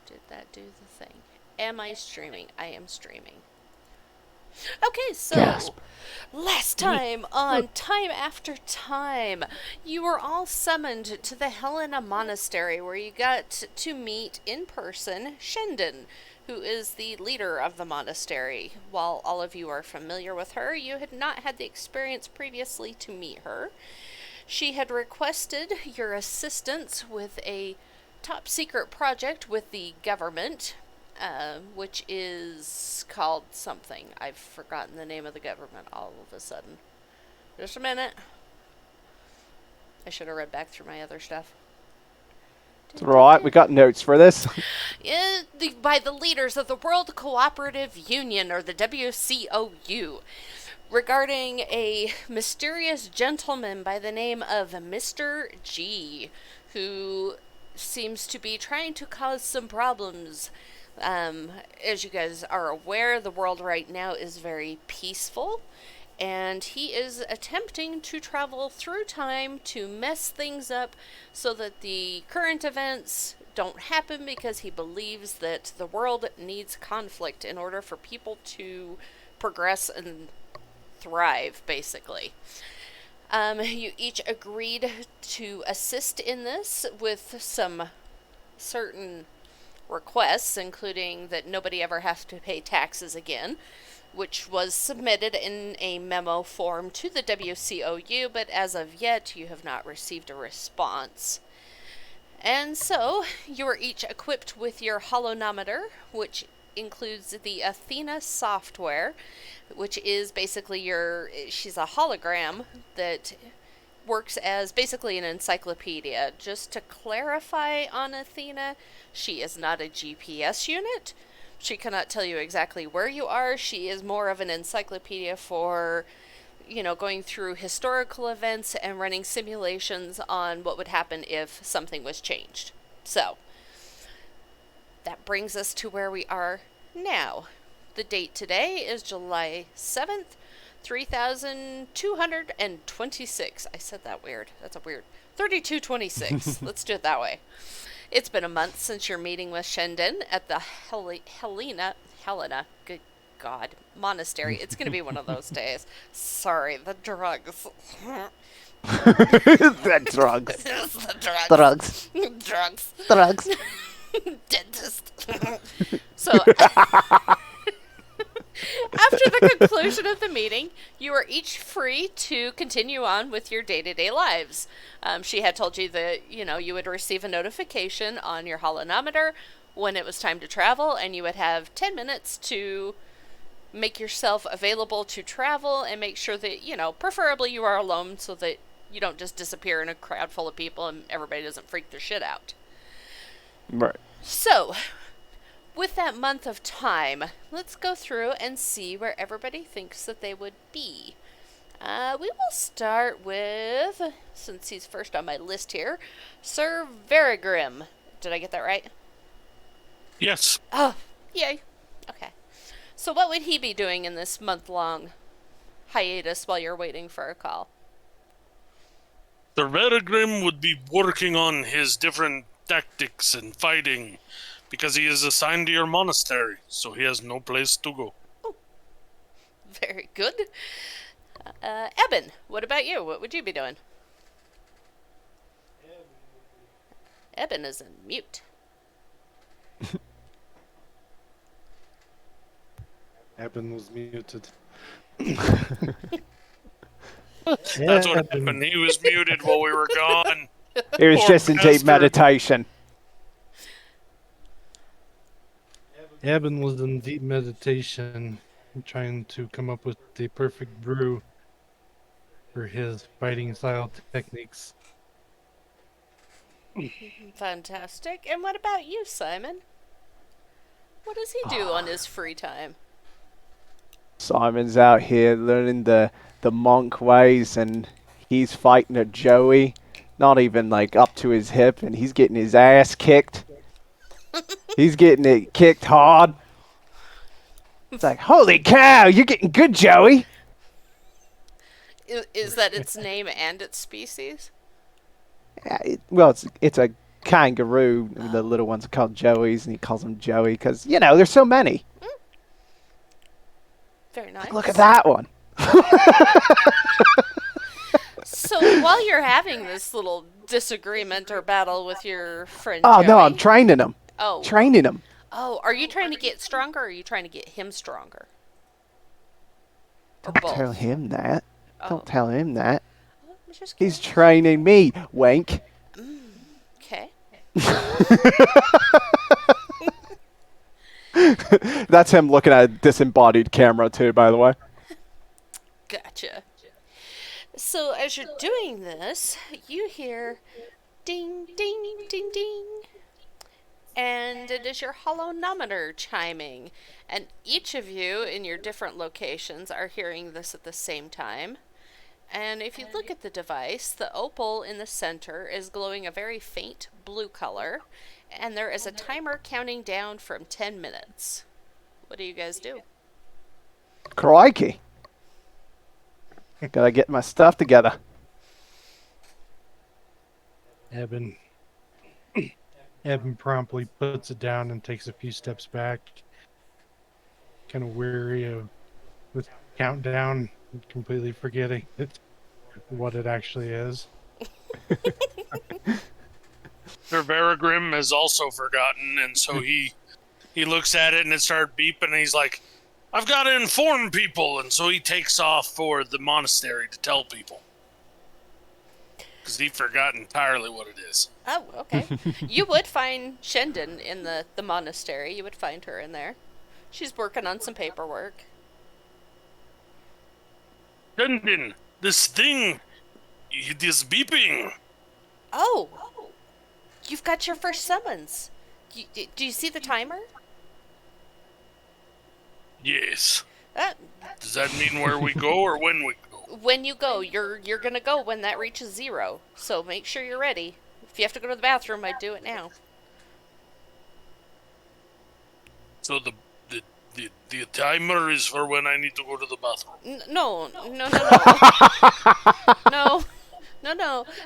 Did that do the thing? Am I streaming? I am streaming. Okay, so Gasp. last time on Time After Time, you were all summoned to the Helena Monastery where you got to meet in person Shendon, who is the leader of the monastery. While all of you are familiar with her, you had not had the experience previously to meet her. She had requested your assistance with a top secret project with the government, which is called something. I've forgotten the name of the government all of a sudden. Just a minute. I should have read back through my other stuff. It's alright, we got notes for this. By the leaders of the World Cooperative Union, or the WCOU, regarding a mysterious gentleman by the name of Mr. G, who seems to be trying to cause some problems. As you guys are aware, the world right now is very peaceful, and he is attempting to travel through time to mess things up so that the current events don't happen, because he believes that the world needs conflict in order for people to progress and thrive, basically. You each agreed to assist in this with some certain requests, including that nobody ever has to pay taxes again, which was submitted in a memo form to the WCOU, but as of yet you have not received a response. And so, you are each equipped with your holonometer, which includes the Athena software, which is basically she's a hologram that works as basically an encyclopedia. Just to clarify on Athena, she is not a GPS unit. She cannot tell you exactly where you are. She is more of an encyclopedia for, going through historical events and running simulations on what would happen if something was changed. So, that brings us to where we are now. The date today is July 7th, 3226. I said that weird. That's a weird. 3226. Let's do it that way. It's been a month since your meeting with Shendon at the Helena, good God, monastery. It's going to be one of those days. Sorry, the drugs. The drugs. The drugs. Drugs. Drugs. Drugs. Dentist. So, after the conclusion of the meeting, you are each free to continue on with your day-to-day lives. She had told you that, you would receive a notification on your holonometer when it was time to travel, and you would have 10 minutes to make yourself available to travel and make sure that, preferably you are alone so that you don't just disappear in a crowd full of people and everybody doesn't freak their shit out. Right. So, with that month of time, let's go through and see where everybody thinks that they would be. We will start with, since he's first on my list here, Sir Verigrim. Did I get that right? Yes. Oh, yay. Okay. So what would he be doing in this month-long hiatus while you're waiting for a call? The Verigrim would be working on his different tactics and fighting, because he is assigned to your monastery, so he has no place to go. Oh, very good. Eben, what about you? What would you be doing? Eben is in mute. Eben was muted. That's what happened. He was muted while we were gone. He was Poor just in deep bastard. meditation. Eben was in deep meditation, trying to come up with the perfect brew for his fighting style techniques. Fantastic. And what about you, Simon? What does he do on his free time? Simon's out here learning the monk ways, and he's fighting a Joey, not even like up to his hip, and he's getting his ass kicked. He's getting it kicked hard. It's like, holy cow, you're getting good, Joey. Is that its name and its species? Well, it's a kangaroo. The little ones are called Joeys, and he calls them Joey because, there's so many. Very nice. Look at that one. So while you're having this little disagreement or battle with your friend Oh, Joey, no, I'm training him. Oh. Training him. Oh, are you trying to get stronger or are you trying to get him stronger? Or Don't both? tell him that. Oh. Don't tell him that. Oh, I'm just He's kidding. training me, wank. Okay. That's him looking at a disembodied camera, too, by the way. Gotcha. So as you're doing this, you hear ding, ding, ding, ding. And it is your holonometer chiming. And each of you in your different locations are hearing this at the same time. And if you look at the device, the opal in the center is glowing a very faint blue color. And there is a timer counting down from 10 minutes. What do you guys do? Crikey. Gotta get my stuff together. Eben promptly puts it down and takes a few steps back, kind of weary of the countdown, completely forgetting what it actually is. Sir Varagrim has also forgotten, and so he looks at it and it starts beeping, and he's like, I've got to inform people, and so he takes off for the monastery to tell people. Because he forgot entirely what it is. Oh, okay. You would find Shendon in the monastery. You would find her in there. She's working on some paperwork. Shendon, this thing, it is beeping. Oh! You've got your first summons. Do you see the timer? Yes. Uh, Does that mean where we go or when we go? when you go, you're gonna go when that reaches 0. So make sure you're ready. If you have to go to the bathroom, I'd do it now. So the timer is for when I need to go to the bathroom. No.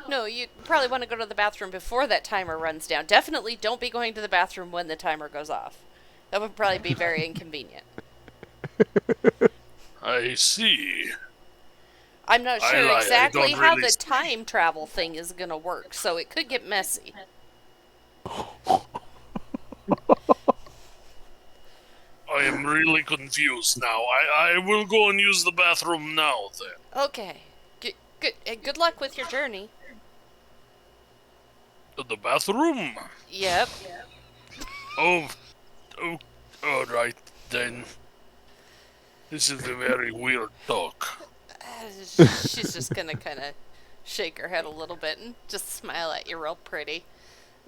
No, you probably want to go to the bathroom before that timer runs down. Definitely don't be going to the bathroom when the timer goes off. That would probably be very inconvenient. I see. I'm not I sure exactly don't how really the time travel thing is going to work, so it could get messy. I am really confused now. I will go and use the bathroom now, then. Okay. Good luck with your journey. To the bathroom? Yep. Oh, all right, then. This is a very weird talk. She's just gonna kind of shake her head a little bit and just smile at you real pretty.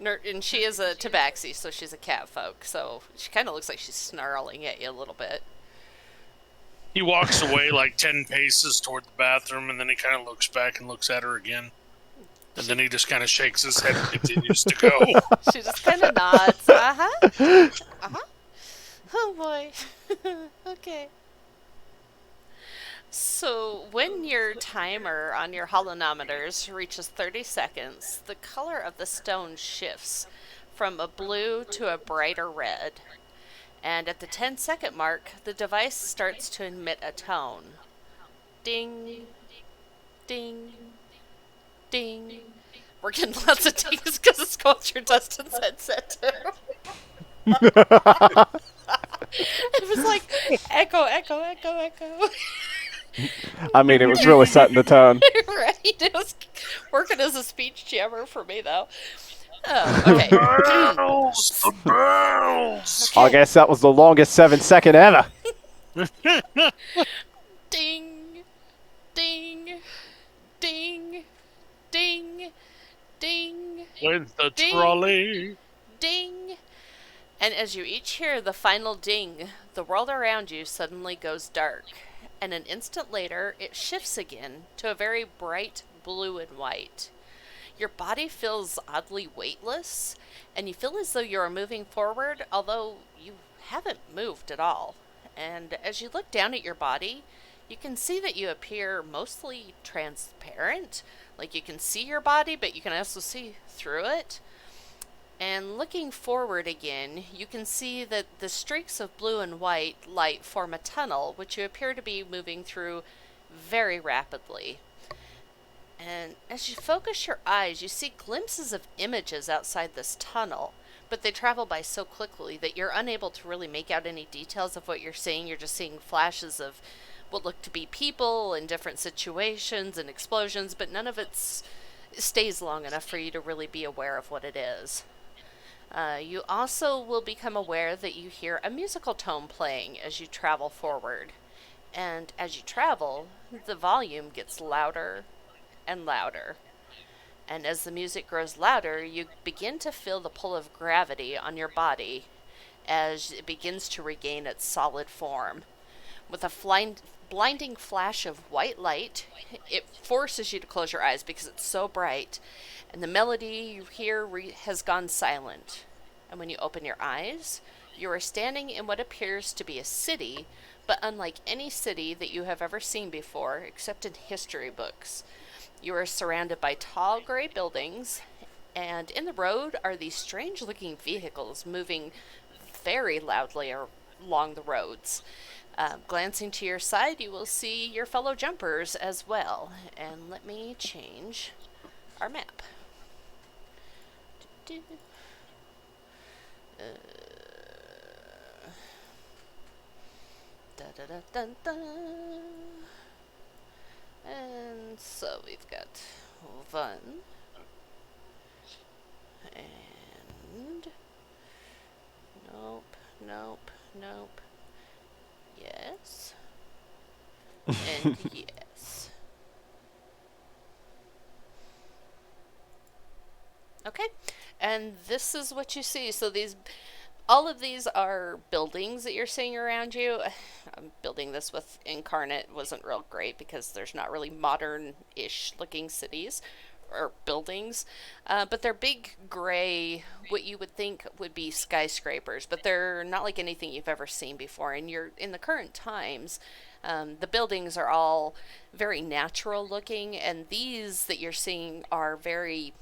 And she is a tabaxi, so she's a cat folk, so she kind of looks like she's snarling at you a little bit. He walks away like 10 paces toward the bathroom, and then he kind of looks back and looks at her again. And then he just kind of shakes his head and continues to go. She just kind of nods. Oh boy. Okay. So, when your timer on your holonometers reaches 30 seconds, the color of the stone shifts from a blue to a brighter red. And at the 10-second mark, the device starts to emit a tone. Ding, ding, ding. We're getting lots of dings because it's going through Dustin's headset, too. It was like, echo, echo, echo, echo. I mean, it was really setting the tone. Right? It was working as a speech jammer for me, though. Oh, okay. Bells! The bells! I guess that was the longest 7-second ever. Ding, ding, ding, ding, ding, With the Ding. trolley. ding. And as you each hear the final ding, the world around you suddenly goes dark. And an instant later, it shifts again to a very bright blue and white. Your body feels oddly weightless, and you feel as though you are moving forward, although you haven't moved at all. And as you look down at your body, you can see that you appear mostly transparent. Like you can see your body, but you can also see through it. And looking forward again, you can see that the streaks of blue and white light form a tunnel, which you appear to be moving through very rapidly. And as you focus your eyes, you see glimpses of images outside this tunnel, but they travel by so quickly that you're unable to really make out any details of what you're seeing. You're just seeing flashes of what look to be people in different situations and explosions, but none of it stays long enough for you to really be aware of what it is. You also will become aware that you hear a musical tone playing as you travel forward. And as you travel, the volume gets louder and louder. And as the music grows louder, you begin to feel the pull of gravity on your body as it begins to regain its solid form. With a blinding flash of white light, it forces you to close your eyes because it's so bright, and the melody you hear has gone silent. And when you open your eyes, you are standing in what appears to be a city, but unlike any city that you have ever seen before, except in history books. You are surrounded by tall gray buildings, and in the road are these strange-looking vehicles moving very loudly along the roads. Glancing to your side, you will see your fellow jumpers as well. And let me change our map. And so we've got 1 and nope. Yes. And yes. Okay. And this is what you see. So all of these are buildings that you're seeing around you. I'm building this with Incarnate. Wasn't real great because there's not really modern-ish looking cities or buildings, but they're big gray, what you would think would be skyscrapers, but they're not like anything you've ever seen before. And you're in the current times, the buildings are all very natural looking, and these that you're seeing are very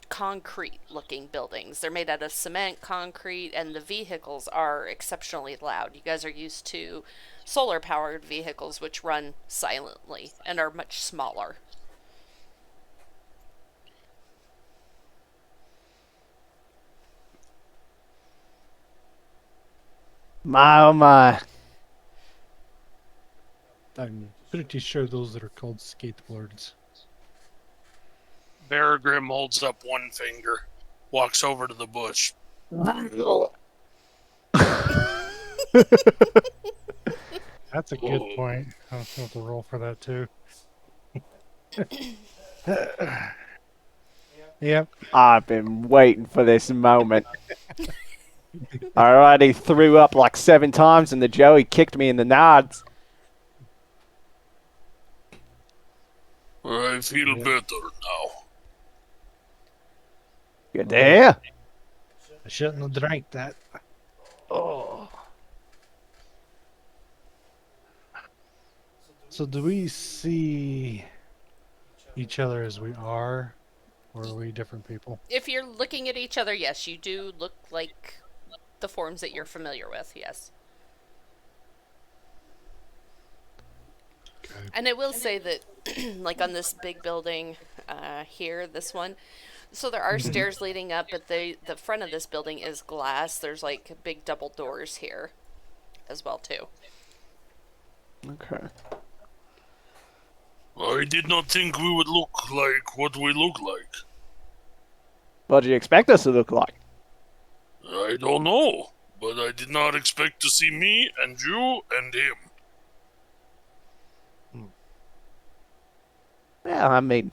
concrete looking buildings. They're made out of cement, concrete, and the vehicles are exceptionally loud. You guys are used to solar powered vehicles which run silently and are much smaller. My oh my. I'm pretty sure those that are called skateboards. Baragrim holds up one finger, walks over to the bush. That's a good point. I'll have to roll for that too. Yep. I've been waiting for this moment. I already threw up like 7 times and the Joey kicked me in the nods. I feel better now. Good to hear. I shouldn't have drank that. Oh. So do we see each other as we are, or are we different people? If you're looking at each other, yes, you do look like the forms that you're familiar with, yes. Okay. And I will say that, like on this big building here, this one, so there are stairs leading up, but the front of this building is glass. There's like big double doors here as well, too. Okay. I did not think we would look like what we look like. What do you expect us to look like? I don't know, but I did not expect to see me and you and him. Yeah, I mean,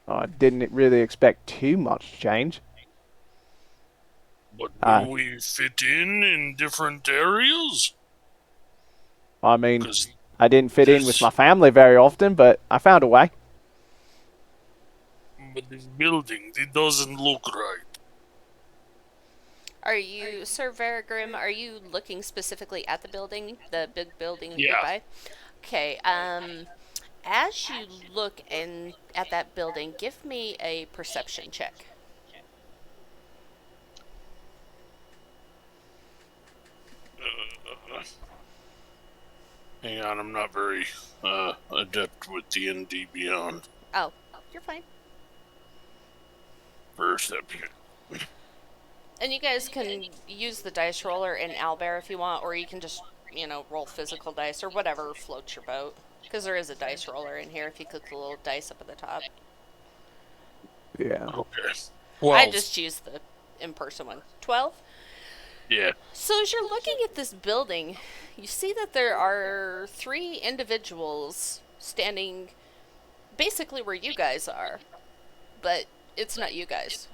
I didn't really expect too much change. But do we fit in different areas? I mean, 'Cause I didn't fit in with my family very often, but I found a way. but this building, it doesn't look right. Are you, Sir Varagrim, are you looking specifically at the building, the big building Yeah. nearby? Okay, as you look at that building, give me a perception check. Hang on, I'm not very adept with D&D Beyond. Oh, you're fine. Perception. And you guys can use the dice roller in Owlbear if you want, or you can just, roll physical dice or whatever floats your boat. Because there is a dice roller in here if you click the little dice up at the top. Yeah. Okay. Well, I just used the in-person one. 12? yeah. So as you're looking at this building, you see that there are 3 individuals standing basically where you guys are. But it's not you guys.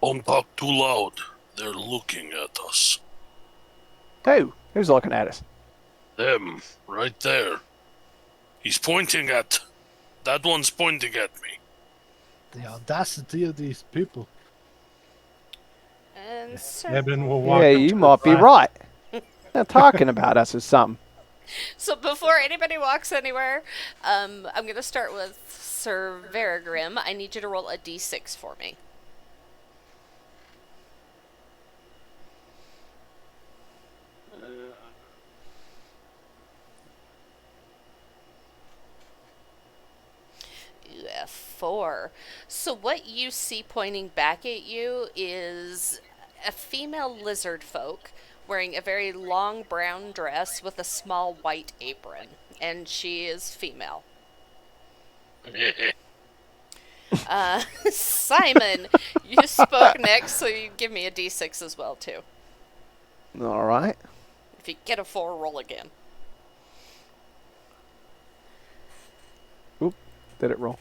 Don't talk too loud. They're looking at us. Who's looking at us? Them, right there. He's pointing at... That one's pointing at me. The audacity of these people. And so, Eben will walk Yeah, up you to might the be fire. right. They're talking about us or something. so before anybody walks anywhere, I'm going to start with Sir Verigrim. I need you to roll a d6 for me. You have 4. So what you see pointing back at you is a female lizard folk wearing a very long brown dress with a small white apron. And she is female. Simon, you spoke next, so you give me a d6 as well, too. All right. If you get a 4, roll again. Oop. Did it roll?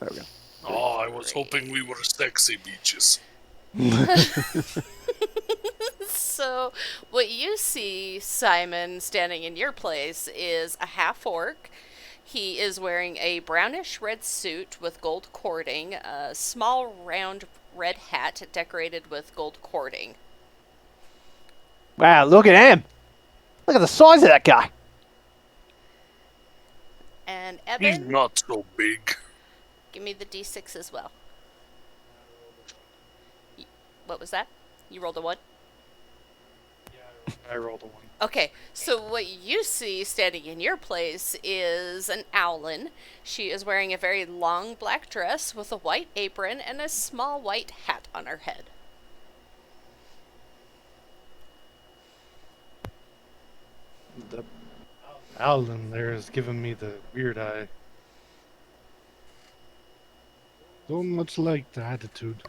There we go. Oh, I was hoping we were sexy beaches. So, what you see, Simon, standing in your place, is a half-orc. He is wearing a brownish red suit with gold cording, a small round red hat decorated with gold cording. Wow, look at him. Look at the size of that guy. And He's Eben, not so big. give me the d6 as well. What was that? You rolled a 1? I rolled a 1. Okay, so what you see standing in your place is an Owlin. She is wearing a very long black dress with a white apron and a small white hat on her head. The Owlin there is giving me the weird eye. So much like the attitude,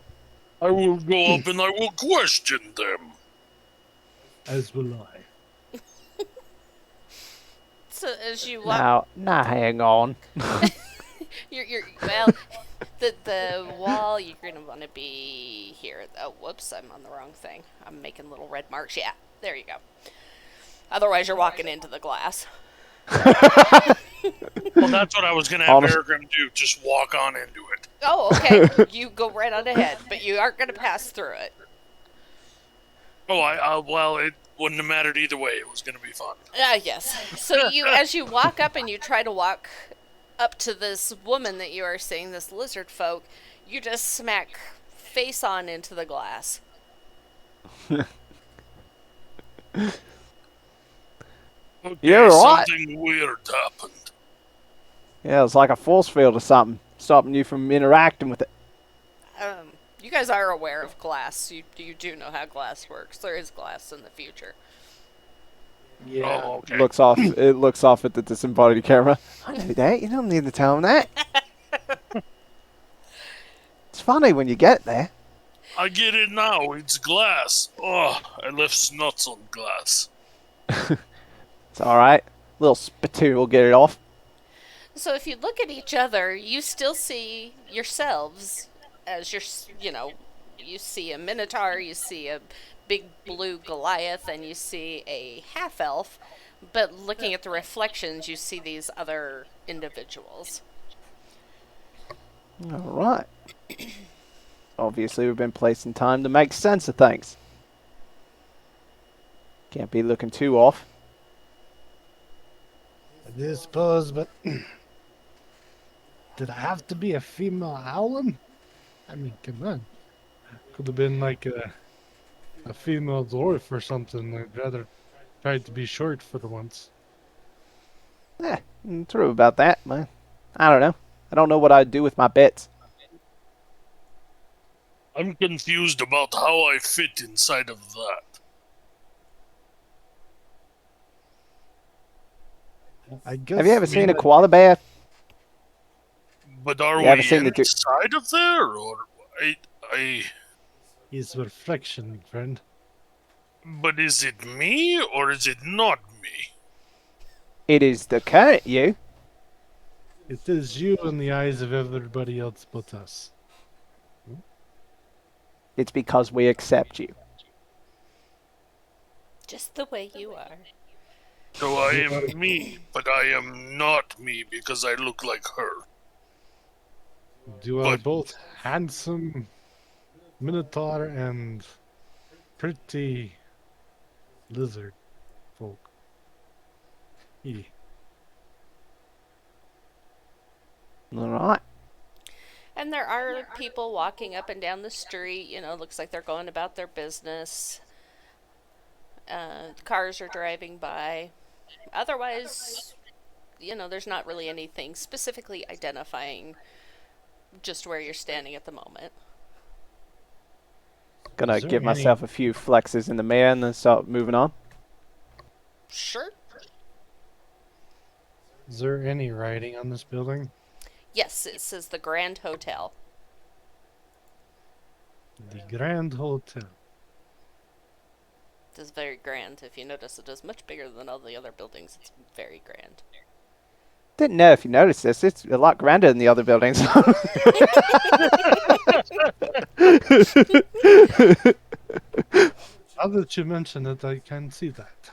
I will go up and I will question them. as will I. So as you walk, Now hang on. well, the wall you're gonna want to be here. Oh, whoops! I'm on the wrong thing. I'm making little red marks. Yeah, there you go. Otherwise, you're walking into the glass. Well, that's what I was going to have Honest- Peregrine do. Just walk on into it. Oh, okay. You go right on ahead, but you aren't gonna pass through it. Oh, well, it wouldn't have mattered either way. It was going to be fun. Yes. So as you walk up and you try to walk up to this woman that you are seeing, this lizard folk, you just smack face on into the glass. Okay, You're right. something weird happened. Yeah, it's like a force field or something, stopping you from interacting with it. You guys are aware of glass. You do know how glass works. There is glass in the future. Yeah. Oh, okay. It looks off at the disembodied camera. I know that. You don't need to tell him that. It's funny when you get there. I get it now. It's glass. Oh, I left snuts on glass. It's all right. Little spittoon will get it off. So if you look at each other, you still see yourselves as you see a minotaur, you see a big blue Goliath, and you see a half-elf, but looking at the reflections, you see these other individuals. All right. Obviously, we've been placing time to make sense of things. Can't be looking too off. I did suppose, but did I have to be a female Owlin? I mean, come on. Could have been like a female dwarf or something. I'd rather try to be short for the once. True about that, man. I don't know. I don't know what I'd do with my bets. I'm confused about how I fit inside of that. I guess. Have you ever seen a koala bear? But are You ever we seen the inside of there, or I? His reflection, friend. But is it me or is it not me? It is the current you. It is you in the eyes of everybody else but us. It's because we accept you. Just the way you are. So I am me, but I am not me because I look like her. You are But- both handsome minotaur and pretty lizard folk. Yeah. All right. And there are people walking up and down the street. You know, looks like they're going about their business. Cars are driving by. Otherwise, you know, there's not really anything specifically identifying just where you're standing at the moment. Gonna Is there give any- myself a few flexes in the mirror and then start moving on. Sure. Is there any writing on this building? Yes, it says the Grand Hotel. The Grand Hotel. It is very grand. If you notice, it is much bigger than all the other buildings. It's very grand. Didn't know if you noticed this. It's a lot grander than the other buildings. Now that you mention it, I can see that.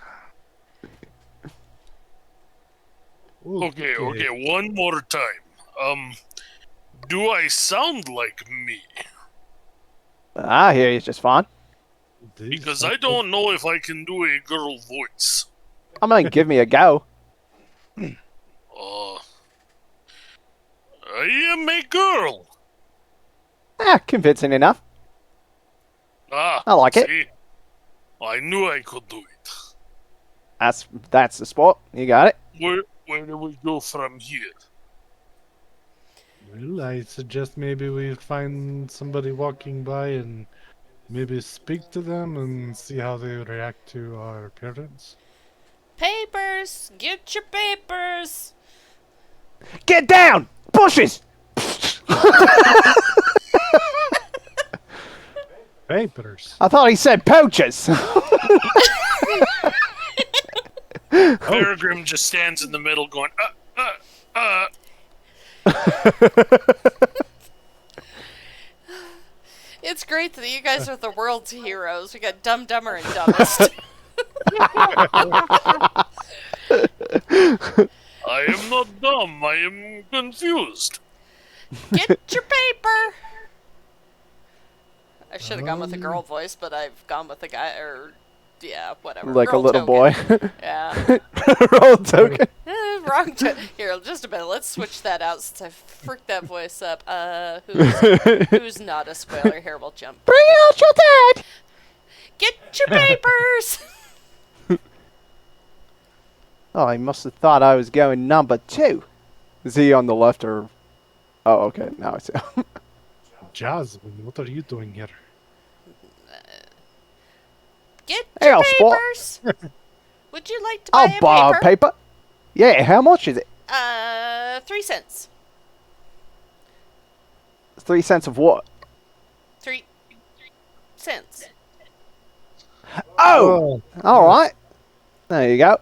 Okay, one more time. Do I sound like me? I hear you just fine. Because I don't know if I can do a girl voice. I mean, give me a go. I am a girl. Convincing enough. Ah, I like it. see? I knew I could do it. That's the spot. You got it. Where do we go from here? Well, I suggest maybe we find somebody walking by and maybe speak to them and see how they react to our appearance. Papers! Get your papers! Get down! Bushes! Papers. I thought he said poachers. Peregrine just stands in the middle going, It's great that you guys are the world's heroes. We got Dumb, Dumber, and Dumbest. I am not dumb, I am confused. Get your paper! I should have gone with a girl voice, but I've gone with a guy, or, yeah, whatever. Like a Girl little token. boy. Yeah. Roll token. Wrong. Here, just a minute. Let's switch that out since I freaked that voice up. Who's not a spoiler? Here, we'll jump. Bring out your dad! Get your papers! Oh, he must have thought I was going number 2. Is he on the left or... Oh, okay. Now I see. Jasmine, what are you doing here? Get Hey, your I'll spot. papers! Would you like to buy I'll buy a paper? paper. Yeah, how much is it? 3 cents. 3 cents of what? 3 cents. Oh! Alright. There you go.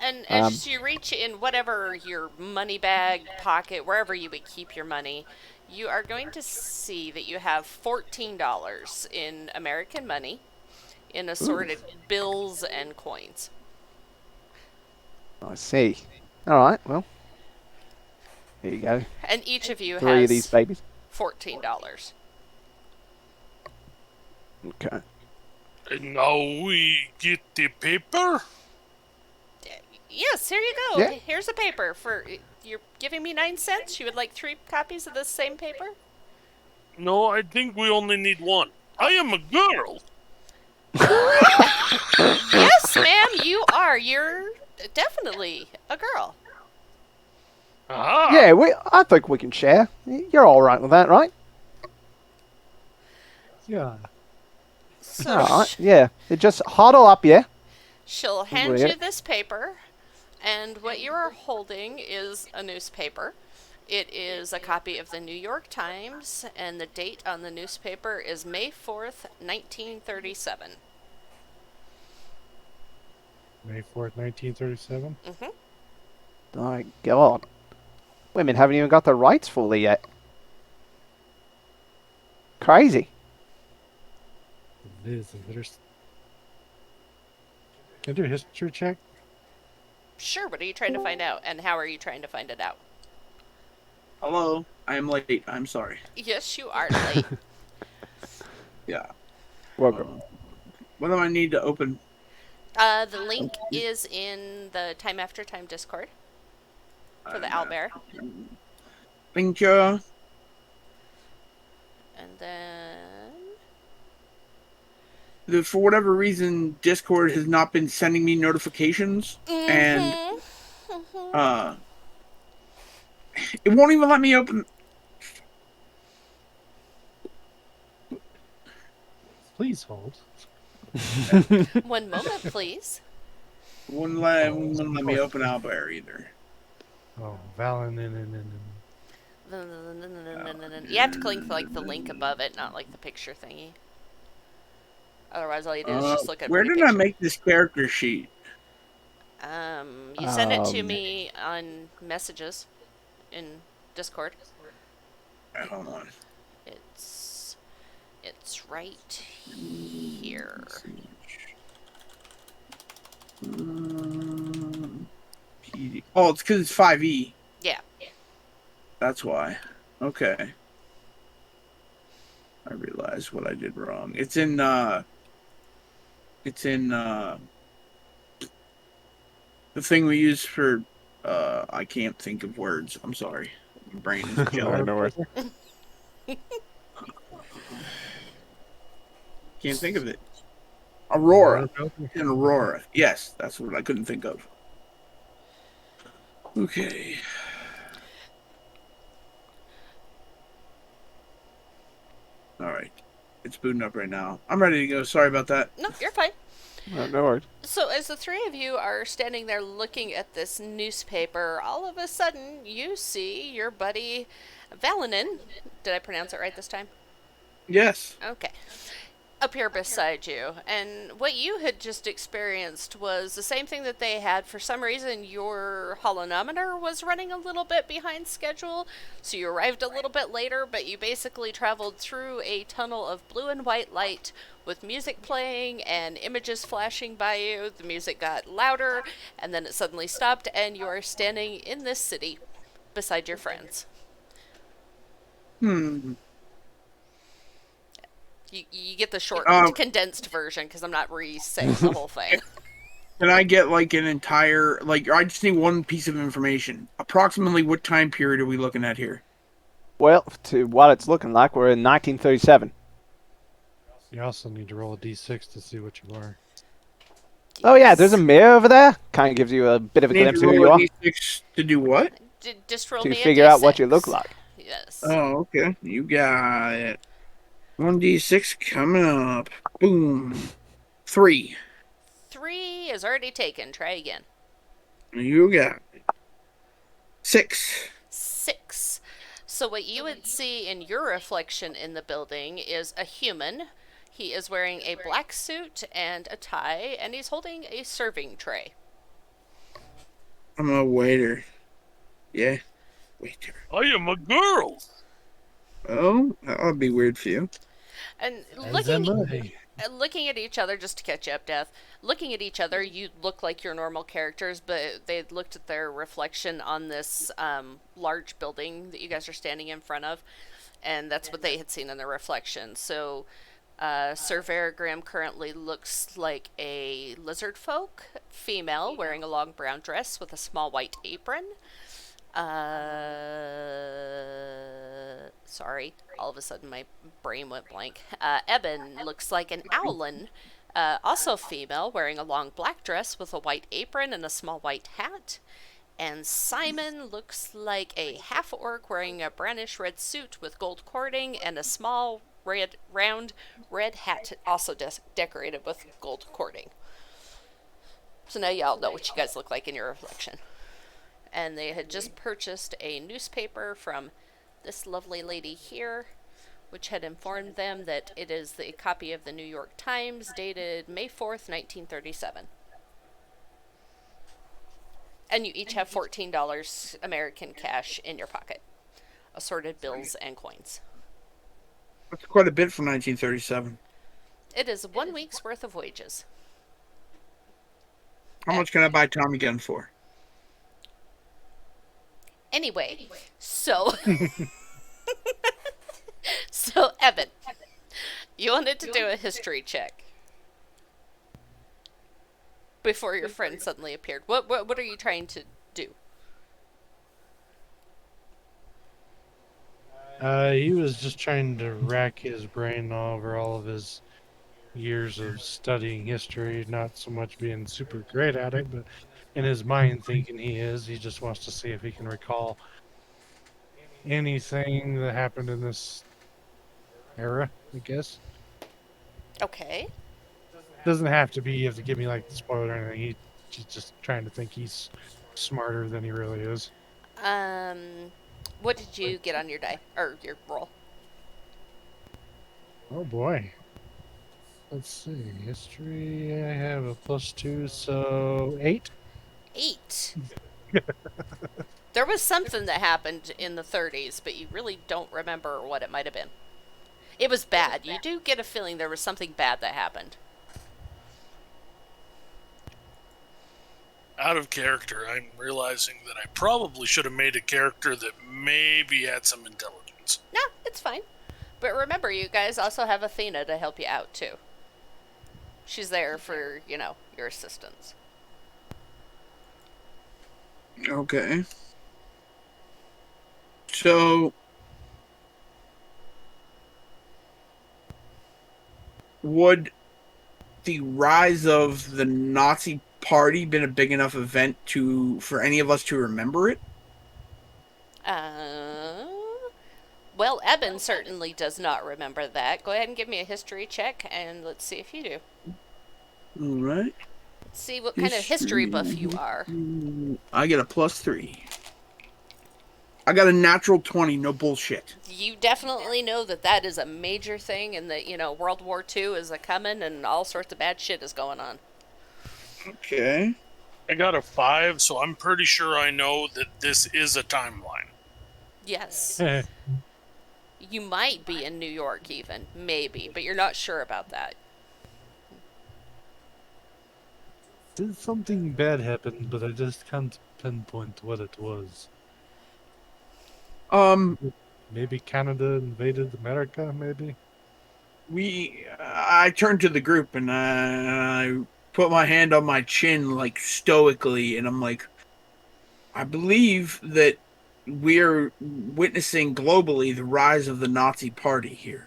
And as you reach in whatever your money bag, pocket, wherever you would keep your money, you are going to see that you have $14 in American money in assorted bills and coins. I see. Alright, well. Here you go. And each of you 3 of these has babies. $14. Okay. And now we get the paper? Yes, here you go. Yeah. Here's a paper for you're giving me 9 cents. You would like 3 copies of the same paper? No, I think we only need one. I am a girl. Yes, ma'am, you are. You're definitely a girl. Aha. Yeah, I think we can share. You're all right with that, right? Yeah. So All right. Yeah. Just huddle up, yeah. she'll hand Weird. you this paper, and what you are holding is a newspaper. It is a copy of the New York Times, and the date on the newspaper is May 4th, 1937. May 4th, 1937. My God. Women haven't even got their rights fully yet. Crazy. It is. Can I do a history check? Sure, what are you trying to find out, and how are you trying to find it out? Hello, I am late. I'm sorry. Yes, you are late. Yeah. Welcome. What do I need to open? The link is in the Time After Time Discord for the owlbear. Thank you. And then... For whatever reason, Discord has not been sending me notifications, and it won't even let me open. Please hold. One moment, please. Wouldn't let me open Owlbear either. Oh, Valen. You have to click like the link above it, not like the picture thingy. Otherwise, all you do is just look at a Where pretty did I picture. make this character sheet? You send it to me on messages in Discord. Hold on. It's right here. PD. Oh, it's because it's 5e. Yeah. That's why. Okay. I realized what I did wrong. It's in the thing we use for I can't think of words. I'm sorry. My brain is killing. No worries. Can't think of it. Aurora. In Aurora. Yes, that's what I couldn't think of. Okay. All right. It's booting up right now. I'm ready to go. Sorry about that. No, you're fine. No worries. So as the three of you are standing there looking at this newspaper, all of a sudden you see your buddy Valenin. Did I pronounce it right this time? Yes. Okay. Up here beside you. And what you had just experienced was the same thing that they had. For some reason, your holonometer was running a little bit behind schedule, so you arrived a little bit later, but you basically traveled through a tunnel of blue and white light with music playing and images flashing by you. The music got louder, and then it suddenly stopped, and you are standing in this city beside your friends. You get the short, condensed version, because I'm not re-saying the whole thing. Can I get like an entire, like, I just need one piece of information. Approximately what time period are we looking at here? Well, to what it's looking like, we're in 1937. You also need to roll a d6 to see what you are. Oh yeah, there's a mirror over there. Kind of gives you a bit of a Need glimpse to of who roll you a are. D6 to do what? Just roll To me a figure out what you D6. look like. Yes. Oh, okay. You got it. 1d6 coming up. Boom. 3. 3 is already taken. Try again. You got it. 6. 6. So what you would see in your reflection in the building is a human. He is wearing a black suit and a tie, and he's holding a serving tray. I'm a waiter. Yeah. Waiter. I am a girl. Oh, that'll be weird for you. And As am I. looking at each other, just to catch you up, Death, looking at each other, you look like your normal characters, but they looked at their reflection on this large building that you guys are standing in front of, and that's what they had seen in their reflection. So Sir Verigrim currently looks like a lizard folk female wearing a long brown dress with a small white apron. Sorry, all of a sudden my brain went blank. Eben looks like an owlin, also female, wearing a long black dress with a white apron and a small white hat. And Simon looks like a half-orc wearing a brownish red suit with gold cording and a small round red hat also decorated with gold cording. So now y'all know what you guys look like in your reflection. And they had just purchased a newspaper from this lovely lady here, which had informed them that it is the copy of the New York Times dated May 4th, 1937. And you each have $14 American cash in your pocket, assorted bills and coins. That's quite a bit for 1937. It is 1 week's worth of wages. How much can I buy Tommy gun for? Anyway, so so Evan, you wanted to do a history check before your friend suddenly appeared. What are you trying to do? He was just trying to rack his brain over all of his years of studying history, not so much being super great at it, but in his mind thinking he is. He just wants to see if he can recall anything that happened in this era, I guess. Okay. Doesn't have to be, you have to give me like the spoiler or anything. He's just trying to think he's smarter than he really is. What did you get on your die or your roll? Oh boy. Let's see. History, I have a +2, so 8. 8. There was something that happened in the 30s, but you really don't remember what it might have been. It was bad. You do get a feeling there was something bad that happened. Out of character, I'm realizing that I probably should have made a character that maybe had some intelligence. No, it's fine. But remember, you guys also have Athena to help you out, too. She's there for, your assistance. Okay. So, would the rise of the Nazi Party been a big enough event for any of us to remember it? Well, Eben certainly does not remember that. Go ahead and give me a history check, and let's see if you do. All right. Let's see what kind of history buff you are. I get a +3. I got a natural 20, no bullshit. You definitely know that is a major thing, and that, World War II is a-coming, and all sorts of bad shit is going on. Okay. I got a 5, so I'm pretty sure I know that this is a timeline. Yes. You might be in New York even, maybe, but you're not sure about that. Did something bad happen, but I just can't pinpoint what it was. Maybe Canada invaded America, maybe? I turned to the group and I put my hand on my chin, like, stoically, and I'm like, I believe that we're witnessing globally the rise of the Nazi Party here.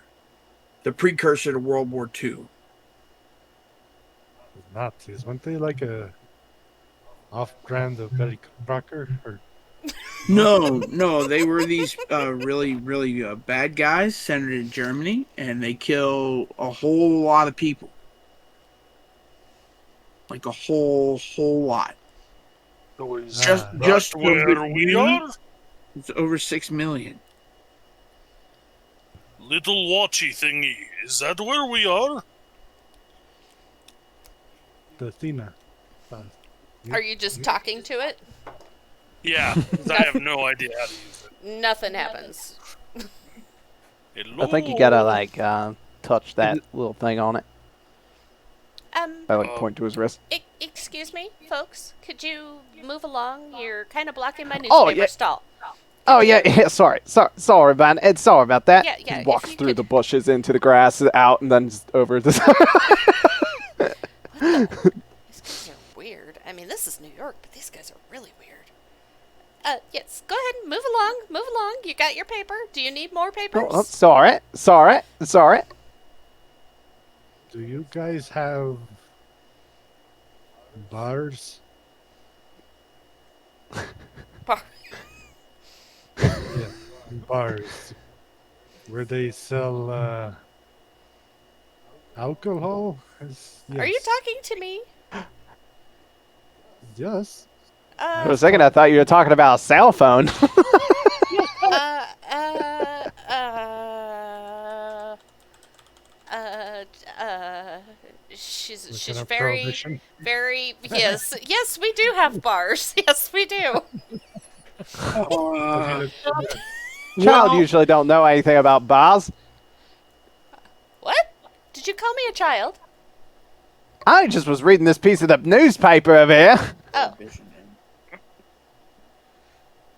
The precursor to World War II. The Nazis, weren't they like a off-brand of Betty Crocker? Or... No, they were these really, really bad guys centered in Germany, and they kill a whole lot of people. Like a whole lot. So is Just where we are? It's over 6 million. Little watchy thingy. Is that where we are? The Athena. Are you just talking to it? Yeah, 'cause I have no idea how to use it. Nothing happens. Hello? I think you gotta touch that little thing on it. I point to his wrist. Excuse me, folks. Could you move along? You're kind of blocking my Oh, newspaper yeah. stall. Oh yeah. Sorry about it. Sorry about that. Yeah, He walks if you through could- the bushes into the grass, out, and then over the. These guys are weird. I mean, this is New York, but these guys are really weird. Yes, go ahead, move along, move along. You got your paper. Do you need more papers? Oh, sorry. Do you guys have bars? Bar- Yeah, bars. Where they sell alcohol? Are you talking to me? Yes. For a second, I thought you were talking about a cell phone. Uh, uh, uh, she's Looking up very, Prohibition? very, yes, we do have bars. Yes, we do. Uh, Child Well- usually don't know anything about bars. What? Did you call me a child? I just was reading this piece of the newspaper over here. Oh,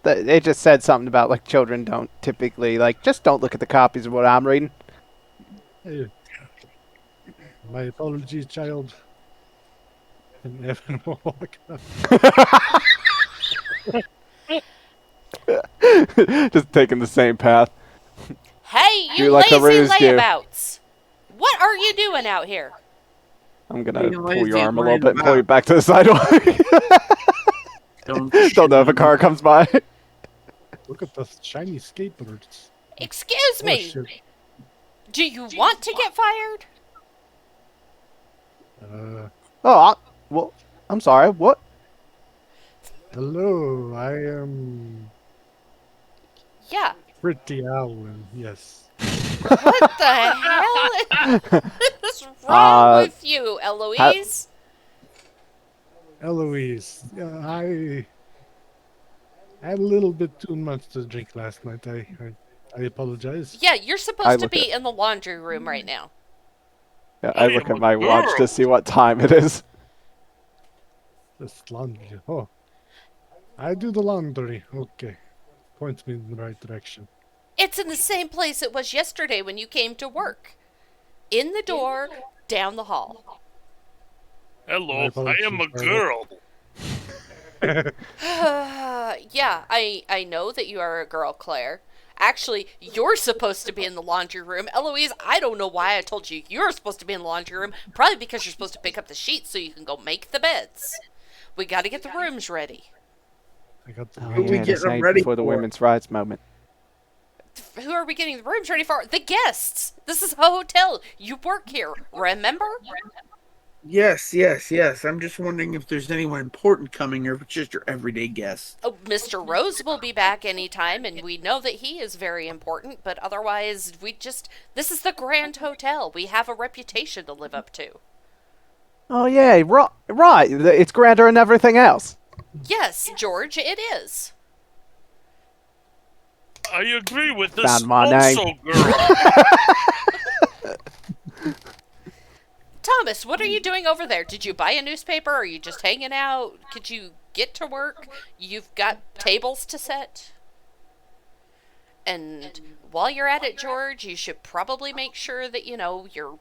It just said something about like children don't typically just don't look at the copies of what I'm reading. Hey. My apologies, child. And Evan will walk up. Just taking the same path. hey, Do you like the lazy Roos do. layabouts! What are you doing out here? I'm gonna Being pull lazy your and arm a little lying bit and pull you about. back to the sidewalk. Don't know if a car comes by. Look at the shiny skateboards. Excuse Oh, me. shit. Do you want to get fired? Well, I'm sorry. What? Hello, I am Yeah. Pretty Allen, yes. What the hell is wrong with you, Eloise? Eloise, I had a little bit too much to drink last night. I apologize. Yeah, you're I supposed to look be in the laundry room right now. Yeah, I I look am at a my watch girl. to see what time it is. This laundry. Oh, I do the laundry. Okay, points me in the right direction. It's in the same place it was yesterday when you came to work. In the door, down the hall. Hello, My I am a apologies, girl. Yeah, I know that you are a girl, Claire. Actually, you're supposed to be in the laundry room. Eloise, I don't know why I told you you're supposed to be in the laundry room. Probably because you're supposed to pick up the sheets so you can go make the beds. We gotta get the rooms ready. I got the Oh, Who we yeah, getting this them ain't ready before the for? women's rights moment. Who are we getting the rooms ready for? The guests! This is a hotel. You work here, remember? Yes. I'm just wondering if there's anyone important coming or if it's just your everyday guest. Oh, Mr. Rose will be back anytime, and we know that he is very important, but otherwise, this is the Grand Hotel. We have a reputation to live up to. Oh yeah, right. It's grander than everything else. Yes, George, it is. I agree with this Found my also name. girl. Thomas, what are you doing over there? Did you buy a newspaper? Are you just hanging out? Could you get to work? You've got tables to set. And while you're at it, George, you should probably make sure that, you're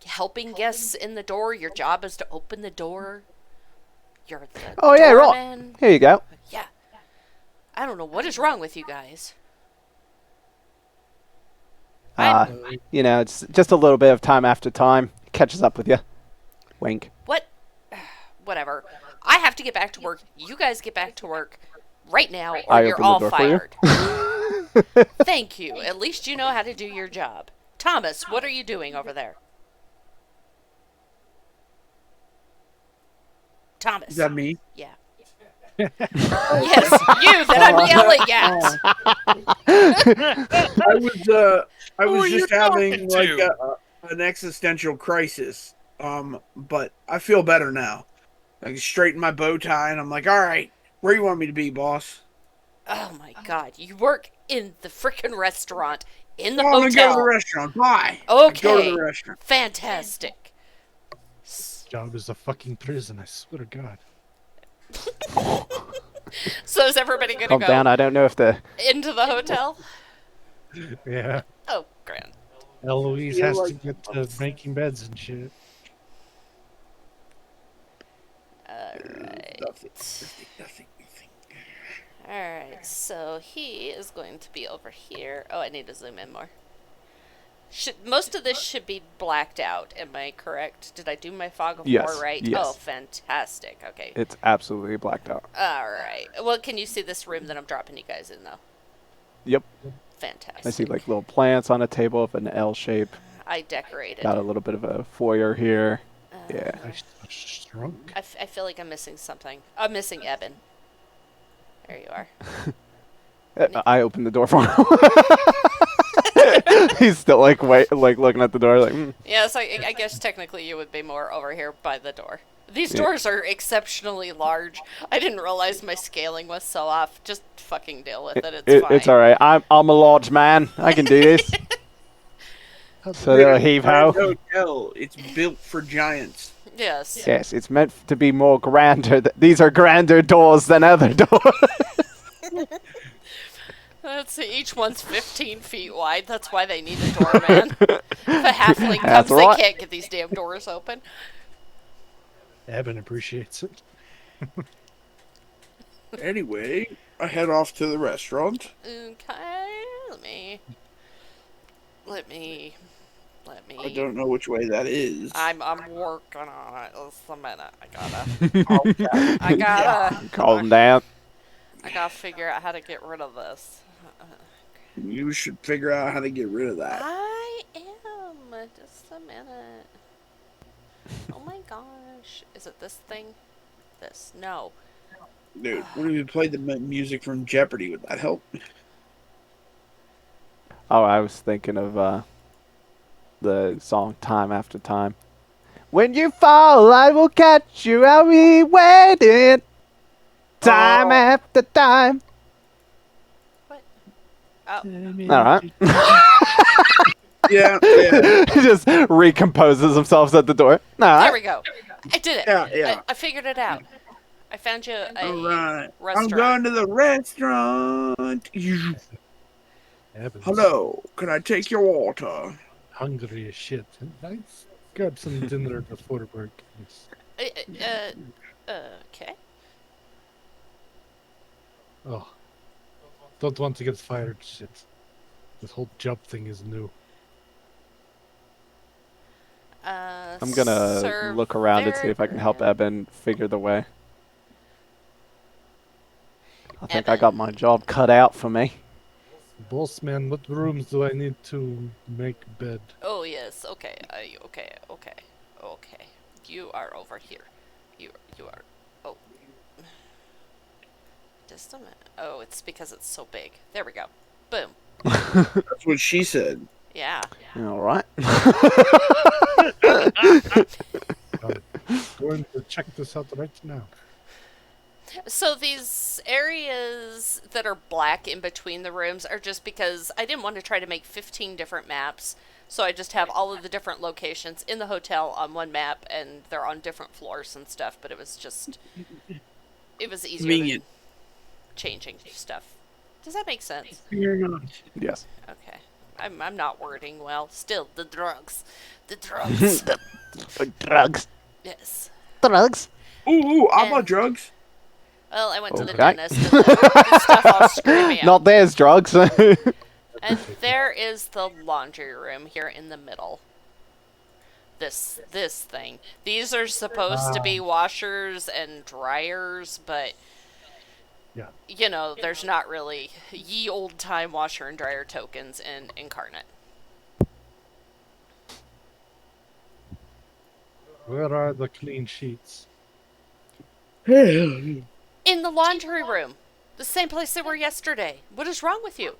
helping guests in the door. Your job is to open the door. You're the Oh yeah, right. doorman. Here you go. Yeah. I don't know what is wrong with you guys. It's just a little bit of time after time catches up with you. Wink. What? Whatever. I have to get back to work. You guys get back to work right now, or I you're open the all door for you. fired. Thank you. At least you know how to do your job. Thomas, what are you doing over there? Thomas. Is that me? Yeah. Yes, you that I'm yelling at. I Who was are you just having talking like to? an existential crisis. But I feel better now. I straighten my bow tie and I'm like, all right, where you want me to be, boss? Oh my God! You work in the frickin' restaurant in the I'm gonna go to hotel. the restaurant. Bye. Okay. Go to the restaurant. Fantastic. job is a fucking prison, I swear to God. So is everybody gonna Calm go down. I don't know if the into the hotel? Yeah. Oh, grand. Eloise Feel has like- to get to making beds and shit. Alright. Nothing. Alright, so he is going to be over here. Oh, I need to zoom in more. Most of this should be blacked out, am I correct? Did I do my fog of Yes, war right? yes. Oh, fantastic. Okay. It's absolutely blacked out. Alright. Well, can you see this room that I'm dropping you guys in, though? Yep. Fantastic. I see like little plants on a table of an L shape. I decorated. Got a little bit of a foyer here. Yeah. I shrunk. I feel like I'm missing something. I'm missing Eben. There you are. I opened the door for him. He's still like looking at the door like. Yes, I guess technically you would be more over here by the door. These Yeah. doors are exceptionally large. I didn't realize my scaling was so off. Just fucking deal with it. It's fine. It's all right. I'm a large man. I can do this. So they'll heave ho. Hotel. It's built for giants. Yes. Yes, it's meant to be more grander. These are grander doors than other doors. Let's see. Each one's 15 feet wide. That's why they need a doorman. If a halfling That's comes, right. they can't get these damn doors open. Eben appreciates it. Anyway, I head off to the restaurant. Okay. Let me. I don't know which way that is. I'm working on it. Just a minute. Okay. I gotta Calm down. I gotta figure out how to get rid of this. You should figure out how to get rid of that. I am. Just a minute. Oh my gosh. Is it this thing? This. No. Dude, what if we played the music from Jeopardy? Would that help? Oh, I was thinking of the song "Time After Time." When you fall, I will catch you. I'll be waiting. Time after time. What? Oh. All right. Yeah. He just recomposes himself at the door. All There right. we go. I did it. Yeah. I figured it out. I found you a All right. I'm restaurant. going to the restaurant. Eben's Hello. Can I take your water? hungry as shit. Let's grab some dinner before work. Okay. Oh, don't want to get fired. Shit. This whole job thing is new. I'm gonna serve look around and see if I can help Peregrine. Eben figure the way. I think I Eben. got my job cut out for me. Boss man, what rooms do I need to make bed? Oh yes. Okay. Okay. You are over here. You are. Oh. Just a minute. Oh, it's because it's so big. There we go. Boom. That's what she said. Yeah. All right. Going to check this out right now. So these areas that are black in between the rooms are just because I didn't want to try to make 15 different maps. So I just have all of the different locations in the hotel on one map, and they're on different floors and stuff. But it was easier than Convenient. changing stuff. Does that make sense? You're not. Yes. Okay. I'm not wording well. Still, the drugs. The drugs. Drugs. Yes. Drugs. Ooh, I'm on And- drugs. Well, I went to the Okay. dentist and the stuff all screwed me up. Not there's drugs. And there is the laundry room here in the middle. This thing. These are supposed to be washers and dryers, but Yeah. you know, there's not really ye old time washer and dryer tokens in Incarnate. Where are the clean sheets? In the laundry room. The same place they were yesterday. What is wrong with you?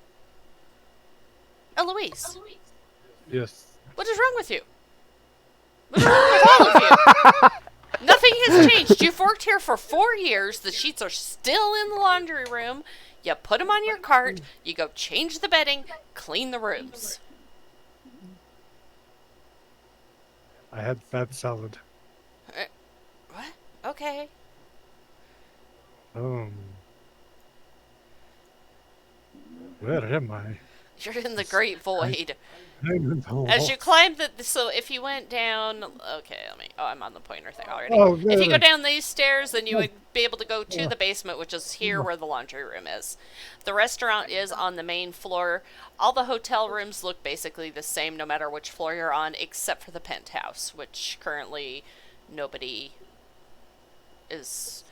Eloise, Yes. what is wrong with you? What is wrong with all of you? Nothing has changed. You've worked here for 4 years. The sheets are still in the laundry room. You put them on your cart. You go change the bedding, clean the rooms. I had fat salad. What? Okay. Where am I? You're in the great void. I'm in the hole. As you climb so if you went down, okay, I'm on the pointer thing already. Oh, If you go really? down these stairs, then you would be able to go to the basement, which is here where the laundry room is. The restaurant is on the main floor. All the hotel rooms look basically the same no matter which floor you're on, except for the penthouse, which currently nobody is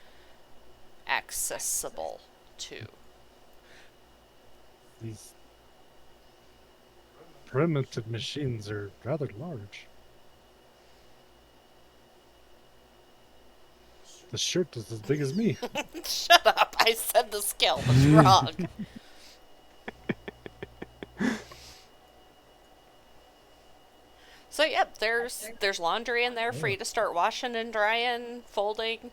accessible to. These primitive machines are rather large. The shirt is as big as me. Shut up! I said the scale was wrong. So yep, there's laundry in there for you to start washing and drying, folding.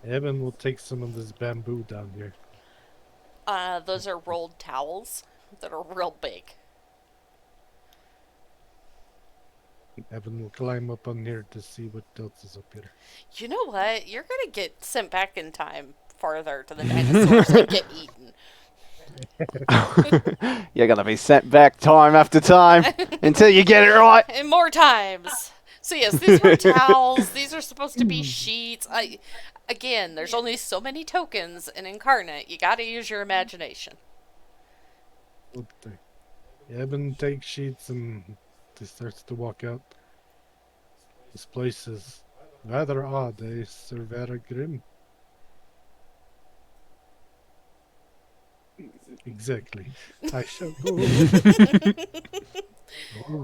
Evan will take some of this bamboo down here. Those are rolled towels that are real big. Evan will climb up on here to see what else is up here. You know what? You're gonna get sent back in time farther to the dinosaurs and get eaten. You're gonna be sent back time after time until you get it right. And more times. So yes, these were towels. These are supposed to be sheets. Again, there's only so many tokens in Incarnate. You gotta use your imagination. Evan takes sheets and he starts to walk out. This place is rather odd, eh, Sir Veragrim? Exactly. I shall go.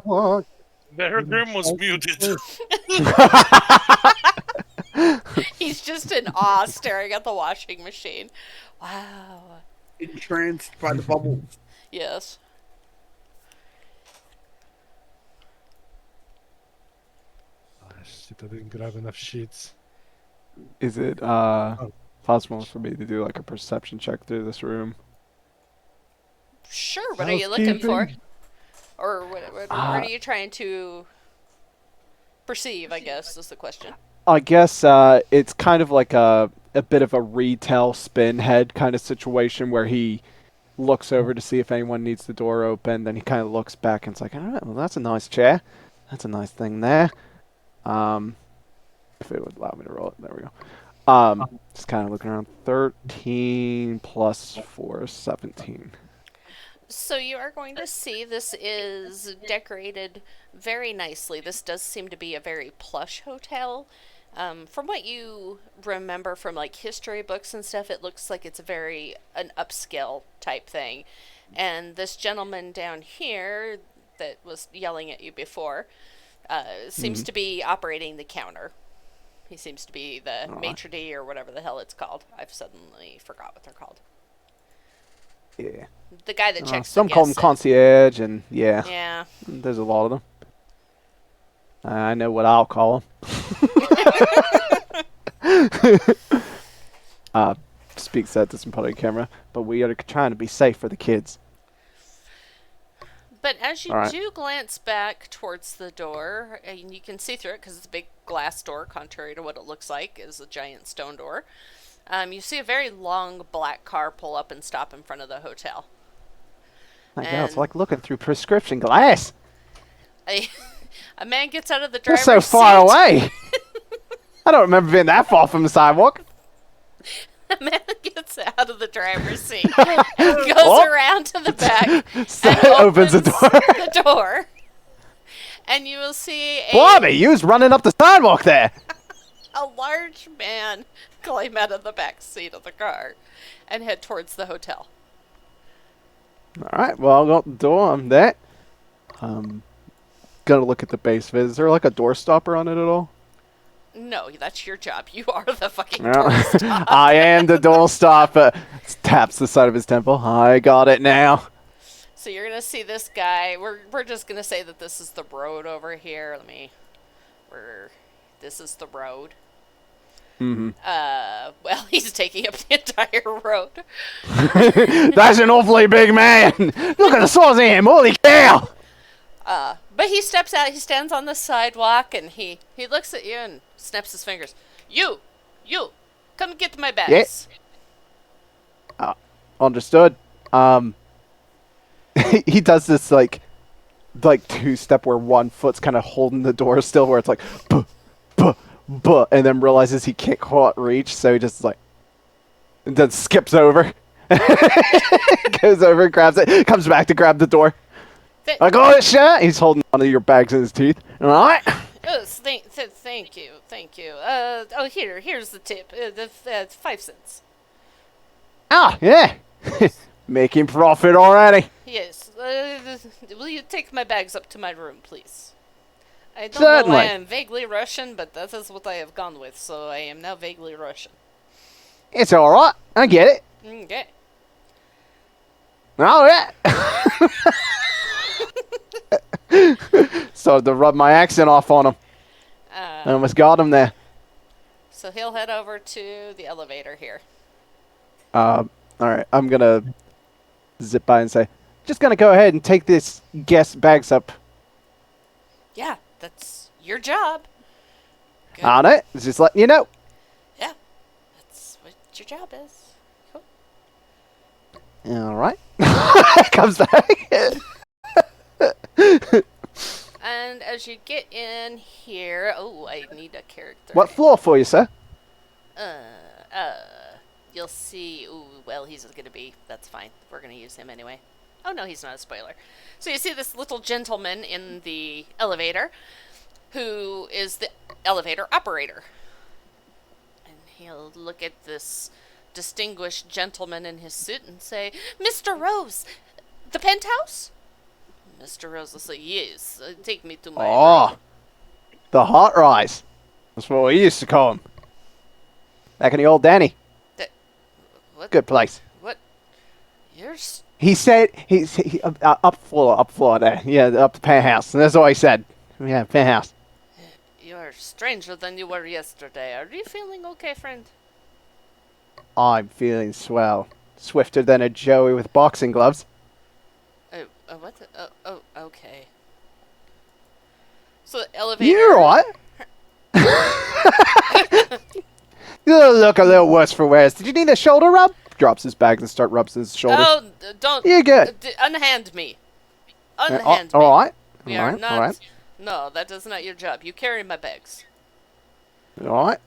Walk. Vergrim was muted. He's just in awe staring at the washing machine. Wow. Entranced by the bubbles. Yes. Ah, shit, I didn't grab enough sheets. Is it possible for me to do like a perception check through this room? Sure, what are you looking for? Housekeeping? Or what are you trying to perceive, I guess, is the question. I guess it's kind of like a bit of a retail spin head kind of situation where he looks over to see if anyone needs the door open, then he kind of looks back and it's like, all right, well, that's a nice chair. That's a nice thing there. If it would allow me to roll it, there we go. Just kind of looking around. 13 plus 4, 17. So you are going to see this is decorated very nicely. This does seem to be a very plush hotel. From what you remember from like history books and stuff, it looks like it's an upscale type thing. And this gentleman down here that was yelling at you before seems to be operating the counter. He seems to be the maitre d' or whatever the hell it's called. I've suddenly forgot what they're called. Yeah. The guy that checks some the call them guests in. concierge, and yeah, Yeah. there's a lot of them. I know what I'll call them. Speaks that to some public camera, but we are trying to be safe for the kids. But as you All right. do glance back towards the door, and you can see through it because it's a big glass door, contrary to what it looks like, is a giant stone door. You see a very long black car pull up and stop in front of the hotel. My God, it's And- like looking through prescription glass. A man gets out of the You're driver's so far seat. away. I don't remember being that far from the sidewalk. A man gets out of the driver's seat, goes around to the back, So and opens the door. the door. And you will see Blimey, you was running up the sidewalk there. a large man climb out of the back seat of the car and head towards the hotel. All right, well, I'll go out the door. I'm there. Gonna look at the base vid. Is there like a door stopper on it at all? No, that's your job. You are the fucking No. tourist. I am the door stopper. Taps the side of his temple. I got it now. So you're gonna see this guy. We're just gonna say that this is the road over here. This is the road. Mm-hmm. Well, he's taking up the entire road. That's an awfully big man. Look at the size of him. Holy cow. But he steps out. He stands on the sidewalk and he looks at you and snaps his fingers. You, come get my bags. Understood. he does this like two-step where one foot's kind of holding the door still, where it's like, buh, buh, buh, and then realizes he can't quite reach, so he just like, and then skips over, goes over, grabs it, comes back to grab the door. Like, oh shit! He's holding onto your bags in his teeth. All right. Yes, thank you, thank you. Here's the tip. 5 cents. Ah, yeah. Making profit already. Yes. Will you take my bags up to my room, please? I don't know Certainly. why I'm vaguely Russian, but that is what I have gone with, so I am now vaguely Russian. It's all right. I get it. Okay. All right. Started to rub my accent off on him. I almost got him there. So he'll head over to the elevator here. All right. I'm gonna zip by and say, just gonna go ahead and take this guest bags up. Yeah, that's your job. Good. On it. Just letting you know. Yeah, that's what your job is. Cool. All right. Comes back. And as you get in here, oh, I need a character. What floor for you, sir? You'll see. Ooh, well, he's gonna be. That's fine. We're gonna use him anyway. Oh no, he's not a spoiler. So you see this little gentleman in the elevator, who is the elevator operator, and he'll look at this distinguished gentleman in his suit and say, "Mr. Rose, the penthouse?" Mr. Rose will say, "Yes, take me to my room." Oh, the hot rise. That's what we used to call him. Back in the old Danny. What? Good place. What? You're He said up floor there. Yeah, up the penthouse. And that's all he said. Yeah, penthouse. you're stranger than you were yesterday. Are you feeling okay, friend? I'm feeling swell. Swifter than a Joey with boxing gloves. Oh, what? Okay. So the elevator. You're what? You look a little worse for wear. Did you need a shoulder rub? Drops his bags and rubs his shoulders. Oh, don't. You're good. Unhand me. Unhand me. All right. We all are right. not. All right. No, that is not your job. You carry my bags. All right.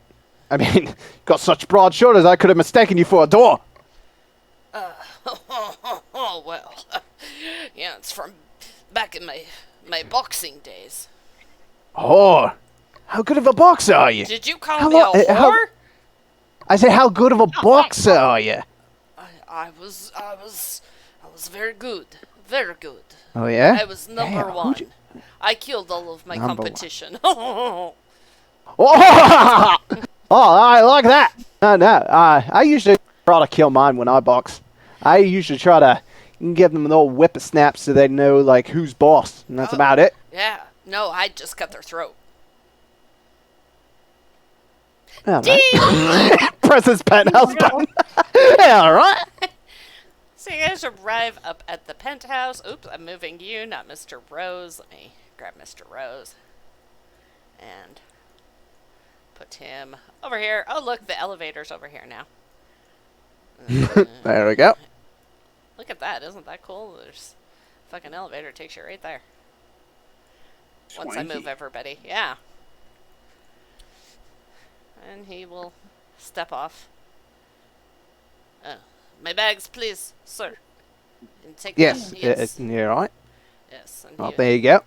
I mean, got such broad shoulders, I could have mistaken you for a door. Oh well. Yeah, it's from back in my boxing days. Oh, how good of a boxer are you? Did you call How me a lo- how- whore? I said, how good of a boxer are you? I was very good. Very good. Oh yeah. I was number Damn, one. who'd you- I killed all of my Number one. competition. Oh, I like that. No. I usually try to kill mine when I box. I usually try to give them an old whip-a-snap so they know like who's boss, and that's about it. Yeah. No, I just cut their throat. All right. Press his penthouse button. Yeah, all right. So you guys arrive up at the penthouse. Oops, I'm moving you, not Mr. Rose. Let me grab Mr. Rose. And put him over here. Oh, look, the elevator's over here now. There we go. Look at that. Isn't that cool? There's a fucking elevator. Takes you right there. Once I move Swanky. everybody. Yeah. And he will step off. My bags, please, sir. And take Yes. them. Yes. You're right. Yes. And Oh, there you go.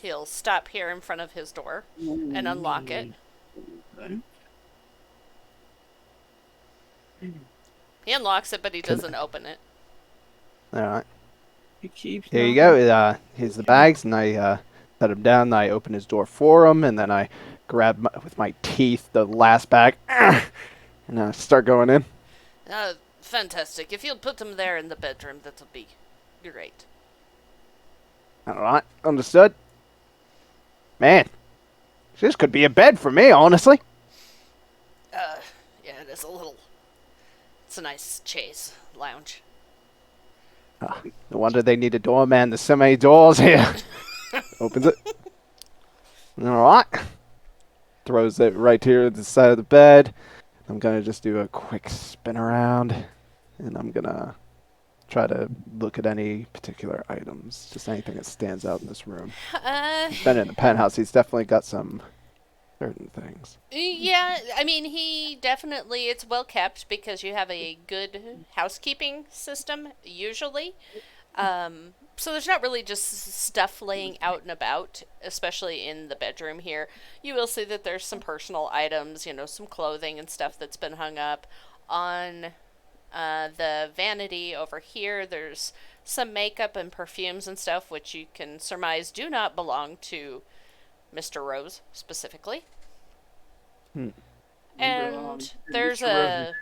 he'll stop here in front of his door and unlock it. Okay. He unlocks it, but he doesn't open it. All right. He keeps. Here you go. Here's the bags, and I set him down. And I open his door for him, and then I grab with my teeth the last bag, and I start going in. Fantastic. If you'll put them there in the bedroom, that'll be great. All right, understood. Man, this could be a bed for me, honestly. Yeah, it is a little. It's a nice chaise lounge. No wonder they need a doorman. There's so many doors here. Opens it. All right. Throws it right here at the side of the bed. I'm gonna just do a quick spin around, and I'm gonna try to look at any particular items, just anything that stands out in this room. Uh, Been in the penthouse. He's definitely got some certain things. yeah, I mean, he definitely, it's well kept because you have a good housekeeping system, usually. So there's not really just stuff laying out and about, especially in the bedroom here. You will see that there's some personal items, some clothing and stuff that's been hung up. On the vanity over here, there's some makeup and perfumes and stuff, which you can surmise do not belong to Mr. Rose specifically. And there's a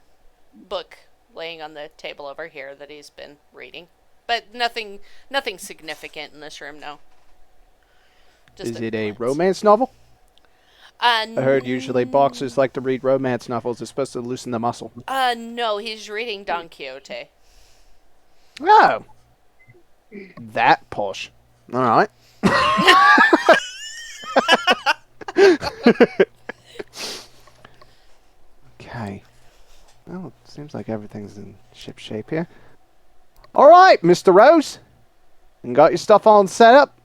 book laying on the table over here that he's been reading. But nothing significant in this room, no. Just Is it a glance. romance novel? I I heard usually boxers like to read romance novels. It's supposed to loosen the muscle. No, he's reading Don Quixote. Oh. That posh. All right. Okay. Well, it seems like everything's in ship shape here. All right, Mr. Rose. You got your stuff all set up?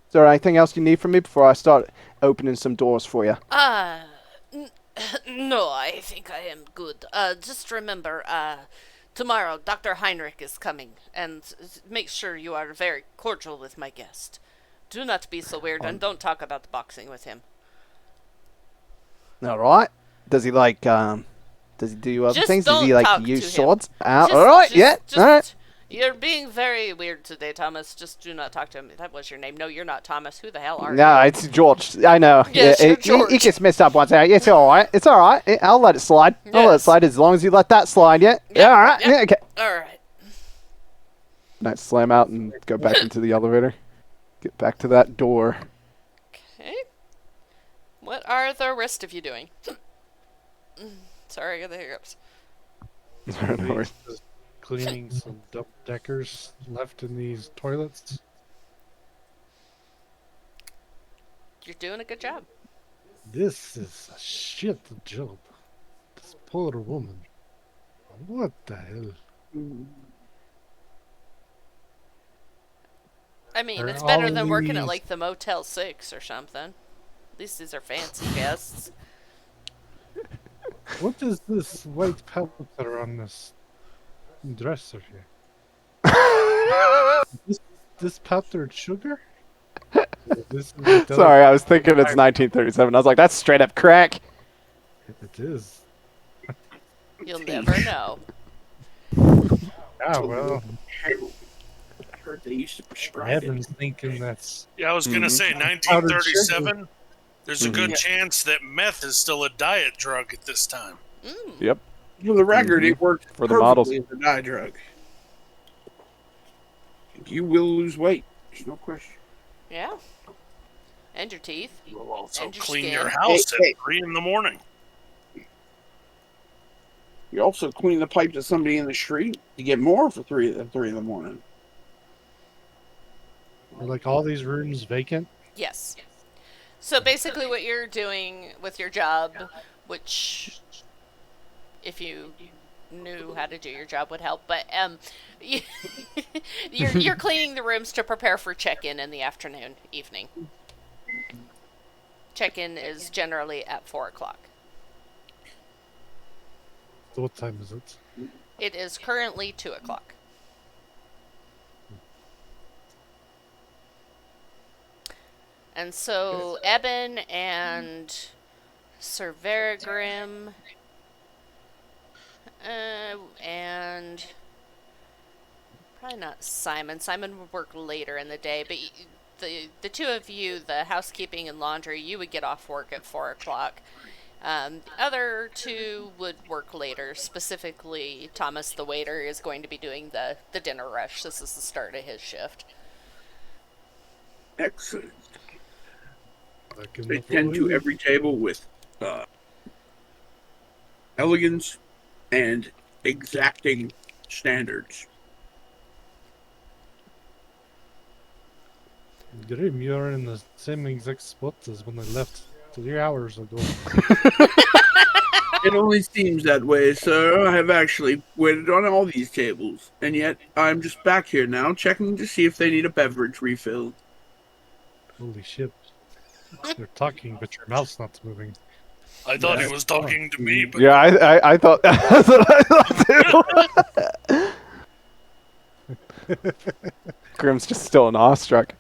Is there anything else you need from me before I start opening some doors for you? No, I think I am good. Just remember, tomorrow Dr. Heinrich is coming, and make sure you are very cordial with my guest. Do not be so weird, and don't talk about the boxing with him. All right. Does he like, does he do other Just things? Does he don't like talk to use to him. swords? Just- All right, yeah, just- all right. You're being very weird today, Thomas. Just do not talk to him. That was your name. No, you're not Thomas. Who the hell are you? No, it's George. I know. Yes, yeah, you're he George. gets messed up once. It's all right. It's all right. I'll let it slide. I'll let it Yes. slide as long as you let that slide. Yeah. Yeah. All right. Yep. Yeah. Okay. All right. Nice. Slam out and go back into the elevator. Get back to that door. Okay. What are the rest of you doing? Sorry, I got the hiccups. Just cleaning some double deckers left in these toilets. You're doing a good job. This is a shit job. This poor woman. What the hell? I mean, Are it's better all than working at these- like the Motel 6 or something. At least these are fancy guests. What is this white powder on this dresser here? This powdered sugar? This is Sorry, I was thinking it's 1937. I was like, that's straight up crack. It is. You'll never know. Ah, well, I heard they used to prescribe it. Evan's thinking that's Yeah, I was gonna say Powdered sugar. 1937. There's a good Mhm. chance that meth is still a diet drug at this time. Mm. Yep. For the record, it worked For the models. perfectly as a diet drug. You will lose weight. There's no question. Yeah. And your teeth. You'll also And your clean skin. your house Hey, hey. at 3 in the morning. You also clean the pipes of somebody in the street to get more for 3 in the morning. like all these rooms vacant. Yes. So basically, what you're doing with your job, which, if you knew how to do your job, would help. But you, you're cleaning the rooms to prepare for check-in in the afternoon, evening. Check-in is generally at 4:00. So what time is it? It is currently 2:00. And so Eben and Sir Verigrim and probably not Simon. Simon would work later in the day, but the two of you, the housekeeping and laundry, you would get off work at 4:00. The other two would work later. Specifically, Thomas, the waiter, is going to be doing the dinner rush. This is the start of his shift. Excellent. Like in They the tend to Philippines? every table with elegance and exacting standards. Grim, you're in the same exact spot as when I left 3 hours ago. It only seems that way, sir. I have actually waited on all these tables, and yet I'm just back here now, checking to see if they need a beverage refill. Holy shit. You're talking, but your mouth's not moving. I thought he was talking to me, but Yeah, I thought that's what I thought too. Grim's just still awestruck.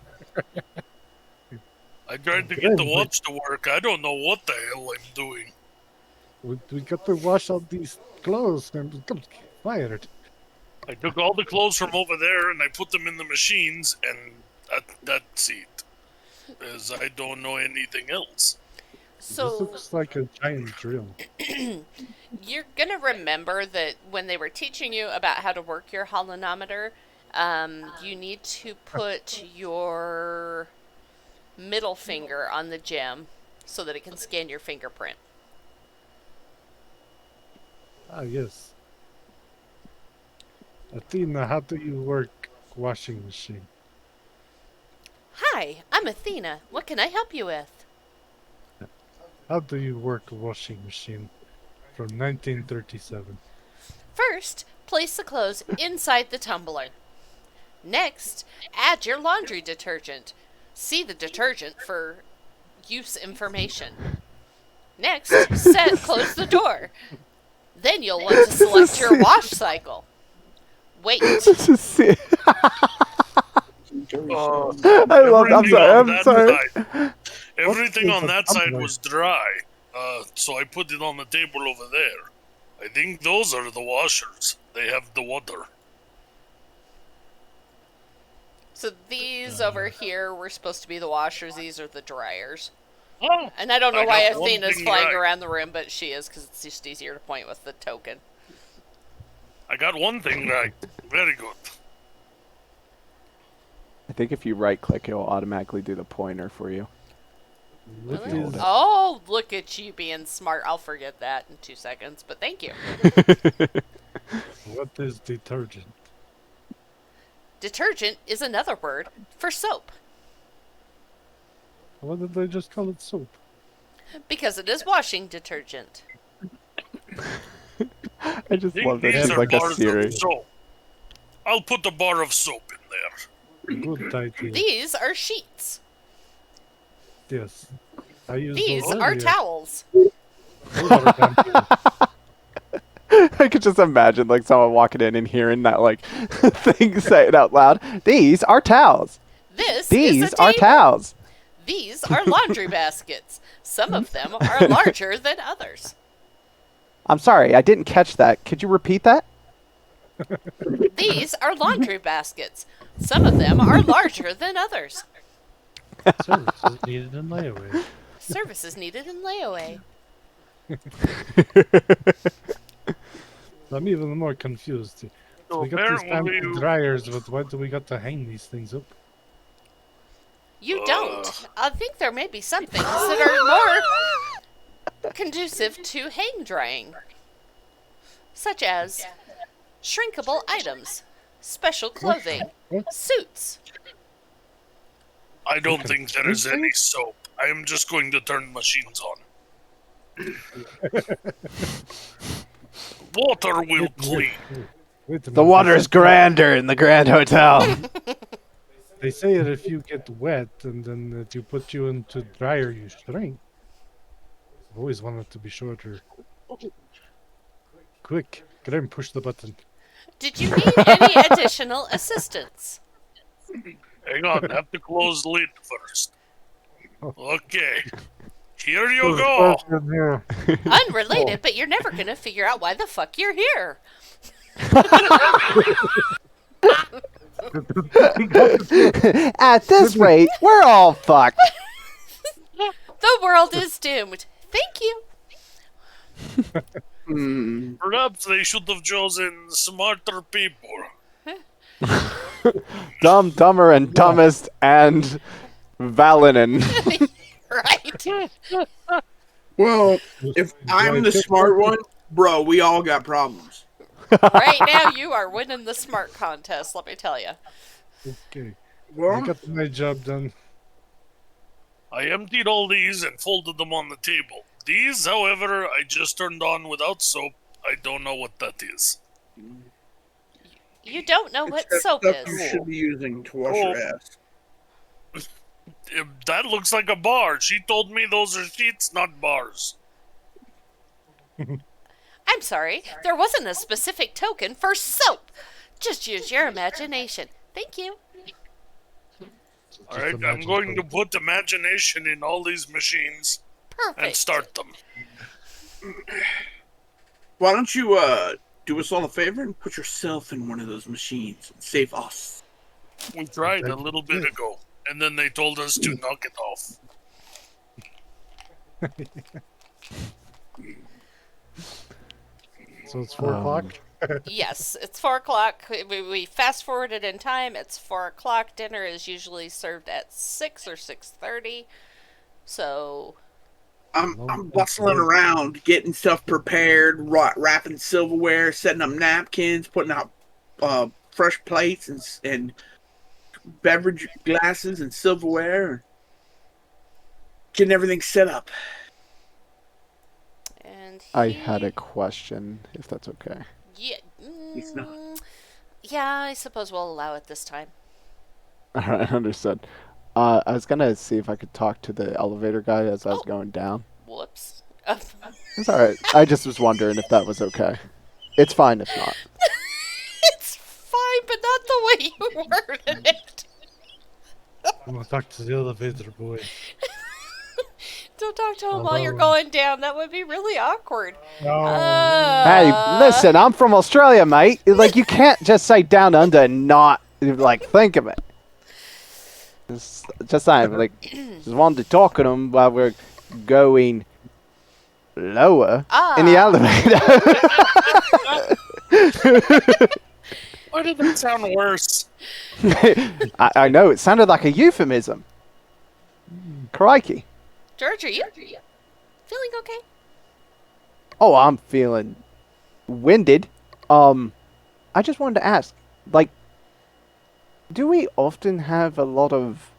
I tried to get the watch to work. I don't know what the hell I'm doing. We got to wash out these clothes. Man. Come fired. I took all the clothes from over there and I put them in the machines, and that's it. Because I don't know anything else. This So looks like a giant drill. you're gonna remember that when they were teaching you about how to work your holonometer, you need to put your middle finger on the gem so that it can scan your fingerprint. Ah, yes. Athena, how do you work washing machine? Hi, I'm Athena. What can I help you with? How do you work a washing machine from 1937? First, place the clothes inside the tumbler. Next, add your laundry detergent. See the detergent for use information. Next, close the door. Then you'll want to select your wash cycle. Wait. This is sick. I love. I'm sorry. Everything on that side tumbler? was dry, so I put it on the table over there. I think those are the washers. They have the water. So these over here were supposed to be the washers. These are the dryers. Oh, And I don't know I why got one Athena's thing flying right. around the room, but she is because it's just easier to point with the token. I got one thing right. Very good. I think if you right click, it will automatically do the pointer for you. What Really? is Oh, look at you being smart. I'll forget that in 2 seconds, but thank you. what is detergent? Detergent is another word for soap Why did they just call it soap? because it is washing detergent. I just Think love that these she's are like a bars Siri. of soap. I'll put a bar of soap in there. Good idea. These are sheets. Yes. I used These those are earlier. towels. Those are damn good. I could just imagine like someone walking in and hearing that like thing say it out loud. These are towels. This These is a are table. towels. These are laundry baskets. Some of them are larger than others. I'm sorry, I didn't catch that. Could you repeat that? These are laundry baskets. Some of them are larger than others. Services needed in layaway. Services needed in layaway. I'm even more confused. So We got these apparently fancy dryers, but why do we got to hang these things up? You don't. I think there may be some things that are more conducive to hang drying, such as shrinkable items, special clothing, suits. I don't think there is any soap. I am just going to turn machines on. Water will clean. Wait a The minute, water is grander in the Grand Hotel. They say that if you get wet and then that you put you into dryer, you shrink. I've always wanted to be shorter. Quick, Grim, push the button. Did you need any additional assistance? Hang on, have to close the lid first. Okay. Here you go. Here. Unrelated, but you're never gonna figure out why the fuck you're here. At this rate, we're all fucked. The world is doomed. Thank you. Perhaps they should have chosen smarter people. Dumb, dumber, and dumbest, and Valinin. Right? Well, if I'm the smart one, bro, we all got problems. Right now, you are winning the smart contest, let me tell you. Okay, I Well, got my job done. I emptied all these and folded them on the table. These, however, I just turned on without soap. I don't know what that is. You don't know what It's soap stuff you is. should be using to wash your ass. That looks like a bar. She told me those are sheets, not bars. I'm sorry, there wasn't a specific token for soap. Just use your imagination. Thank you. All right, I'm going to put imagination in all these machines and Perfect. start them. Why don't you do us all a favor and put yourself in one of those machines and save us? We tried a little bit ago, and then they told us to knock it off. So it's 4 o'clock? Yes, it's 4 o'clock. We fast forwarded in time. It's 4 o'clock. Dinner is usually served at 6 or 6:30. So, I'm bustling around, getting stuff prepared, wrapping silverware, setting up napkins, putting out fresh plates and beverage glasses and silverware, getting everything set up. and I had a question, if that's okay. Yeah, It's not. yeah, I suppose we'll allow it this time. All right, understood. I was gonna see if I could talk to the elevator guy as I was going down. Whoops. It's all right. I just was wondering if that was okay. It's fine if not. It's fine, but not the way you worded it. I'm gonna talk to the elevator boy. Don't talk to him while you're going down. That would be really awkward. No. Hey, listen, I'm from Australia, mate. Like, you can't just say down under and not, like, think of it. Just saying, like, just wanted to talk to him while we're going lower in the elevator. Why did that sound worse? I know, it sounded like a euphemism. Crikey. George, are you feeling okay? Oh, I'm feeling winded. I just wanted to ask, like, do we often have a lot of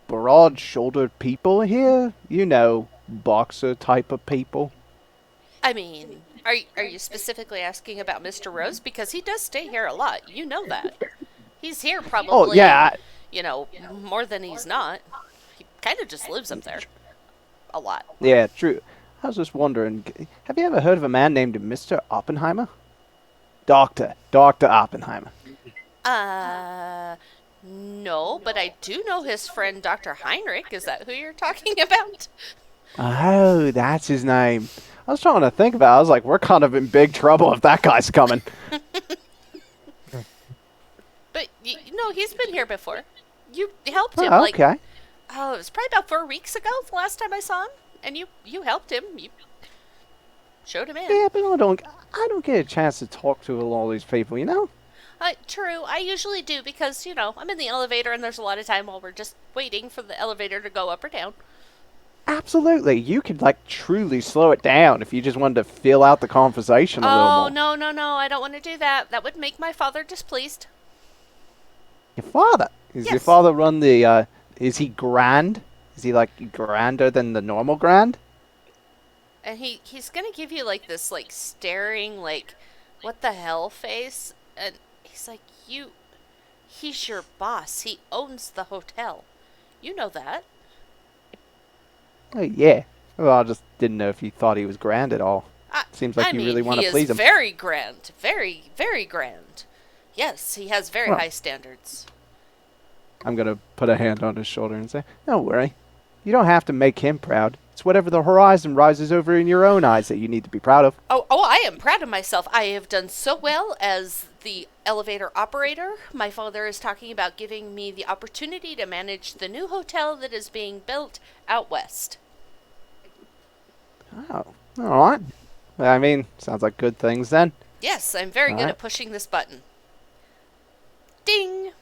broad-shouldered people here? You know, boxer type of people. I mean, are you specifically asking about Mr. Rose? Because he does stay here a lot. You know that. He's here probably, Oh, yeah. you know, more than he's not. He kind of just lives up there. A lot. Yeah, true. I was just wondering, have you ever heard of a man named Mr. Oppenheimer? Dr. Oppenheimer. No, but I do know his friend Dr. Heinrich. Is that who you're talking about? Oh, that's his name. I was trying to think about it. I was like, we're kind of in big trouble if that guy's coming. But, no, he's been here before. You helped him, Oh, like, okay. oh, it was probably about 4 weeks ago, the last time I saw him. And you helped him. You showed him in. Yeah, but I don't get a chance to talk to all these people, you know? True, I usually do because, I'm in the elevator and there's a lot of time while we're just waiting for the elevator to go up or down. Absolutely. You could, like, truly slow it down if you just wanted to fill out the conversation a little more. Oh, no, I don't want to do that. That would make my father displeased. Your father? Is your Yes. father run the, is he grand? Is he, like, grander than the normal grand? And he's gonna give you, like, this, like, staring, like, what the hell face. And he's like, he's your boss. He owns the hotel. You know that. Oh, yeah. Well, I just didn't know if you thought he was grand at all. Seems like you really want to please him. He is very grand. Very, very grand. Yes, he has very Well. high standards. I'm going to put a hand on his shoulder and say, don't worry. You don't have to make him proud. It's whatever the horizon rises over in your own eyes that you need to be proud of. Oh, I am proud of myself. I have done so well as the elevator operator. My father is talking about giving me the opportunity to manage the new hotel that is being built out west. Oh, all right. I mean, sounds like good things then. Yes, I'm very good Alright. at pushing this button. Ding!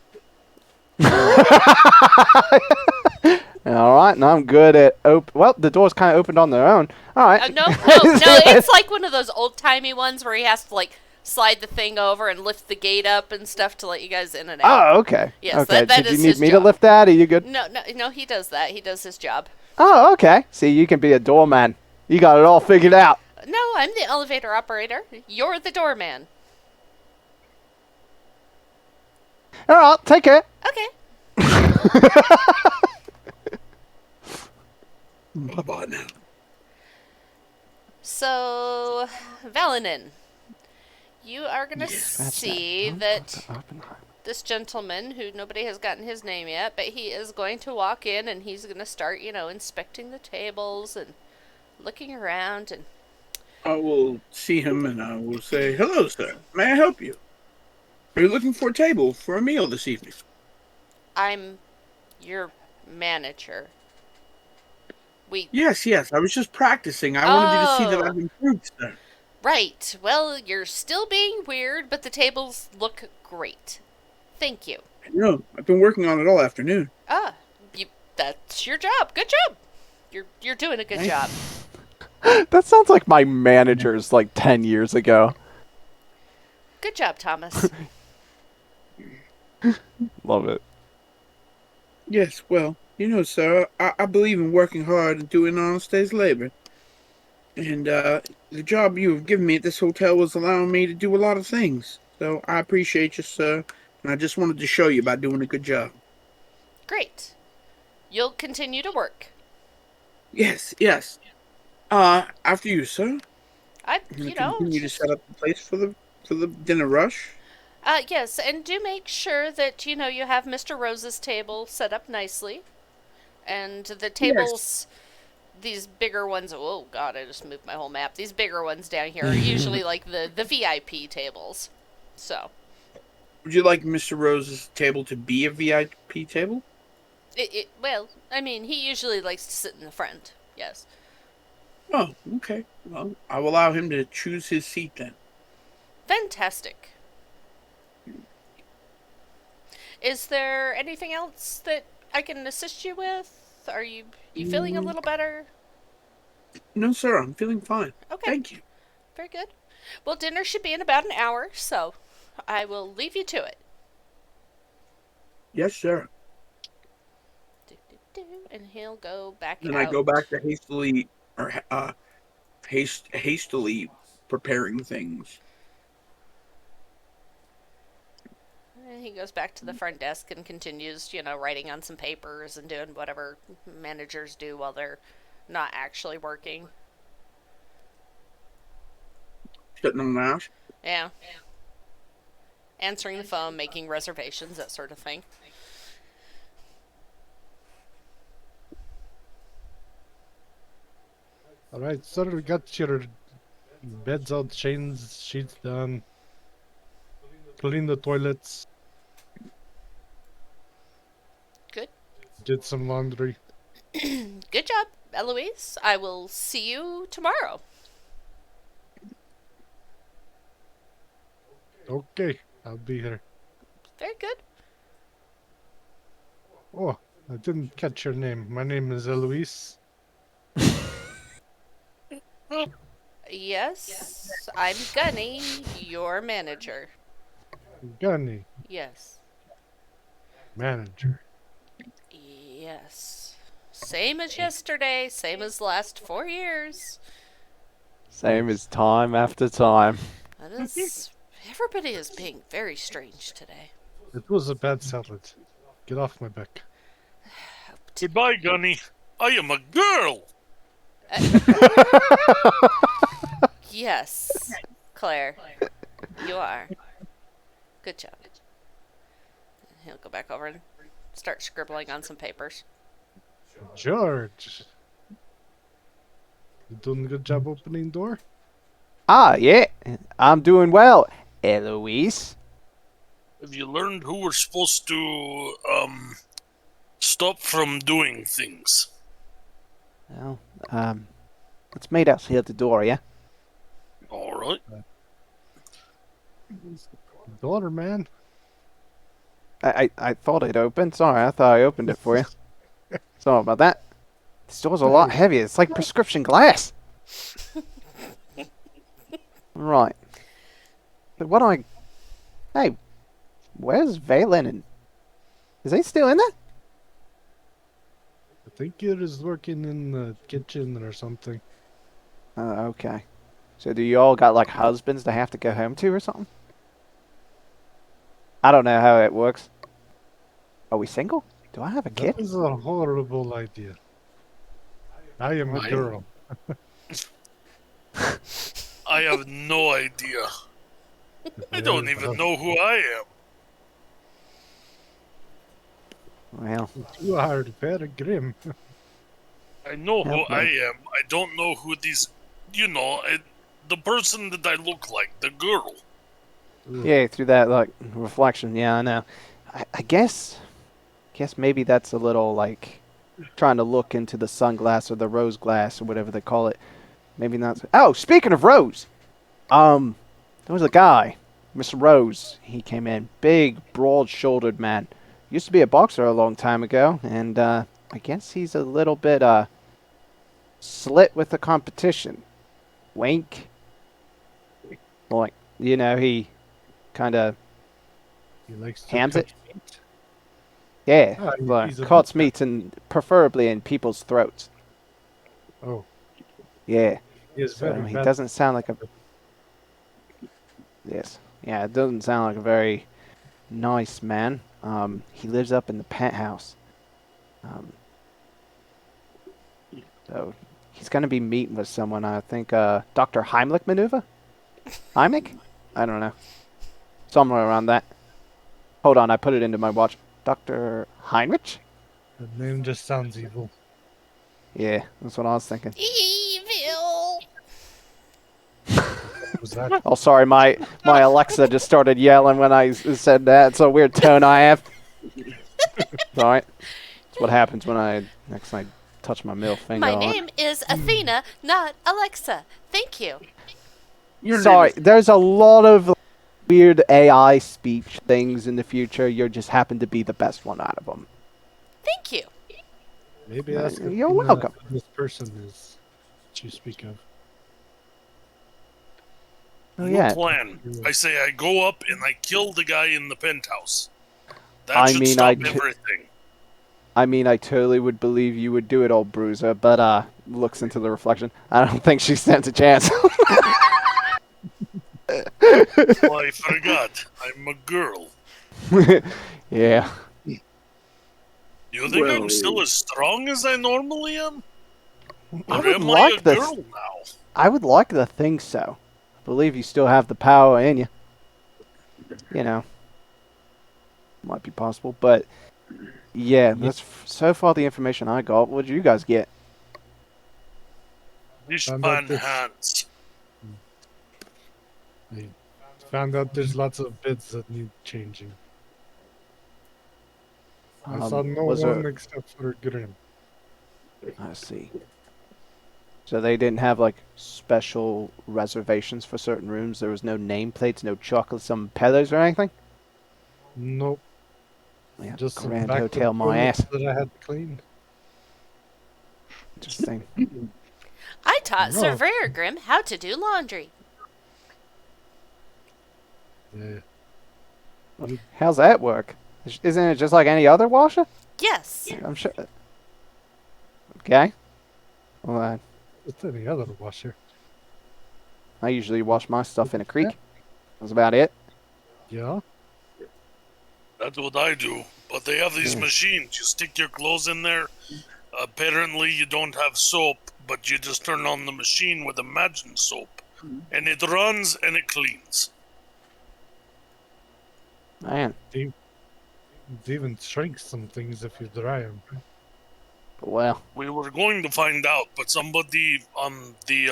All right, and I'm good at well, the doors kind of opened on their own. All right. No, it's like one of those old-timey ones where he has to, like, slide the thing over and lift the gate up and stuff to let you guys in and out. Oh, okay. Yes, okay. that Did is you need his me job. to lift that? Are you good? No, he does that. He does his job. Oh, okay. See, you can be a doorman. You got it all figured out. No, I'm the elevator operator. You're the doorman. All right, take care. Okay. Bye-bye now. So, Valenin, you are going to Yes. see that this gentleman, who nobody has gotten his name yet, but he is going to walk in and he's going to start, inspecting the tables and looking around and... I will see him and I will say, "Hello, sir. May I help you? Are you looking for a table for a meal this evening?" I'm your manager. Yes. I was just practicing. I wanted you to see that Oh. I've improved, sir. Right. Well, you're still being weird, but the tables look great. Thank you. I know. I've been working on it all afternoon. That's your job. Good job. You're doing a good job. That sounds like my manager's like 10 years ago. Good job, Thomas. Love it. Yes, well, sir, I believe in working hard and doing honest day's labor. And the job you have given me at this hotel was allowing me to do a lot of things. So I appreciate you, sir. And I just wanted to show you by doing a good job. Great. You'll continue to work. Yes. After you, sir. I, I'm gonna continue to set up the place for the dinner rush. Yes, and do make sure that, you have Mr. Rose's table set up nicely. And the tables, these bigger ones, oh god, I just moved my whole map. These bigger ones down here are usually like the VIP tables. So. Would you like Mr. Rose's table to be a VIP table? Well, I mean, he usually likes to sit in the front, yes. Oh, okay. Well, I will allow him to choose his seat then. Fantastic. Is there anything else that I can assist you with? Are you feeling a little better? No, sir, I'm feeling fine. Okay. Thank you. Very good. Well, dinner should be in about an hour, so I will leave you to it. Yes, sir. And he'll go back Then out. I go back to hastily preparing things. And he goes back to the front desk and continues, writing on some papers and doing whatever managers do while they're not actually working. Sitting on the mouse. Yeah. Answering the phone, making reservations, that sort of thing. Alright, sir, we got your beds out, chains, sheets done. Clean the toilets. Good. Did some laundry. Good job, Eloise. I will see you tomorrow. Okay, I'll be here. Very good. Oh, I didn't catch your name. My name is Eloise. Yes, I'm Gunny, your manager. Gunny, Yes. manager. Yes. Same as yesterday, same as the last 4 years. Same as time after time. That is... Everybody is being very strange today. It was a bad salad. Get off my back. Goodbye, Gunny. I am a girl. Yes, Claire, you are. Good job. He'll go back over and start scribbling on some papers. George. You doing a good job opening door? Ah, yeah. I'm doing well, Eloise. Have you learned who we're supposed to stop from doing things? Well, let's meet outside the door, yeah? All right. Daughter, man. I thought it opened. Sorry, I thought I opened it for you. Sorry about that. This door's a lot heavier. It's like prescription glass. Right. But what do I... Hey, where's Valen? Is he still in there? I think it is working in the kitchen or something. Okay. So do you all got like husbands to have to go home to or something? I don't know how it works. Are we single? Do I have a kid? That is a horrible idea. I am a I- girl. I have no idea. I don't even know who I am. Well, You are very grim. I know who Help me. I am. I don't know who these. The person that I look like, the girl. yeah, through that like reflection. Yeah, I know. I guess maybe that's a little like trying to look into the sunglass or the rose glass or whatever they call it. Maybe not. Oh, speaking of Rose, there was a guy, Mr. Rose. He came in, big, broad-shouldered man. Used to be a boxer a long time ago, and I guess he's a little bit slit with the competition. Wink. Like, he kind of He likes to Hams cut it? meat. yeah, Ah, like he's a cuts butcher. meat and preferably in people's throats. Oh, Yeah. he is So very he bad. doesn't sound like a yes. Yeah, it doesn't sound like a very nice man. He lives up in the penthouse. Um, so he's going to be meeting with someone. I think Dr. Heimlich maneuver. Heimlich? I don't know. Somewhere around that. Hold on, I put it into my watch. Dr. Heinrich? The name just sounds evil. Yeah, that's what I was thinking. Evil. Was that? Oh, sorry, my Alexa just started yelling when I said that. It's a weird tone I have. Sorry. That's what happens when I touch my middle finger. My on it. name is Athena, not Alexa. Thank you. Your Sorry, name is- there's a lot of weird AI speech things in the future. You just happen to be the best one out of them. Thank you. Maybe ask You're Athena welcome. who this person is that you speak of. Oh, No yeah. plan. I say I go up and I kill the guy in the penthouse. That I should mean, stop I- everything. I mean, I totally would believe you would do it, old bruiser, but, looks into the reflection. I don't think she stands a chance. Oh, I forgot. I'm a girl. Yeah. You think Well- I'm still as strong as I normally am? I Or would am I a like this. girl now? I would like to think so. I believe you still have the power in you. Might be possible, but yeah, that's so far the information I got. What did you guys get? Fishpan out this- hands. I found out there's lots of bits that need changing. I saw no was one there- except for Grim. I see. So they didn't have like special reservations for certain rooms. There was no nameplates, no chocolates on pillows or anything. Nope. Yeah, Just some Grand backward Hotel, my toilets ass. that I had to clean. Interesting. I taught No. Surveyor Grim how to do laundry. Yeah. How's that work? Isn't it just like any other washer? Yes. I'm sure. Okay. Well, It's any other washer. I usually wash my stuff in a creek. That's about it. Yeah. That's what I do. But they have these Yeah. machines. You stick your clothes in there. Apparently, you don't have soap, but you just turn on the machine with Imagine soap. And it runs and it cleans. Man. It even shrinks some things if you dry them. Well, We were going to find out, but somebody on the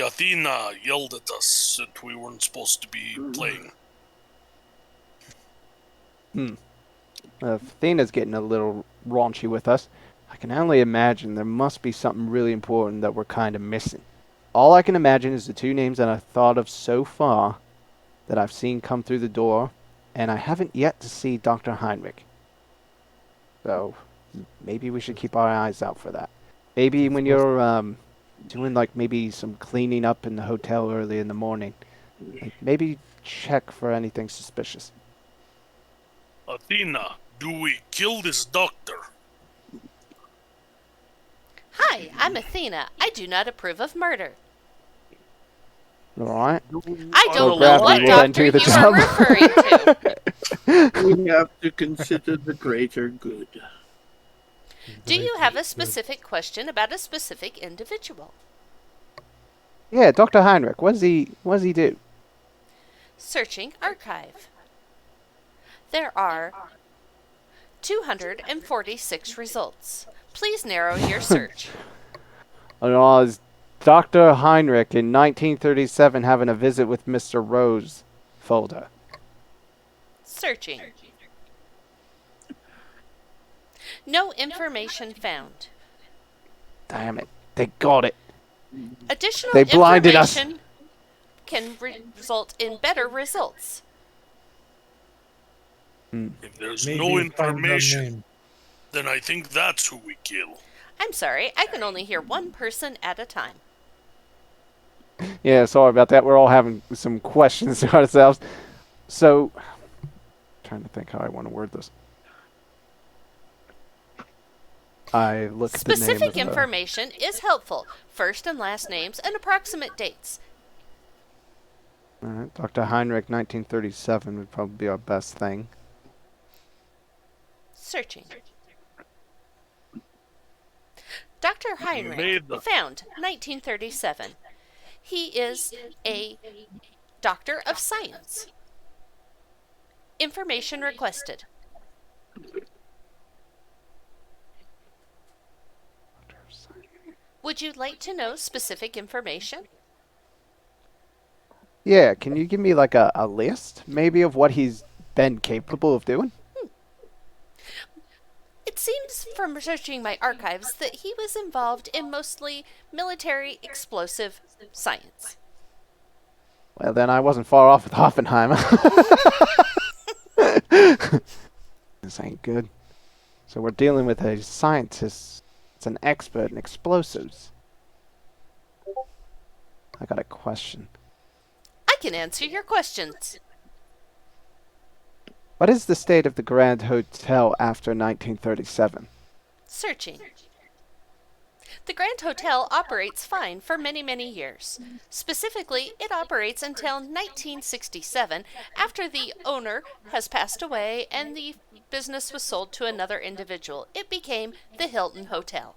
Athena yelled at us that we weren't supposed to be playing. Athena's getting a little raunchy with us. I can only imagine there must be something really important that we're kind of missing. All I can imagine is the two names that I've thought of so far that I've seen come through the door, and I haven't yet to see Dr. Heinrich. So maybe we should keep our eyes out for that. Maybe when you're doing like maybe some cleaning up in the hotel early in the morning, like, maybe check for anything suspicious. Athena, do we kill this doctor? Hi, I'm Athena. I do not approve of murder. All right. I Oh, don't know gravity what will then doctor do the you are job. referring to. We have to consider the greater good. Do you have a specific question about a specific individual? Yeah, Dr. Heinrich. What does he do? Searching archive. There are 246 results. Please narrow your search. Is Dr. Heinrich in 1937 having a visit with Mr. Rose folder? Searching. No information found. Damn it. They got it. Additional They blinded us. information can result in better results. If there's Maybe no find the information, name. then I think that's who we kill. I'm sorry, I can only hear one person at a time. Yeah, sorry about that. We're all having some questions to ourselves. So, trying to think how I want to word this. I look at the name Specific of the... information is helpful. First and last names and approximate dates. All right, Dr. Heinrich, 1937 would probably be our best thing. Searching. Dr. Heinrich made the- found 1937. He is a doctor of science. Information requested. Would you like to know specific information? Yeah, can you give me like a list, maybe, of what he's been capable of doing? It seems from researching my archives that he was involved in mostly military explosive science. Well, then I wasn't far off with Oppenheimer. This ain't good. So we're dealing with a scientist. It's an expert in explosives. I got a question. I can answer your questions. What is the state of the Grand Hotel after 1937? Searching. The Grand Hotel operates fine for many, many years. Specifically, it operates until 1967, after the owner has passed away and the business was sold to another individual. It became the Hilton Hotel.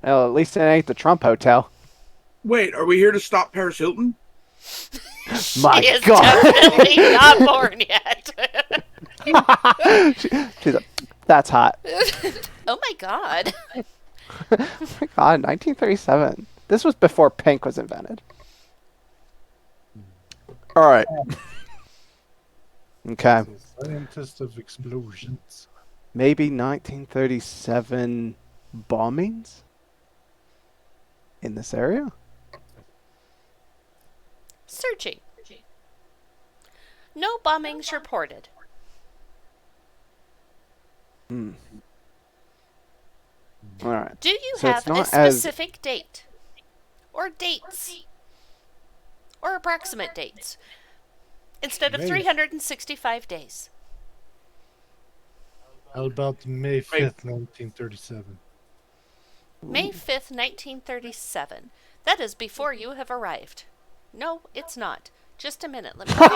Well, at least it ain't the Trump Hotel. Wait, are we here to stop Paris Hilton? My She is God. definitely not born yet. That's hot. Oh my God. Oh my God, 1937. This was before pink was invented. All right. Okay. Scientist of explosions. Maybe 1937 bombings in this area? Searching. No bombings reported. All right. Do you So it's have a not as- specific date? Or dates? Or approximate dates? Instead of May. 365 days. How about May 5th, 1937? May 5th, 1937. That is before you have arrived. No, it's not. Just a minute. Let me create.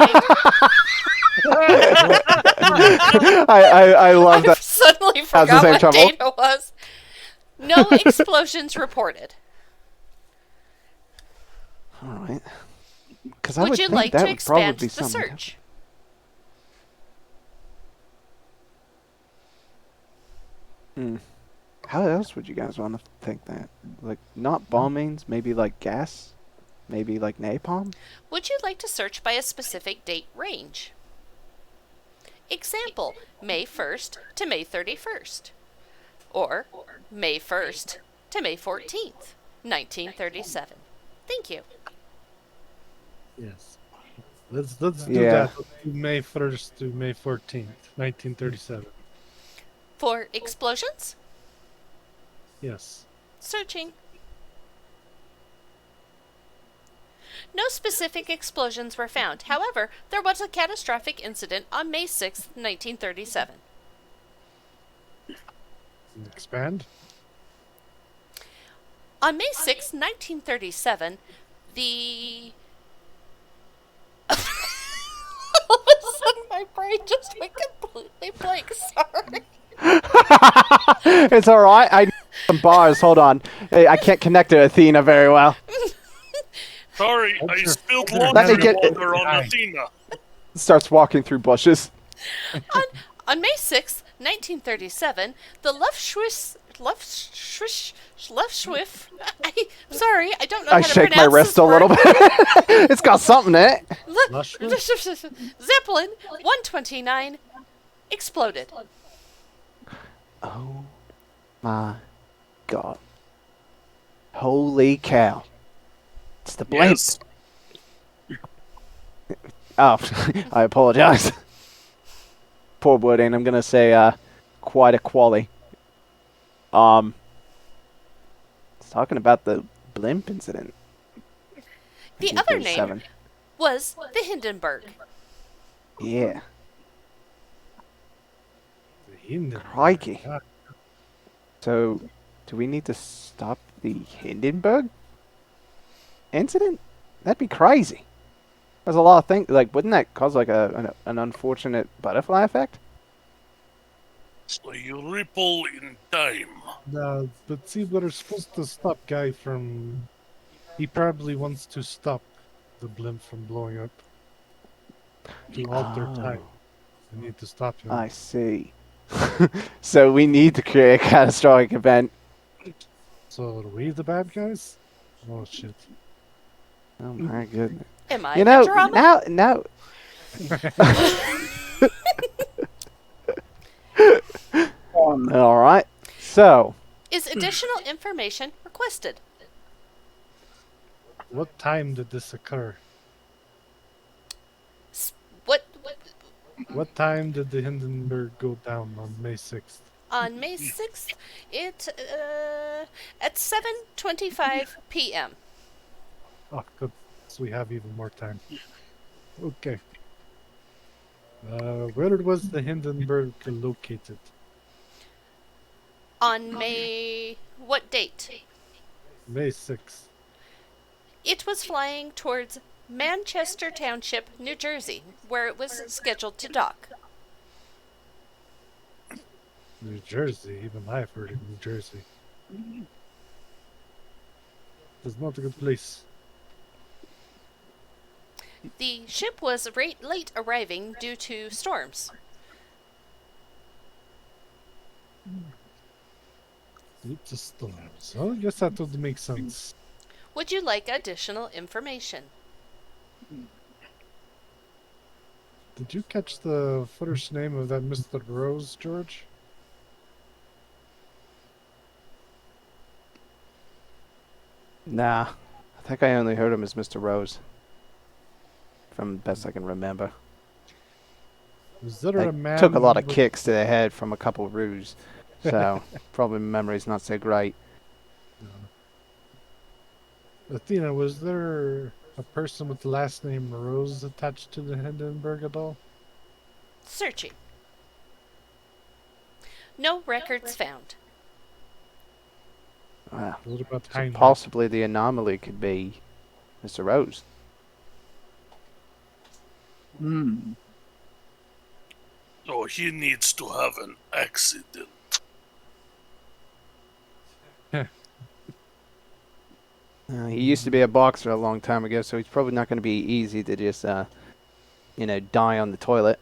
I love I that. suddenly How's the forgot same what trouble? date it was. No explosions reported. All right. Because I Would would you think like that to would probably expand be the something. search? How else would you guys want to think that? Like, not bombings, maybe like gas? Maybe like napalm? Would you like to search by a specific date range? Example, May 1st to May 31st. Or May 1st to May 14th, 1937. Thank you. Yes. Let's do Yeah. that. Let's do May 1st to May 14th, 1937. For explosions? Yes. Searching. No specific explosions were found. However, there was a catastrophic incident on May 6th, 1937. Expand. On May 6, 1937, the... All of a sudden, my brain just went completely blank. Sorry. It's all right. I need some bars. Hold on. Hey, I can't connect to Athena very well. Sorry, I Sure. spilled Let me laundry get- water on Hi. Athena. Starts walking through bushes. On May 6, 1937, the Luftschwif. Sorry, I don't know I how to shake my pronounce wrist this a little word. bit. It's got something in it. Luftschwif? Zeppelin 129 exploded. Oh my god. Holy cow. It's the blimp. Yes. Oh, I apologize. Poor wording. I'm gonna say quite a quality. It's talking about the blimp incident. The other name 1937. was the Hindenburg. Yeah. The Hindenburg. Crikey. God, So, do we need to stop the Hindenburg incident? That'd be crazy. There's a lot of things. Like, wouldn't that cause like an unfortunate butterfly effect? So you ripple in time. No, but see, we're supposed to stop guy from. He probably wants to stop the blimp from blowing up. To alter time. We need to stop him. I see. So we need to create a catastrophic event. So are we the bad guys? Oh shit. Oh my goodness. Am I You know, the drama? now. All right. So, Is additional information requested? What time did this occur? What What time did the Hindenburg go down on May 6th? on May 6th? It at 7:25 p.m. Oh, good. So we have even more time. Okay. Where was the Hindenburg located? On May what date? May 6th. It was flying towards Manchester Township, New Jersey, where it was scheduled to dock. New Jersey. Even I've heard of New Jersey. It's not a good place. The ship was late arriving due to storms. It's a storm. So I guess that would make sense. Would you like additional information? Did you catch the first name of that Mr. Rose, George? nah. I think I only heard him as Mr. Rose. From best I can remember. Was there I a man? took a lot of with- kicks to the head from a couple of roos. So, probably memory's not so great. Athena, was there a person with the last name Rose attached to the Hindenburg at all? Searching. No records found. Wow. What about So Heinrich? possibly the anomaly could be Mr. Rose. Hmm. So he needs to have an accident. He used to be a boxer a long time ago, so he's probably not going to be easy to just, die on the toilet.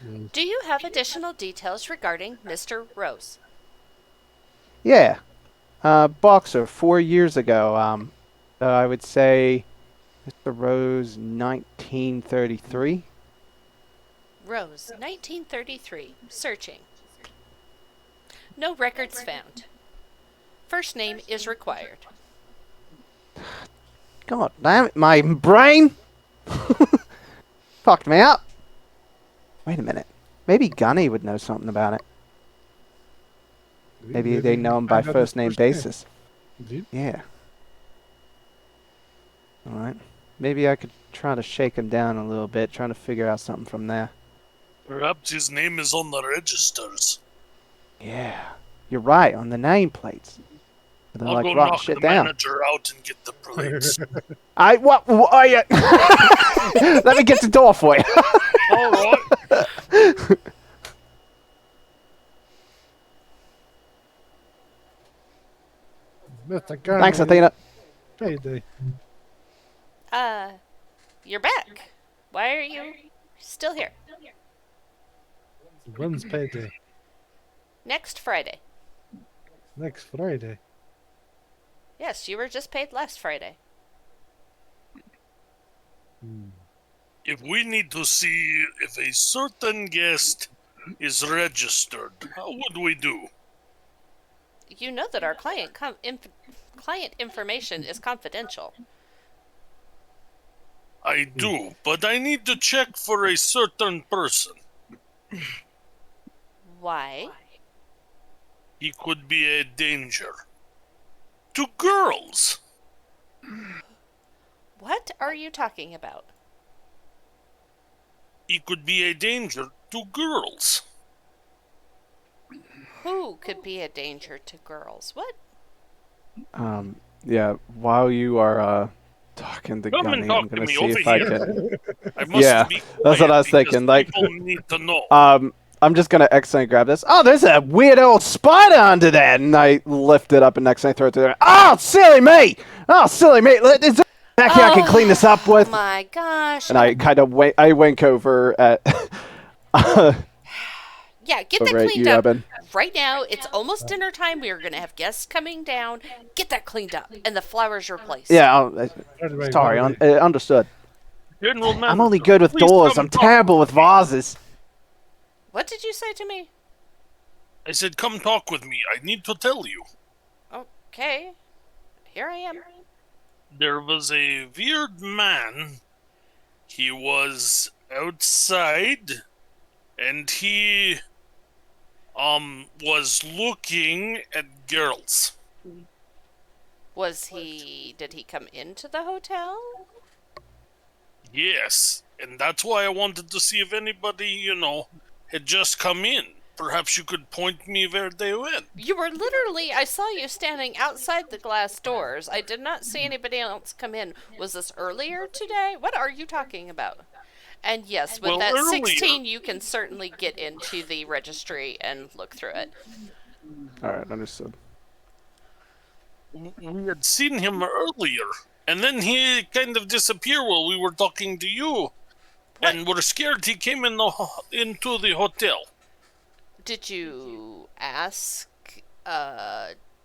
Yes. Do you have additional details regarding Mr. Rose? Yeah. Boxer, 4 years ago. I would say Mr. Rose, 1933. Rose, 1933. Searching. No records found. First name is required. God damn it, my brain! Fucked me up. Wait a minute. Maybe Gunny would know something about it. Maybe they we know him can by find out his first name basis. Indeed. Yeah. Alright. Maybe I could try to shake him down a little bit, trying to figure out something from there. Perhaps his name is on the registers. Yeah. You're right, on the nameplates. And they're I'll like go rotting knock shit the down. manager out and get the plates. What are you? Let me get the door for you. All right. Mr. Garner, Thanks, Athena. Payday. You're back. Why are you still here? When's payday? Next Friday. Next Friday. Yes, you were just paid last Friday. If we need to see if a certain guest is registered, how would we do? You know that our client information is confidential. I do, but I need to check for a certain person. Why? He could be a danger to girls. What are you talking about? He could be a danger to girls. Who could be a danger to girls? What? Yeah, while you are talking to Come Gunny, and I'm talk to gonna me see over if I here. can. I must Yeah, be that's what I was quiet because thinking, like- people need to know. I'm just gonna accidentally grab this. Oh, there's a weird old spider under that, and I lift it up and accidentally throw it to there. Oh, silly me! Oh, silly me! Is there back here I can clean this up with? Oh my gosh. And I kind of wink over at Yeah, get that over at cleaned you, up Eben. right now. It's almost dinner time. We are going to have guests coming down. Get that cleaned up and the flowers replaced. Yeah, Anyway, sorry, anyway. understood. General I'm Manager, only good with please doors. come I'm talk. terrible with vases. What did you say to me? I said, come talk with me. I need to tell you. Okay. Here I am. There was a weird man. He was outside, and he was looking at girls. Did he come into the hotel? Yes, and that's why I wanted to see if anybody, had just come in. Perhaps you could point me where they went. You were literally, I saw you standing outside the glass doors. I did not see anybody else come in. Was this earlier today? What are you talking about? And yes, with Well, that earlier- 16, you can certainly get into the registry and look through it. All right, understood. We had seen him earlier, and then he kind of disappeared while we were talking to you. And we're scared he came into the hotel. Did you ask,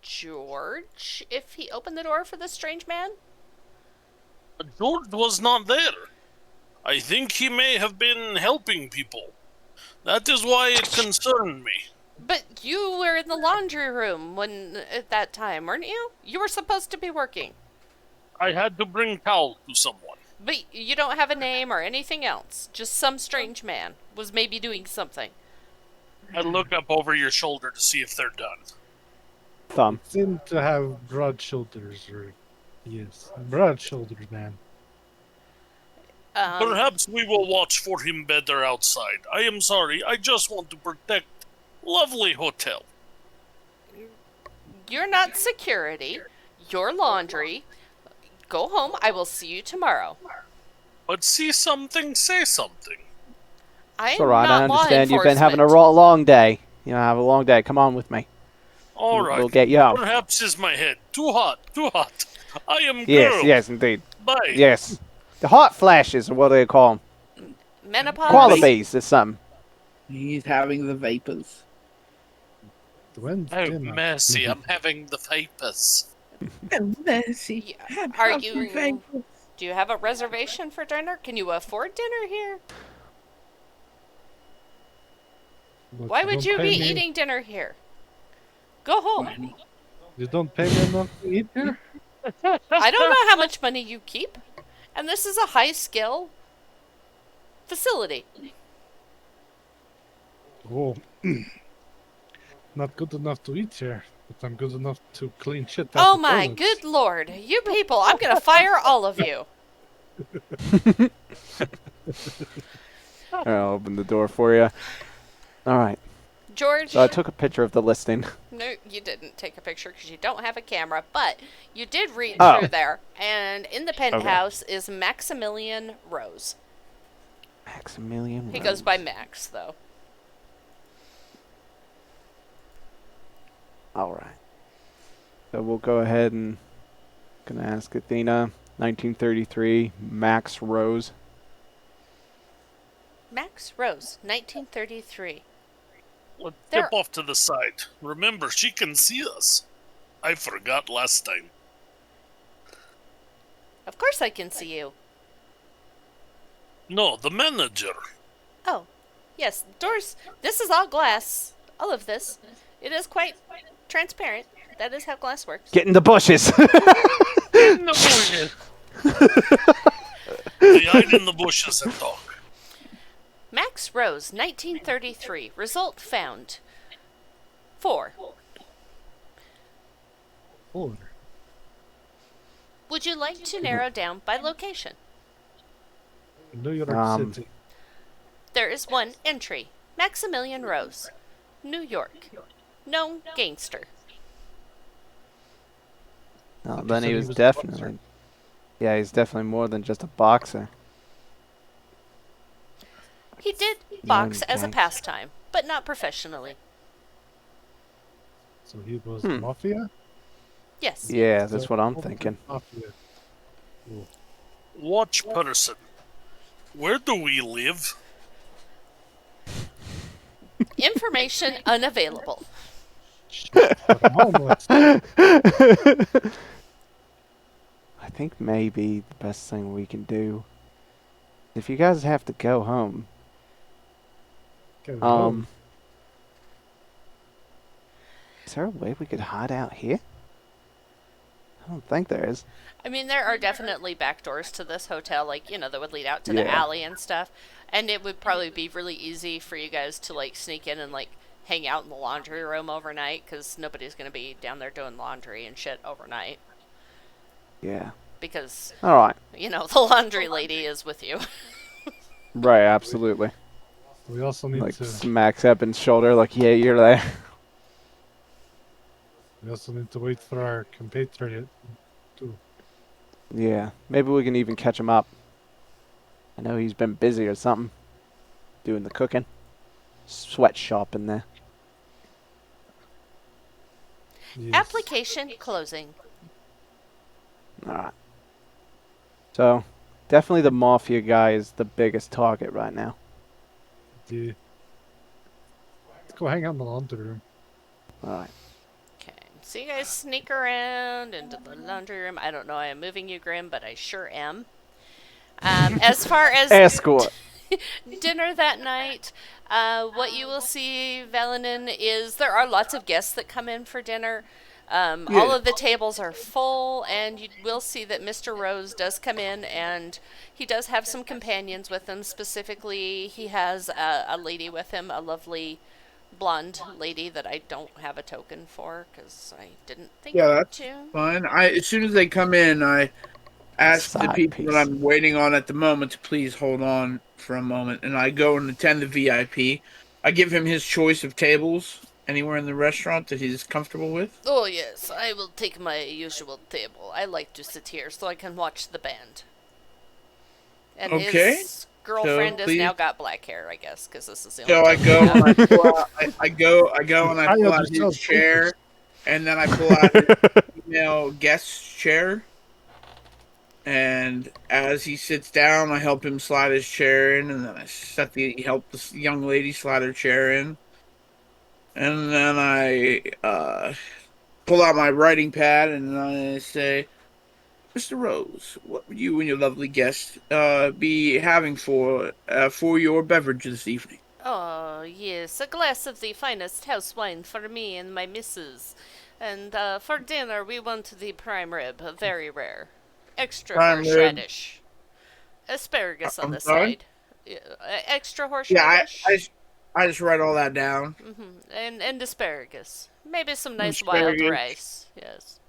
George if he opened the door for this strange man? George was not there. I think he may have been helping people. That is why it concerned me. But you were in the laundry room at that time, weren't you? You were supposed to be working. I had to bring towel to someone. But you don't have a name or anything else. Just some strange man was maybe doing something. I look up over your shoulder to see if they're done. Thumb. Seem to have broad shoulders, or yes, broad shoulders, man. Perhaps we will watch for him better outside. I am sorry, I just want to protect lovely hotel. You're not security. You're laundry. Go home. I will see you tomorrow. But see something, say something. I It's am all right. not I law understand you've been having a enforcement. long day. Have a long day. Come on with me. All right. We'll get you home. Perhaps is my head. Too hot, too hot. I am Yes, girl. yes, indeed. Bye. Yes. The hot flashes, or what do they call them? Menopause. Qualities, it's something. He's having the vapors. When's Oh, dinner? mercy, I'm having the vapors. Mercy. Are you? Do you have a reservation for dinner? Can you afford dinner here? Look, Why would don't you pay be me- eating dinner here? Go home. You don't pay me enough to eat here? I don't know how much money you keep, and this is a high skill facility. Oh, not good enough to eat here, but I'm good enough to clean shit out Oh of my toilets. good lord, you people! I'm gonna fire all of you. I'll open the door for you. All right. George, So I took a picture of the listing. no, you didn't take a picture because you don't have a camera, but you did read Oh. through there, and in the penthouse is Maximilian Rose. Maximilian He Rose. goes by Max, though. All right. So we'll go ahead and gonna ask Athena. 1933, Max Rose. Max Rose, 1933. Let's There- step off to the side. Remember, she can see us. I forgot last time. Of course I can see you. No, the manager. Oh, yes, doors. This is all glass. All of this. It is quite transparent. That is how glass works. Get in the bushes. In the bushes. They hide in the bushes and talk. Max Rose, 1933. Result found. 4. Oh, Would you like to narrow down by location? New York City. There is one entry. Maximilian Rose, New York. Known gangster. No, You then said he he was was a definitely. Yeah, he's definitely more than just a boxer. He did box Known as a gangster. pastime, but not professionally. So he was Hmm. mafia? Yes. Yeah, that's So- what I'm thinking. Mafia. Cool. Watch person. Where do we live? Information unavailable. Shit, but I'm homeless. I think maybe the best thing we can do, if you guys have to go home, Go home. is there a way we could hide out here? I don't think there is. I mean, there are definitely back doors to this hotel, like, that would lead out to the Yeah. alley and stuff. And it would probably be really easy for you guys to, like, sneak in and, like, hang out in the laundry room overnight, because nobody's going to be down there doing laundry and shit overnight. Yeah. Because, All right. the laundry lady is with you. Right. Absolutely. We also need Like to. smacks Evan's shoulder. Like, yeah, you're there. We also need to wait for our compatriot. Too. Yeah. Maybe we can even catch him up. I know he's been busy or something, doing the cooking. Sweatshop in there. Yes. Application closing. All right. So, definitely the mafia guy is the biggest target right now. Yeah. Let's go hang out in the laundry room. All right. Okay, so you guys sneak around into the laundry room. I don't know I am moving you, Grim, but I sure am. As far as Escort. dinner that night, what you will see, Velenin, is there are lots of guests that come in for dinner. All Yeah. of the tables are full, and you will see that Mr. Rose does come in, and he does have some companions with him. Specifically, he has a lady with him, a lovely blonde lady that I don't have a token for because I didn't think Yeah, that's to. fine. As soon as they come in, I ask the Side people piece. that I'm waiting on at the moment to please hold on for a moment, and I go and attend the VIP. I give him his choice of tables anywhere in the restaurant that he's comfortable with. Oh yes, I will take my usual table. I like to sit here so I can watch the band. And Okay. his girlfriend has please- now got black hair, I guess, because this is the So only I time go we have. and I pull out, I go and I I pull out understand his chair, and then I pull out his female guest's chair. And as he sits down, I help him slide his chair in, and then I help this young lady slide her chair in. And then I pull out my writing pad and I say, Mr. Rose, what would you and your lovely guest be having for your beverage this evening? Oh yes, a glass of the finest house wine for me and my missus. And for dinner we want the prime rib, very rare. Extra Prime rib. horseradish. Asparagus on I'm the sorry? side. Extra Yeah, horseradish. I just write all that down. And asparagus. Maybe some nice wild Asparagus. rice. Yes.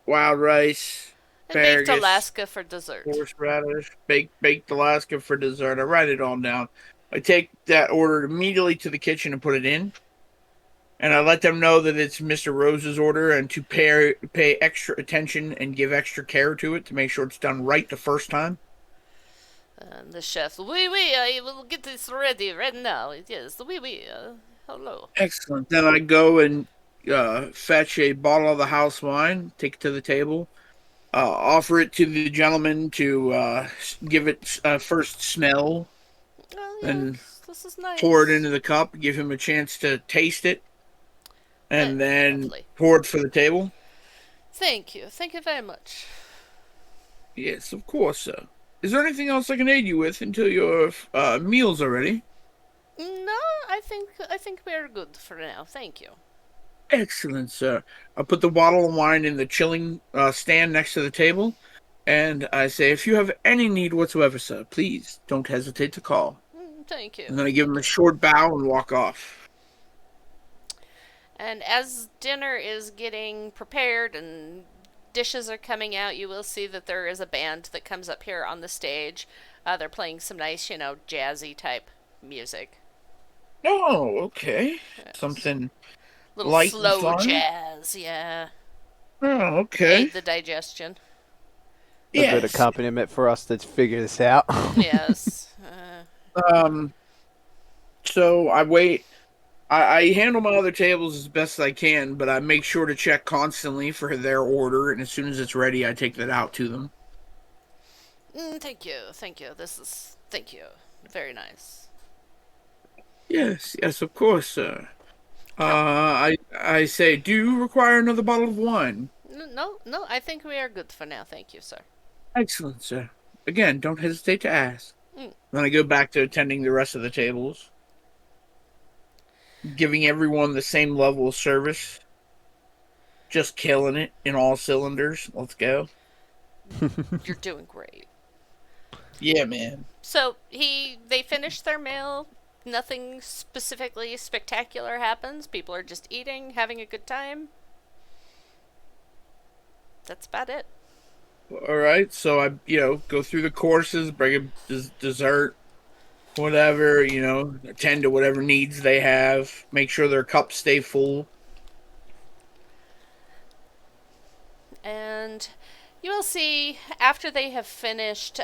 Wild rice, And baked asparagus, Alaska for dessert. horseradish, baked Alaska for dessert. I write it all down. I take that order immediately to the kitchen and put it in. and I let them know that it's Mr. Rose's order and to pay extra attention and give extra care to it to make sure it's done right the first time. The chef, oui, I will get this ready right now. Yes, oui, hello. Excellent. Then I go and fetch a bottle of the house wine, take it to the table, offer it to the gentleman to give it a first smell, Oh, and yes, this is nice. pour it into the cup, give him a chance to taste it, and then Lovely. pour it for the table. Thank you very much. Yes, of course, sir. Is there anything else I can aid you with until your meals are ready? No, I think we're good for now. Thank you. Excellent, sir. I put the bottle of wine in the chilling stand next to the table, and I say, if you have any need whatsoever, sir, please don't hesitate to call. Thank you. And then I give him a short bow and walk off. And as dinner is getting prepared and dishes are coming out, you will see that there is a band that comes up here on the stage. They're playing some nice, jazzy type music. Oh, okay. Yes. Something Little light and slow fun? jazz, yeah. Oh, okay. Aid the digestion. A good Yes. accompaniment for us to figure this out. Yes. So I wait. I handle my other tables as best I can, but I make sure to check constantly for their order, and as soon as it's ready, I take that out to them. Thank you. Thank you. Very nice. Yes, of course, sir. I say, do you require another bottle of wine? No, I think we are good for now. Thank you, sir. Excellent, sir. Again, don't hesitate to ask. Mm. Then I go back to attending the rest of the tables, giving everyone the same level of service. Just killing it in all cylinders. Let's go. You're doing great. Yeah, man. So they finish their meal. Nothing specifically spectacular happens. People are just eating, having a good time. That's about it. All right, so I, go through the courses, bring a dessert, whatever, attend to whatever needs they have, make sure their cups stay full. And you will see after they have finished,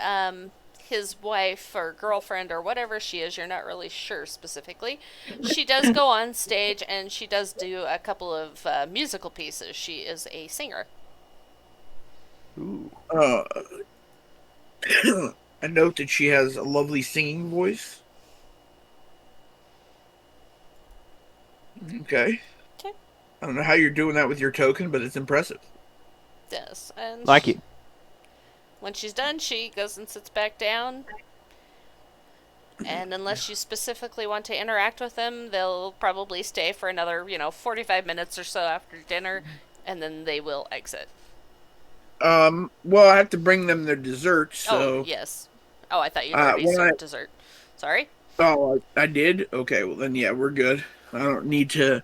his wife or girlfriend or whatever she is, you're not really sure specifically, she does go on stage and she does do a couple of musical pieces. She is a singer. Ooh. I note that she has a lovely singing voice. Okay. Okay. I don't know how you're doing that with your token, but it's impressive. Yes. And Like it. when she's done, she goes and sits back down. And unless you specifically want to interact with them, they'll probably stay for another, 45 minutes or so after dinner, and then they will exit. Well, I have to bring them their dessert, so... Oh, yes. Oh, I thought you'd already served dessert. Sorry? Oh, I did? Okay, well then, yeah, we're good. I don't need to...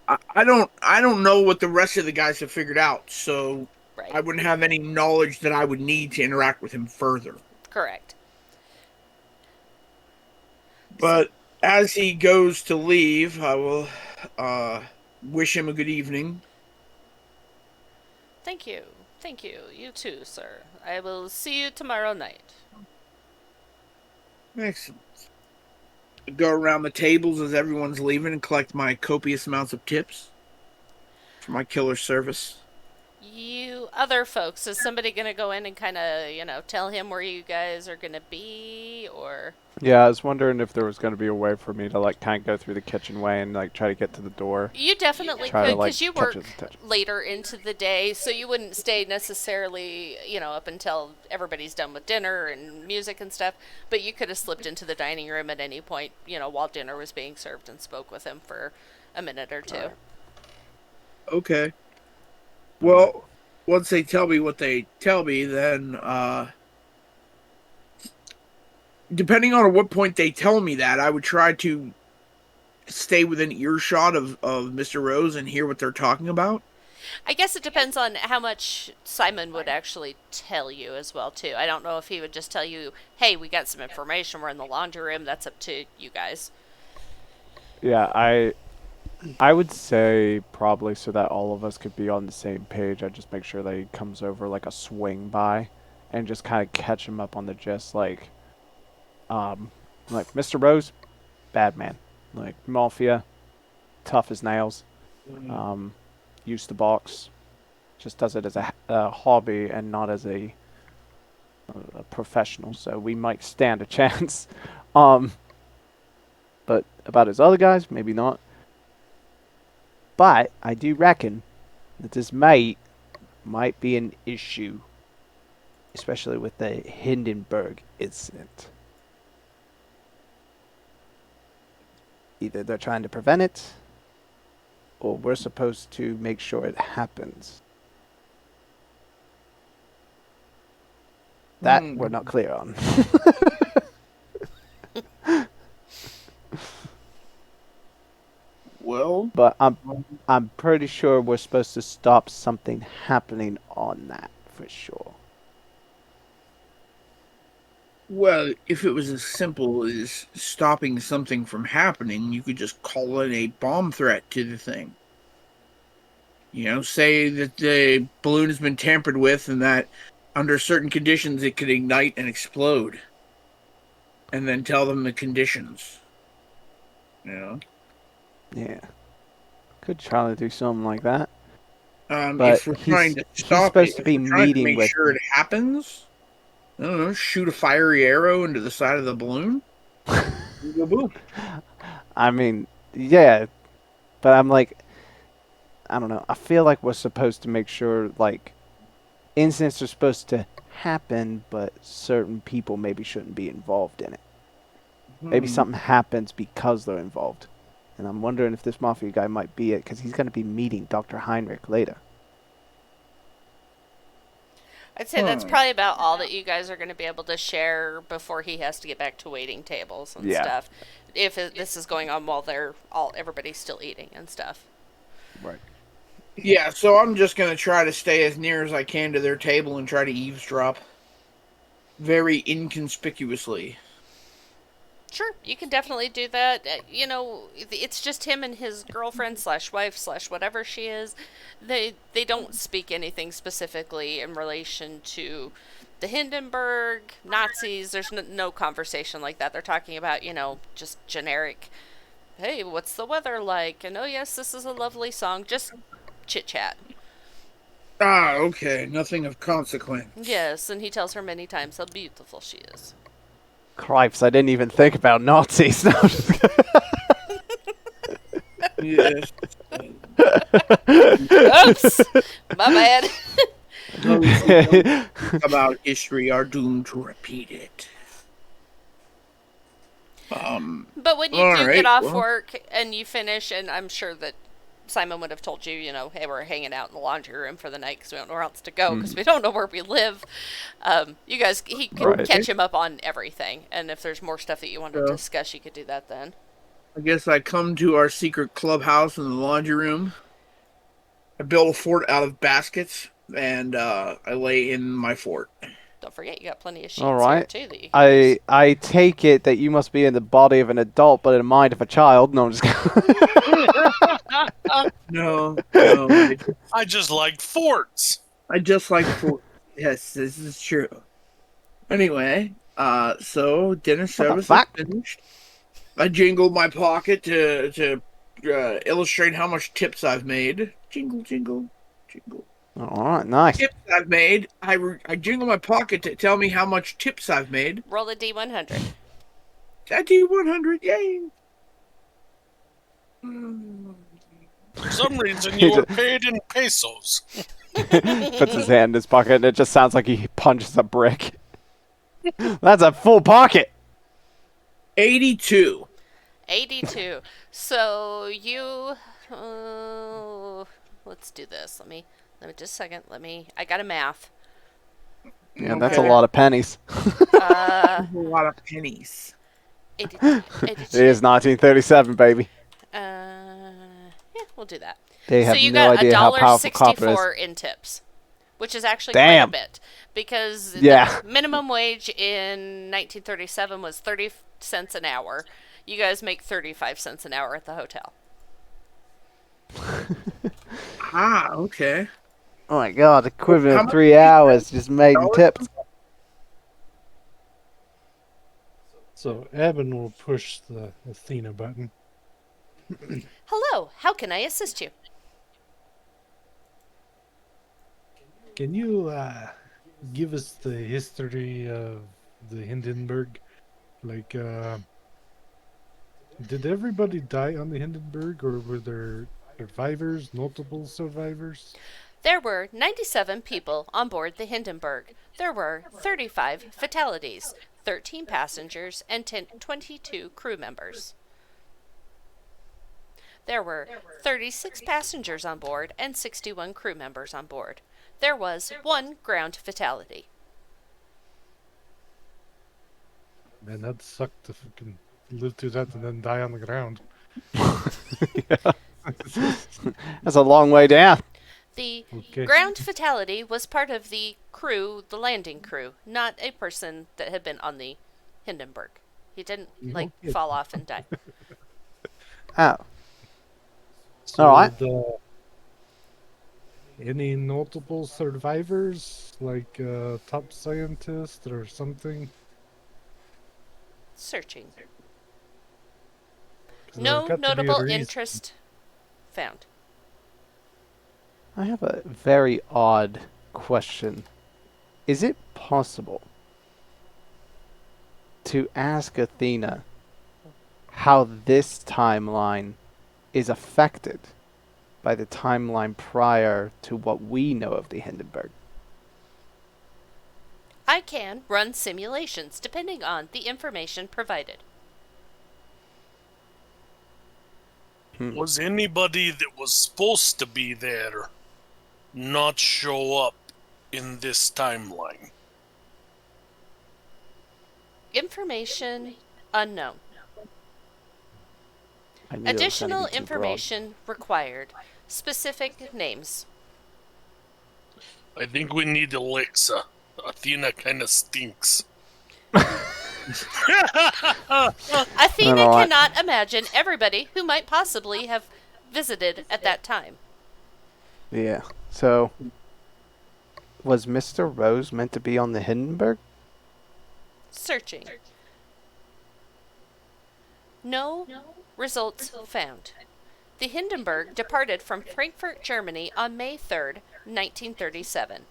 I don't know what the rest of the guys have figured out, so Right. I wouldn't have any knowledge that I would need to interact with him further. Correct. But as he goes to leave, I will wish him a good evening. Thank you. You too, sir. I will see you tomorrow night. Excellent. Go around the tables as everyone's leaving and collect my copious amounts of tips for my killer service. You other folks, is somebody going to go in and kind of, tell him where you guys are going to be, or... Yeah, I was wondering if there was going to be a way for me to kind of go through the kitchen way and try to get to the door. You definitely Try could, to, because you catch work his attention. later into the day, so you wouldn't stay necessarily, up until everybody's done with dinner and music and stuff, but you could have slipped into the dining room at any point, while dinner was being served and spoke with him for a minute or two. Okay. Well, once they tell me what they tell me, then, depending on at what point they tell me that, I would try to stay within earshot of Mr. Rose and hear what they're talking about. I guess it depends on how much Simon would actually tell you as well, too. I don't know if he would just tell you, hey, we got some information, we're in the laundry room, that's up to you guys. Yeah, I would say probably so that all of us could be on the same page. I'd just make sure that he comes over like a swing by, and just kind of catch him up on the gist, like Mr. Rose, bad man, like Mafia, tough as nails, used to box, just does it as a hobby and not as a professional. So we might stand a chance. But about his other guys, maybe not. But I do reckon that this might be an issue, especially with the Hindenburg incident. Either they're trying to prevent it, or we're supposed to make sure it happens. That we're not clear on. Well, But I'm pretty sure we're supposed to stop something happening on that for sure. well, if it was as simple as stopping something from happening, you could just call in a bomb threat to the thing. You know, say that the balloon has been tampered with and that under certain conditions it could ignite and explode. And then tell them the conditions. You know? Yeah. Could try to do something like that. If we're trying to he's stop supposed it, to if be we're trying to meeting make with. sure it happens, I don't know, shoot a fiery arrow into the side of the balloon. Go boom. I mean, yeah, but I'm like, I don't know. I feel like we're supposed to make sure, like, incidents are supposed to happen, but certain people maybe shouldn't be involved in it. Maybe something happens because they're involved. And I'm wondering if this Mafia guy might be it, because he's going to be meeting Dr. Heinrich later. I'd say that's probably about all that you guys are going to be able to share before he has to get back to waiting tables and stuff. If this is going on while everybody's still eating and stuff. Right. Yeah, so I'm just going to try to stay as near as I can to their table and try to eavesdrop. Very inconspicuously. Sure, you can definitely do that. You know, it's just him and his girlfriend / wife / whatever she is. They don't speak anything specifically in relation to the Hindenburg, Nazis. There's no conversation like that. They're talking about, you know, just generic, hey, what's the weather like? And oh yes, this is a lovely song. Just chit-chat. Ah, okay. Nothing of consequence. Yes, and he tells her many times how beautiful she is. Cripes, I didn't even think about Nazis. No, I'm just Yes. Oops! My bad. Those who don't think about history are doomed to repeat it. But when you do get off work and you finish, and I'm sure that Simon would have told you, you know, hey, we're hanging out in the laundry room for the night because we don't know where else to go because we don't know where we live. You guys, he could catch him up on everything. And if there's more stuff that you want to discuss, you could do that then. I guess I come to our secret clubhouse in the laundry room. I build a fort out of baskets, and I lay in my fort. Don't forget, you got plenty of sheets all right. here, too, that you can use. I take it that you must be in the body of an adult, but in the mind of a child. No, I'm just kidding. No. I just like forts. I just like forts. Yes, this is true. Anyway, so dinner service is finished. I jingled my pocket to illustrate how much tips I've made. Jingle, jingle, jingle. All right, nice. Tips I've made. I jingle my pocket to tell me how much tips I've made. Roll a D100. A D100, yay! For some reason, you were paid in pesos. Puts his hand in his pocket, and it just sounds like he punches a brick. That's a full pocket. 82. 82. So you, let's do this. Let me just a second. I got a math. Yeah, that's a lot of pennies. A lot of pennies. 82. It is 1937, baby. Yeah, we'll do that. They have so you no got idea how powerful copper is. $1.64 in tips, which is actually Damn. quite a bit because Yeah. the minimum wage in 1937 was 30 cents an hour. You guys make 35 cents an hour at the hotel. Ah, okay. Oh my god, equivalent How of much 3 did you hours just made and tipped. So Eben will push the Athena button. Hello, how can I assist you? Can you give us the history of the Hindenburg? Like, did everybody die on the Hindenburg, or were there survivors, notable survivors? There were 97 people on board the Hindenburg. There were 35 fatalities, 13 passengers, and 22 crew members. There were 36 passengers on board and 61 crew members on board. There was 1 ground fatality. Man, that sucked to fucking live through that and then die on the ground. That's a long way down. The Okay. ground fatality was part of the crew, the landing crew, not a person that had been on the Hindenburg. He didn't, Okay. fall off and die. Oh. So Alright. Any notable survivors, like a top scientist or something? Searching. 'Cause No there's got to be a notable reason. interest found. I have a very odd question. Is it possible to ask Athena how this timeline is affected by the timeline prior to what we know of the Hindenburg? I can run simulations depending on the information provided. Was anybody that was supposed to be there not show up in this timeline? Information unknown. I knew that was gonna Additional be too broad. information required. Specific names. I think we need Alexa. Athena kind of stinks. Athena know what? cannot imagine everybody who might possibly have visited at that time. Yeah. So, was Mr. Rose meant to be on the Hindenburg? Searching. No results found. The Hindenburg departed from Frankfurt, Germany on May 3rd, 1937,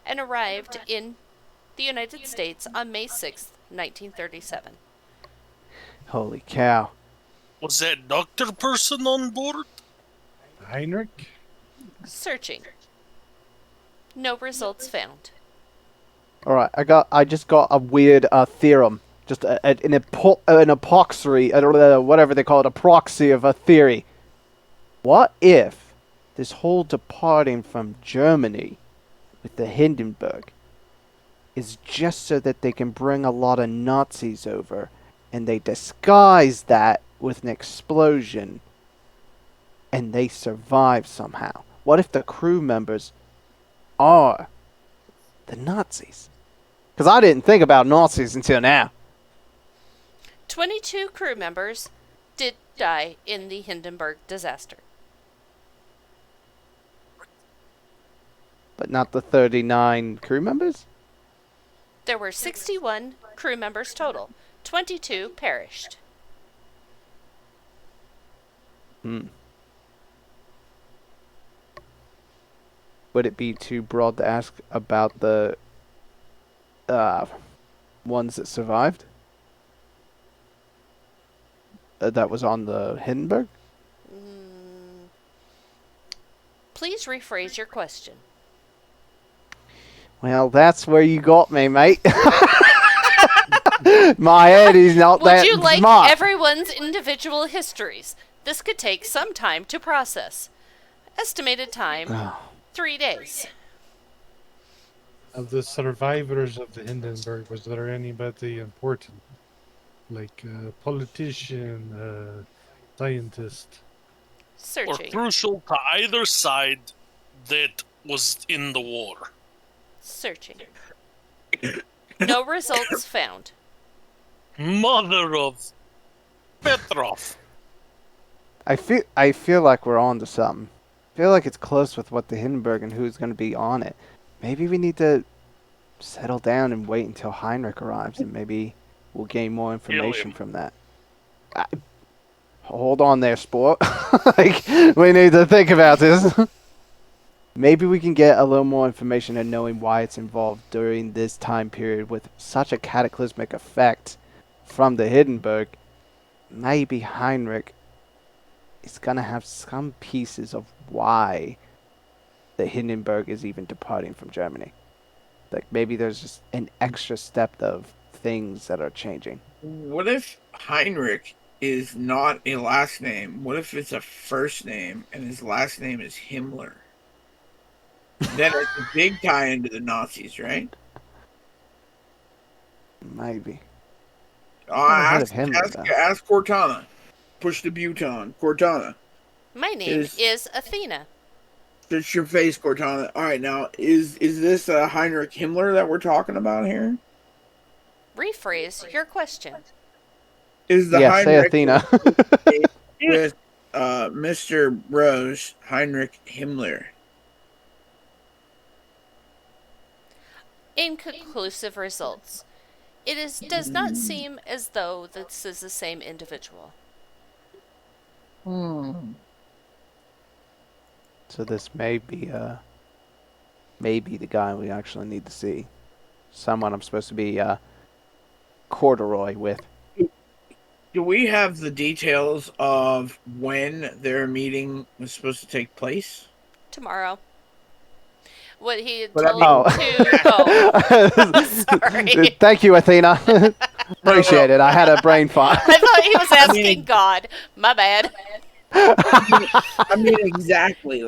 and arrived in the United States on May 6th, 1937. Holy cow. Was that doctor person on board? Heinrich? Searching. No results found. All right, I just got a weird theorem, just an epoxy, whatever they call it, a proxy of a theory. What if this whole departing from Germany with the Hindenburg is just so that they can bring a lot of Nazis over, and they disguise that with an explosion, and they survive somehow? What if the crew members are the Nazis? Because I didn't think about Nazis until now. 22 crew members did die in the Hindenburg disaster. But not the 39 crew members? There were 61 crew members total. 22 perished. Hmm. Would it be too broad to ask about the ones that survived? That was on the Hindenburg? Please rephrase your question. Well, that's where you got me, mate. My head is not Would that you like smart. everyone's individual histories? This could take some time to process. Estimated time, 3 days. Of the survivors of the Hindenburg, was there anybody important? Like a politician, scientist? Or Searching. crucial to either side that was in the war? Searching. No results found. Mother of Petrov. I feel like we're on to something. feel like it's close with what the Hindenburg and who's going to be on it. Maybe we need to settle down and wait until Heinrich arrives, and maybe we'll gain more information him. from that. Hold on there, sport. Like, we need to think about this. Maybe we can get a little more information and knowing why it's involved during this time period with such a cataclysmic effect from the Hindenburg. Maybe Heinrich is going to have some pieces of why the Hindenburg is even departing from Germany. Like, maybe there's just an extra step of things that are changing. What if Heinrich is not a last name? What if it's a first name and his last name is Himmler? Then it's a big tie into the Nazis, right? Maybe. Ask Himmler, though. Cortana. Push the button. Cortana. My name Is- is Athena. Fix your face, Cortana. All right, now is this Heinrich Himmler that we're talking about here? Rephrase your question. Is the Yeah, say Heinrich Athena. with Mr. Rose Heinrich Himmler? Inconclusive results. Does not seem as though this is the same individual. So this may be the guy we actually need to see. Someone I'm supposed to be corduroy with. Do we have the details of when their meeting was supposed to take place? Tomorrow. What he had But I told mean- to... Oh, sorry. Thank you, Athena. Appreciate it. I had a brain fart. I thought he was asking mean- God. My bad. I mean, exactly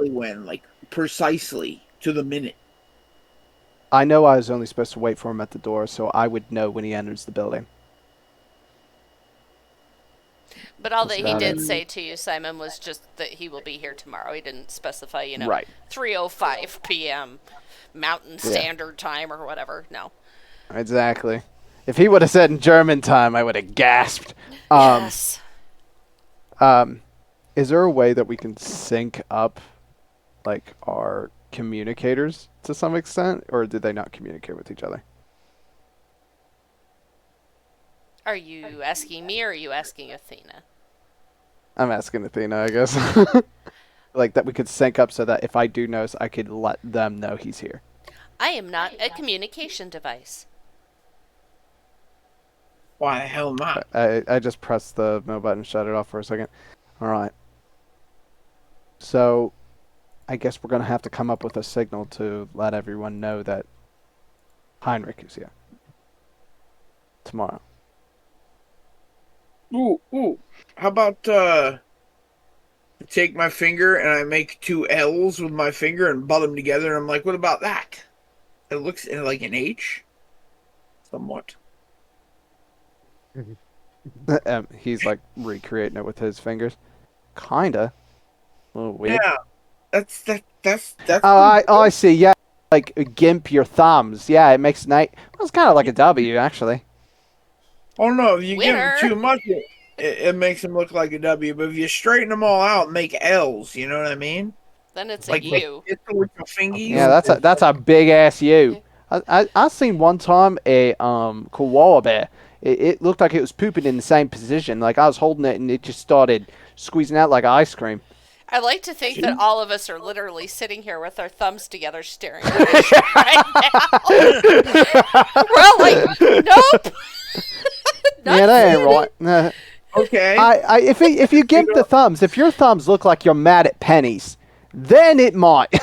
when, like precisely to the minute. I know I was only supposed to wait for him at the door, so I would know when he enters the building. But all That's that he about did it. say to you, Simon, was just that he will be here tomorrow. He didn't specify, Right. 3:05 p.m. Mountain Yeah. Standard Time or whatever. No. Exactly. If he would have said in German time, I would have gasped. Yes. Is there a way that we can sync up, like, our communicators to some extent, or did they not communicate with each other? Are you asking me or are you asking Athena? I'm asking Athena, I guess. Like, that we could sync up so that if I do notice, I could let them know he's here. I am not a communication device. Why the hell not? I just pressed the no button, shut it off for a second. All right. So, I guess we're going to have to come up with a signal to let everyone know that Heinrich is here. Tomorrow. Ooh. How about I take my finger and I make two L's with my finger and butt them together, and I'm like, what about that? It looks like an H. Somewhat. He's like recreating it with his fingers. Kinda. A little weird. Yeah. That's Oh, I see. Yeah, like gimp your thumbs. Yeah, it makes night. Well, it's kind of like a W actually. Oh no, if you Winner. give him too much, it makes him look like a W. But if you straighten them all out, and make L's. You know what I mean? Then it's Like a U. with your fingies. Yeah, that's a big ass U. I seen one time a koala bear. It looked like it was pooping in the same position. Like I was holding it and it just started squeezing out like ice cream. I like to think that all of us are literally sitting here with our thumbs together staring at each other right now. We're all like, nope. Yeah, that ain't right. Nah. Okay. If you gimp the thumbs, if your thumbs look like you're mad at pennies, then it might.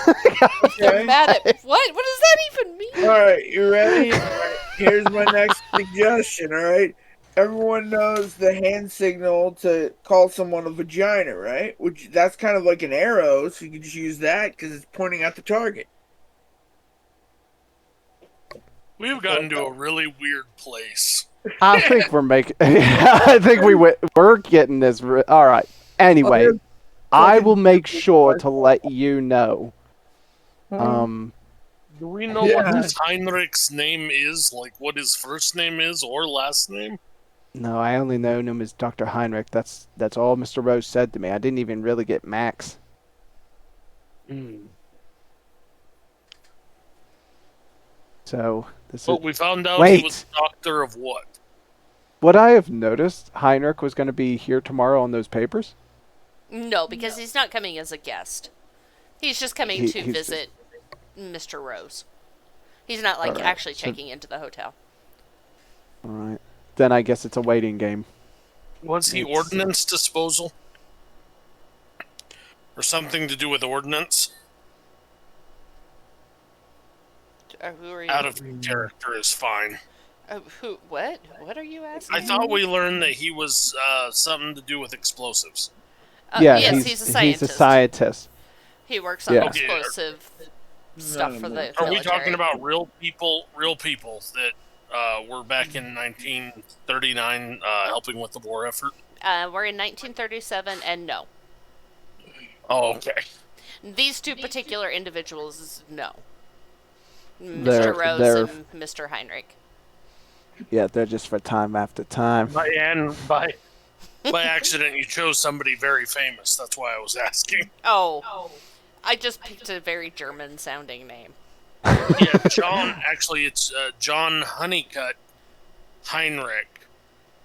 Okay. Mad at what? What does that even mean? All right, you ready? All right, here's my next suggestion. All right, everyone knows the hand signal to call someone a vagina, right? Which that's kind of like an arrow, so you can just use that because it's pointing at the target. We've gotten to a really weird place. I think we're making. I think we're getting this. All right. Anyway, I will make sure to let you know. Do we know Yeah. what this Heinrich's name is? Like what his first name is or last name? No, I only know him as Dr. Heinrich. That's all Mr. Rose said to me. I didn't even really get Max. So this But is we found out Wait. he was a doctor of what? what I have noticed. Heinrich was going to be here tomorrow on those papers. No, because he's not coming as a guest. He's just coming He- to he's visit Mr. Rose. He's not like Alright, actually so- checking into the hotel. All right. Then I guess it's a waiting game. Was he It's- ordnance disposal? Or something to do with ordnance? Who are you? Out of character is fine. Who? What? What are you asking? I thought we learned that he was something to do with explosives. Yeah, yes, he's a scientist. He's a scientist. He works on Yeah. explosive stuff for the Are we military. talking about real people that were back in 1939 helping with the war effort? We're in 1937, and no. Oh, okay. These two particular individuals, no. They're- Mr. Rose they're- and Mr. Heinrich. Yeah, they're just for time after time. By accident, you chose somebody very famous. That's why I was asking. Oh, I just picked a very German-sounding name. Yeah, John. Actually, it's John Honeycutt Heinrich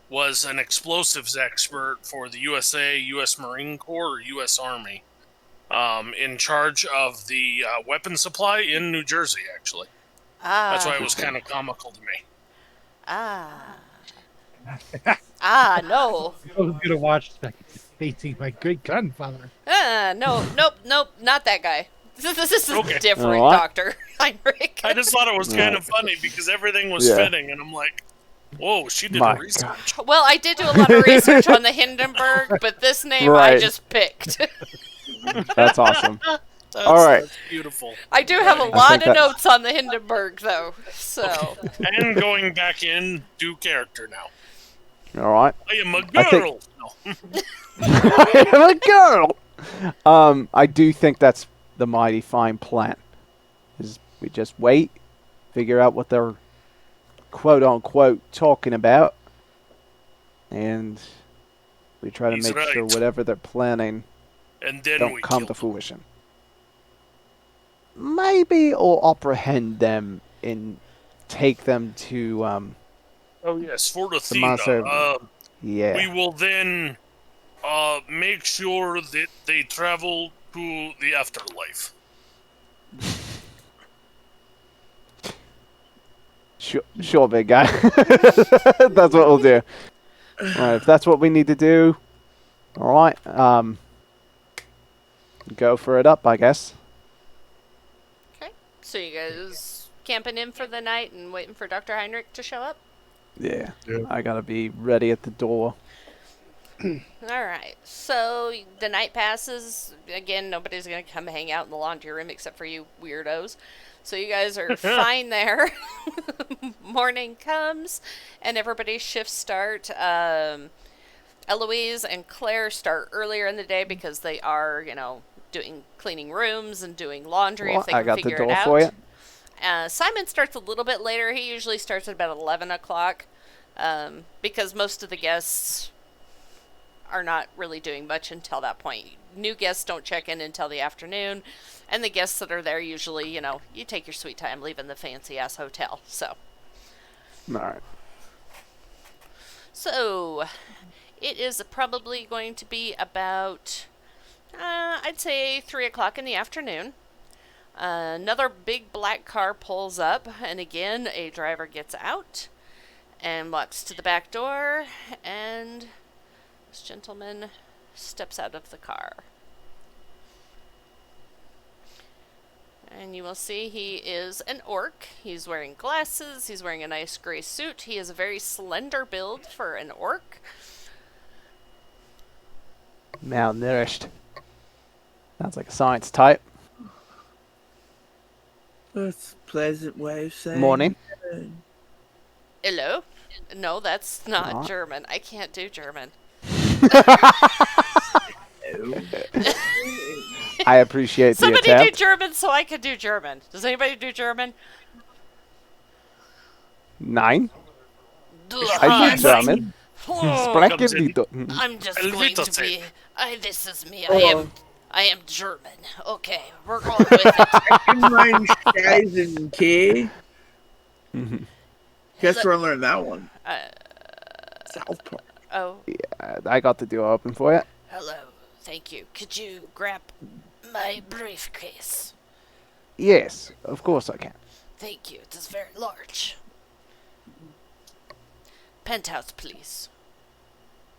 was an explosives expert for the USA, U.S. Marine Corps, or U.S. Army, in charge of the weapon supply in New Jersey. Actually, that's why it was kind of comical to me. No. I was gonna watch that facing my great grandfather. Nope, not that guy. This is a Okay. different What? Dr. Heinrich. I just thought it was kind of funny because everything was Yeah. fitting, and I'm like, "Whoa, she did My the research." Well, I did do a lot of research on the Hindenburg, but this name I Right. just picked. That's awesome. That's, All right. that's beautiful. I do have a think lot of that- notes on the Hindenburg, though. So, And going back in, do character now. All right. I am a I think- girl. No. I am a girl. I do think that's the mighty fine plan. Is we just wait, figure out what they're quote unquote talking about, and we try to He's make sure right. whatever they're planning And then don't we come kill to them. fruition. Maybe or apprehend them and take them to Oh yes, for the monster- theater. yeah. We will then make sure that they travel to the afterlife. Sure, big guy. That's what we'll do. Alright, if that's what we need to do, alright, go for it up, I guess. okay. So you guys camping in for the night and waiting for Dr. Heinrich to show up? Yeah. Yeah. I gotta be ready at the door. Alright, so the night passes. Again, nobody's going to come hang out in the laundry room except for you weirdos. So you guys are fine there. Morning comes, and everybody's shifts start. Eloise and Claire start earlier in the day because they are, doing cleaning rooms and doing laundry Well, if they I can got the figure door it out. for you. Simon starts a little bit later. He usually starts at about 11 o'clock because most of the guests are not really doing much until that point. New guests don't check in until the afternoon, and the guests that are there usually, you take your sweet time leaving the fancy-ass hotel. Alright. So, it is probably going to be about, I'd say 3 o'clock in the afternoon. Another big black car pulls up, and again, a driver gets out and walks to the back door, and this gentleman steps out of the car. And you will see he is an orc. He's wearing glasses. He's wearing a nice gray suit. He is a very slender build for an orc. Malnourished. Sounds like a science type. That's a pleasant way of saying Morning. it. Hello? No, that's not Aw. German. I can't do German. I appreciate the Somebody do attempt. German so I can do German. Does anybody do German? 9. I I do German. Oh, Sprechen die do- I'm just going to Elvita be. This is me. I am I am German. Okay, we're going with it. Mein Scheißen K. Guess Look- where I learned that one? Uh, South Park. oh, I got the door open for you. hello. Thank you. Could you grab my briefcase? Yes, of course I can. Thank you. It is very large. Penthouse, please.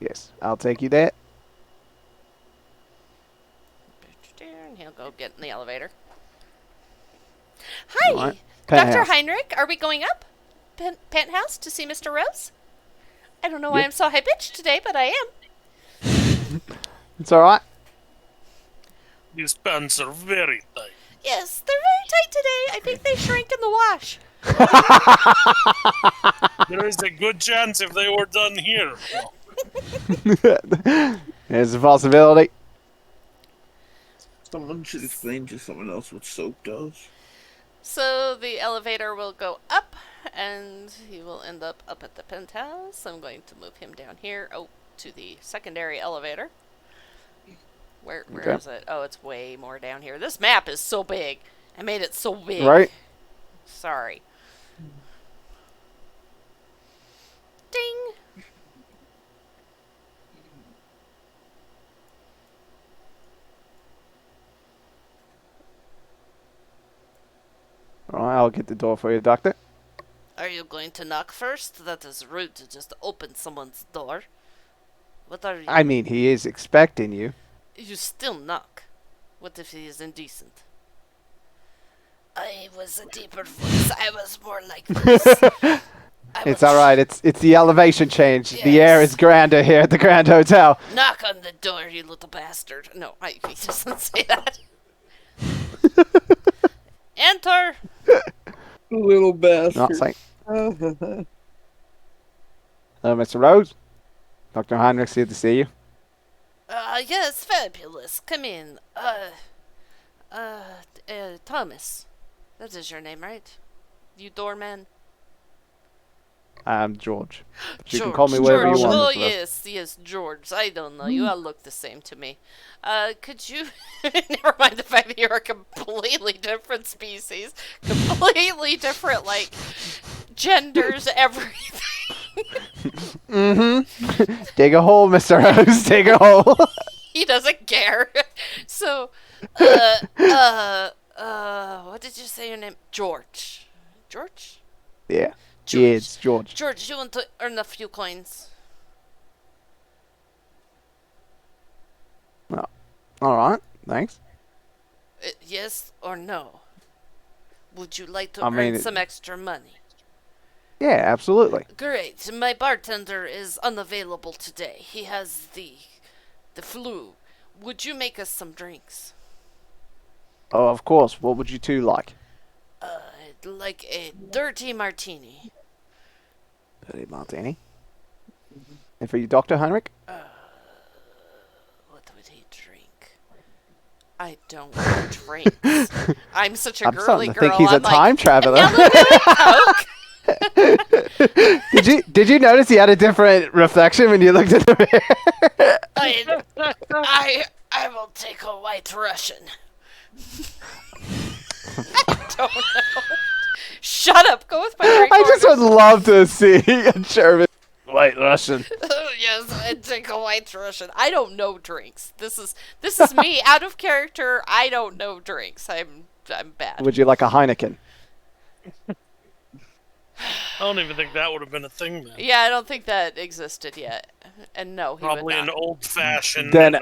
Yes, I'll take you there. And he'll go get in the elevator. Hi, All right. Dr. Penthouse. Heinrich. Are we going up? Penthouse to see Mr. Rose? I don't know why Yep. I'm so high pitched today, but I am. It's all right. These pants are very tight. Yes, they're very tight today. I think they shrank in the wash. There is a good chance if they were done here. There's a possibility. Someone should explain to someone else what soap does. So the elevator will go up, and he will end up at the penthouse. I'm going to move him down here. Oh, to the secondary elevator. Where Okay. is it? Oh, it's way more down here. This map is so big. I made it so big. Right? Sorry. Ding. All right, I'll get the door for you, Doctor. Are you going to knock first? That is rude to just open someone's door. What are you? I mean, he is expecting you. You still knock. What if he is indecent? I was a deeper voice. I was more like this. It's all right. It's the elevation change. The air Yes. is grander here at the Grand Hotel. Knock on the door, you little bastard. No, he doesn't say that. Enter. Little bastard. Not saying. Hello, Mr. Rose. Dr. Heinrich's here to see you. Yes, fabulous. Come in. Thomas. That is your name, right? You doorman? I'm George. But you George, can call me whatever George. you want. Oh, Mr. Rose. yes, George. I don't know. You all look the same to me. Could you... Never mind the fact that you're a completely different species. Completely different, like, genders, everything. Dig a hole, Mr. Rose. Dig a hole. He doesn't care. So, what did you say your name? George. George? Yeah. George. Yeah, it's George. George, you want to earn a few coins? All right. Thanks. Yes or no? Would you like to I mean, earn some extra money? Yeah, absolutely. Great. My bartender is unavailable today. He has the flu. Would you make us some drinks? Oh, of course. What would you two like? I'd like a dirty martini. Dirty martini. And for you, Dr. Heinrich? What would he drink? I don't drink. I'm such a I'm girly starting to girl. think he's I'm a time traveler. Now look at Coke. Did you notice he had a different reflection when you looked at the mirror? I will take a white Russian. I don't know. Shut up. Go with my drink I just would orders. love to see a German white Russian. Yes, I'd take a white Russian. I don't know drinks. This is me out of character. I don't know drinks. I'm bad. Would you like a Heineken? I don't even think that would have been a thing then. Yeah, I don't think that existed yet. And no, he Probably would an not. old fashioned. Then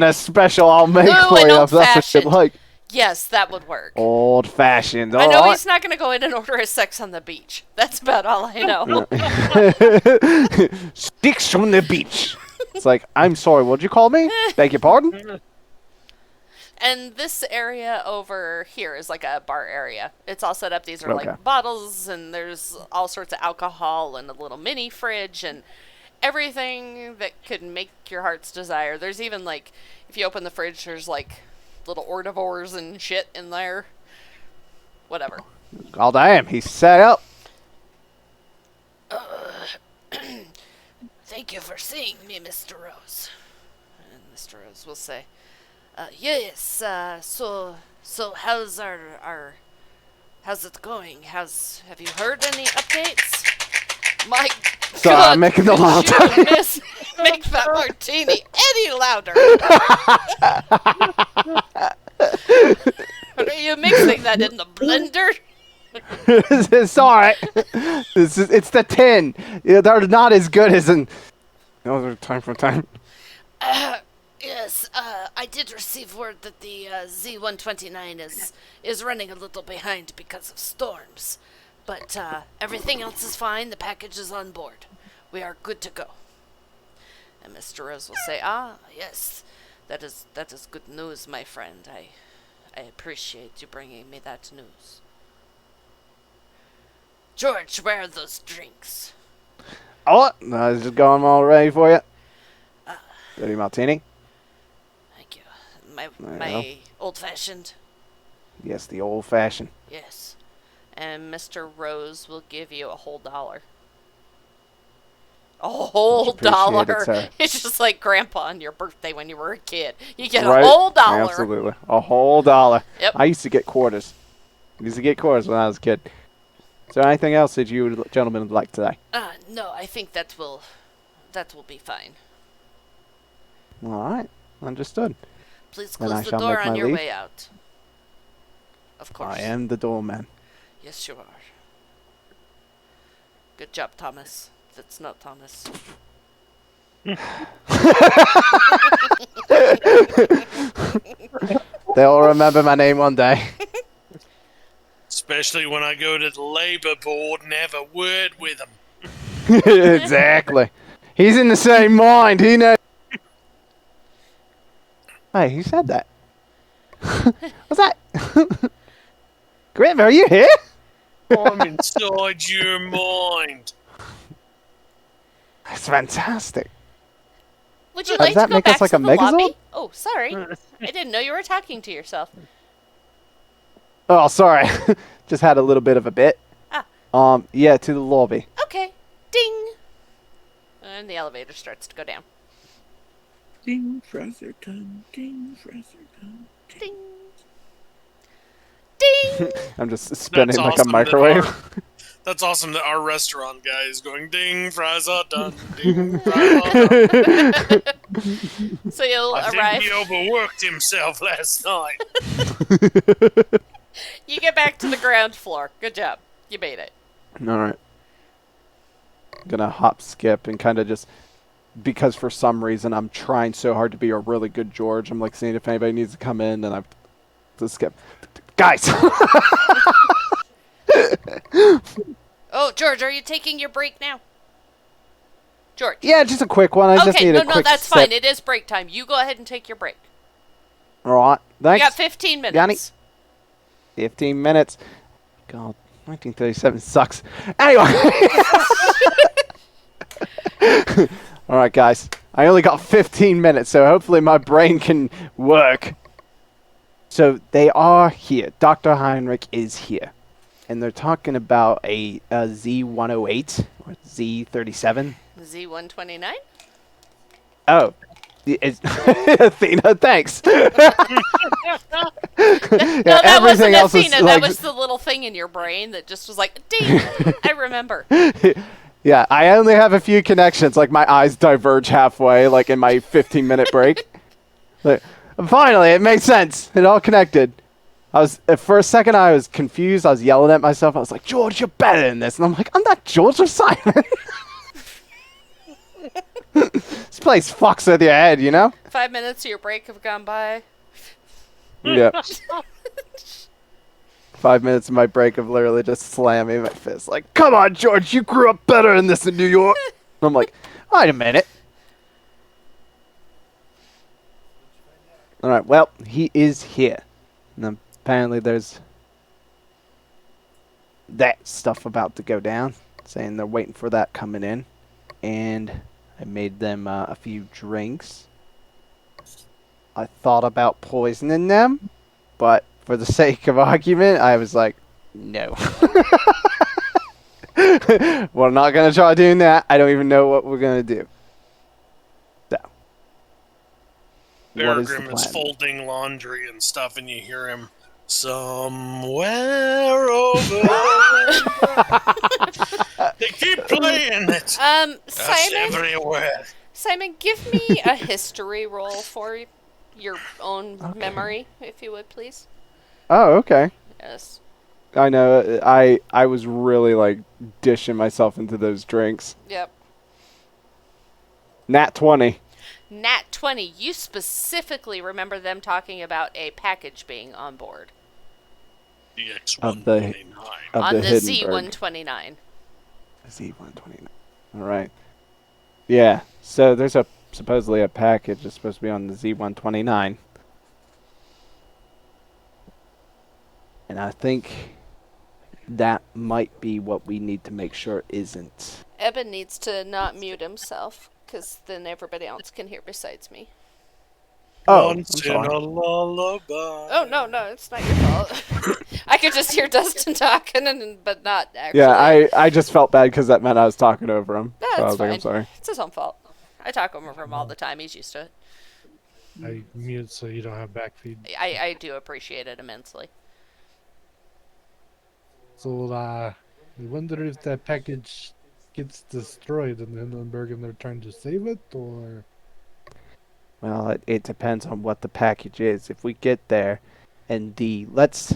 a special I'll make Ooh, for an you if that's what old-fashioned. you like. Yes, that would work. Old fashioned. I know All he's not going to go in and order a sex on the beach. That's about all I know. right. Sticks on the beach. It's like, I'm sorry, what'd you call me? Beg your pardon? And this area over here is like a bar area. It's all set up. These are Okay. like bottles, and there's all sorts of alcohol and a little mini fridge and everything that could make your heart's desire. There's even like, if you open the fridge, there's like little hors d'oeuvres and shit in there. Whatever. Oh, damn, he's set up. Thank you for seeing me, Mr. Rose. And Mr. Rose will say, Yes. So how's it going? Have you heard any updates? My Sorry, I'm making the loud could you make that martini any louder? Are you mixing that in the blender? It's all right. It's the 10. Yeah, they're not as good as in. No, they're time from time. Yes, I did receive word that the Z-129 is running a little behind because of storms. But everything else is fine. The package is on board. We are good to go. And Mr. Rose will say, yes, that is good news, my friend. I appreciate you bringing me that news. George, where are those drinks? Oh, I was just going all ready for you. Dirty martini. Thank you. There you My old-fashioned. Yes, the old-fashioned. Yes. And Mr. Rose will give you a whole dollar. A whole Much appreciated, dollar. sir. It's just like Grandpa on your birthday when you were a kid. You get Right? a whole dollar. Absolutely, a whole dollar. Yep. I used to get quarters. I used to get quarters when I was a kid. Is there anything else that you gentlemen would like today? No, I think that will be fine. All right, understood. Please Then I close the shall door make on my your leave. way out. Of course. I am the doorman. Yes, you are. Good job, Thomas. That's not Thomas. They'll remember my name one day. Especially when I go to the labor board and have a word with them. Exactly. He's in the same mind. He knows. Hey, who said that? What's that? Grim, are you here? I'm inside your mind. That's fantastic. Would you Does like that to go make us back like to a the Megazord? lobby? Oh, sorry. I didn't know you were talking to yourself. Oh, sorry. Just had a little bit of a bit. Yeah, to the lobby. Okay. Ding. And the elevator starts to go down. Ding, Frazerton, ding, Frazerton. Ding. Ding. I'm just spinning That's like awesome a that microwave. That's awesome that our restaurant guy is going ding, fries are done, ding, fries are done. So you'll I arrive. think he overworked himself last night. You get back to the ground floor. Good job. You made it. All right. Gonna hop, skip, and kind of just because for some reason I'm trying so hard to be a really good George. I'm like seeing if anybody needs to come in, and I just skip. Guys. Oh, George, are you taking your break now? George. Yeah, just a quick one. I just Okay, need no, a quick that's sip. fine. It is break time. You go ahead and take your break. All right. You Thanks. got 15 minutes. Yanni? 15 minutes. God, 1937 sucks. Anyway. All right, guys. I only got 15 minutes, so hopefully my brain can work. So they are here. Dr. Heinrich is here. And they're talking about a Z108 or Z37. Z129? Oh. Athena, thanks. Yeah, No, that everything wasn't else is Athena. like- That was the little thing in your brain that just was like, ding. I remember. Yeah, I only have a few connections. Like my eyes diverge halfway, like in my 15-minute break. Like, finally, it makes sense. It all connected. For a second, I was confused. I was yelling at myself. I was like, George, you're better than this. And I'm like, I'm not George, I'm Simon. This place fucks with your head, you know? 5 minutes of your break have gone by. Yeah. 5 minutes of my break of literally just slamming my fist. Like, come on, George, you grew up better than this in New York. And I'm like, wait a minute. Alright, well, he is here. And apparently there's that stuff about to go down. Saying they're waiting for that coming in. And I made them a few drinks. I thought about poisoning them. But for the sake of argument, I was like, no. We're not going to try doing that. I don't even know what we're going to do. So. What is the Peregrine is plan? folding laundry and stuff, and you hear him somewhere over there. They keep playing it. That's Simon, everywhere. Simon, give me a history roll for your own Okay. memory, if you would, please. Oh, okay. Yes. I know. I was really like dishing myself into those drinks. Yep. Nat 20. Nat 20. You specifically remember them talking about a package being on board The Of the- X-129. Of on the Hindenburg. Z129. Z129. All right. Yeah. So there's supposedly a package that's supposed to be on the Z129. And I think that might be what we need to make sure isn't. Eben needs to not mute himself, because then everybody else can hear besides me. Oh, I'm Once in sorry. a lullaby. Oh, no, it's not your fault. I could just hear Dustin talking, but not actually. Yeah, I just felt bad because that meant I was talking over him. No, so I it's was like, I'm fine. sorry. It's his own fault. I talk over him all the time. He's used to it. I mute so you don't have backfeed. I do appreciate it immensely. So, I wonder if that package gets destroyed in Hindenburg and they're trying to save it, or... Well, it depends on what the package is. If we get there, and let's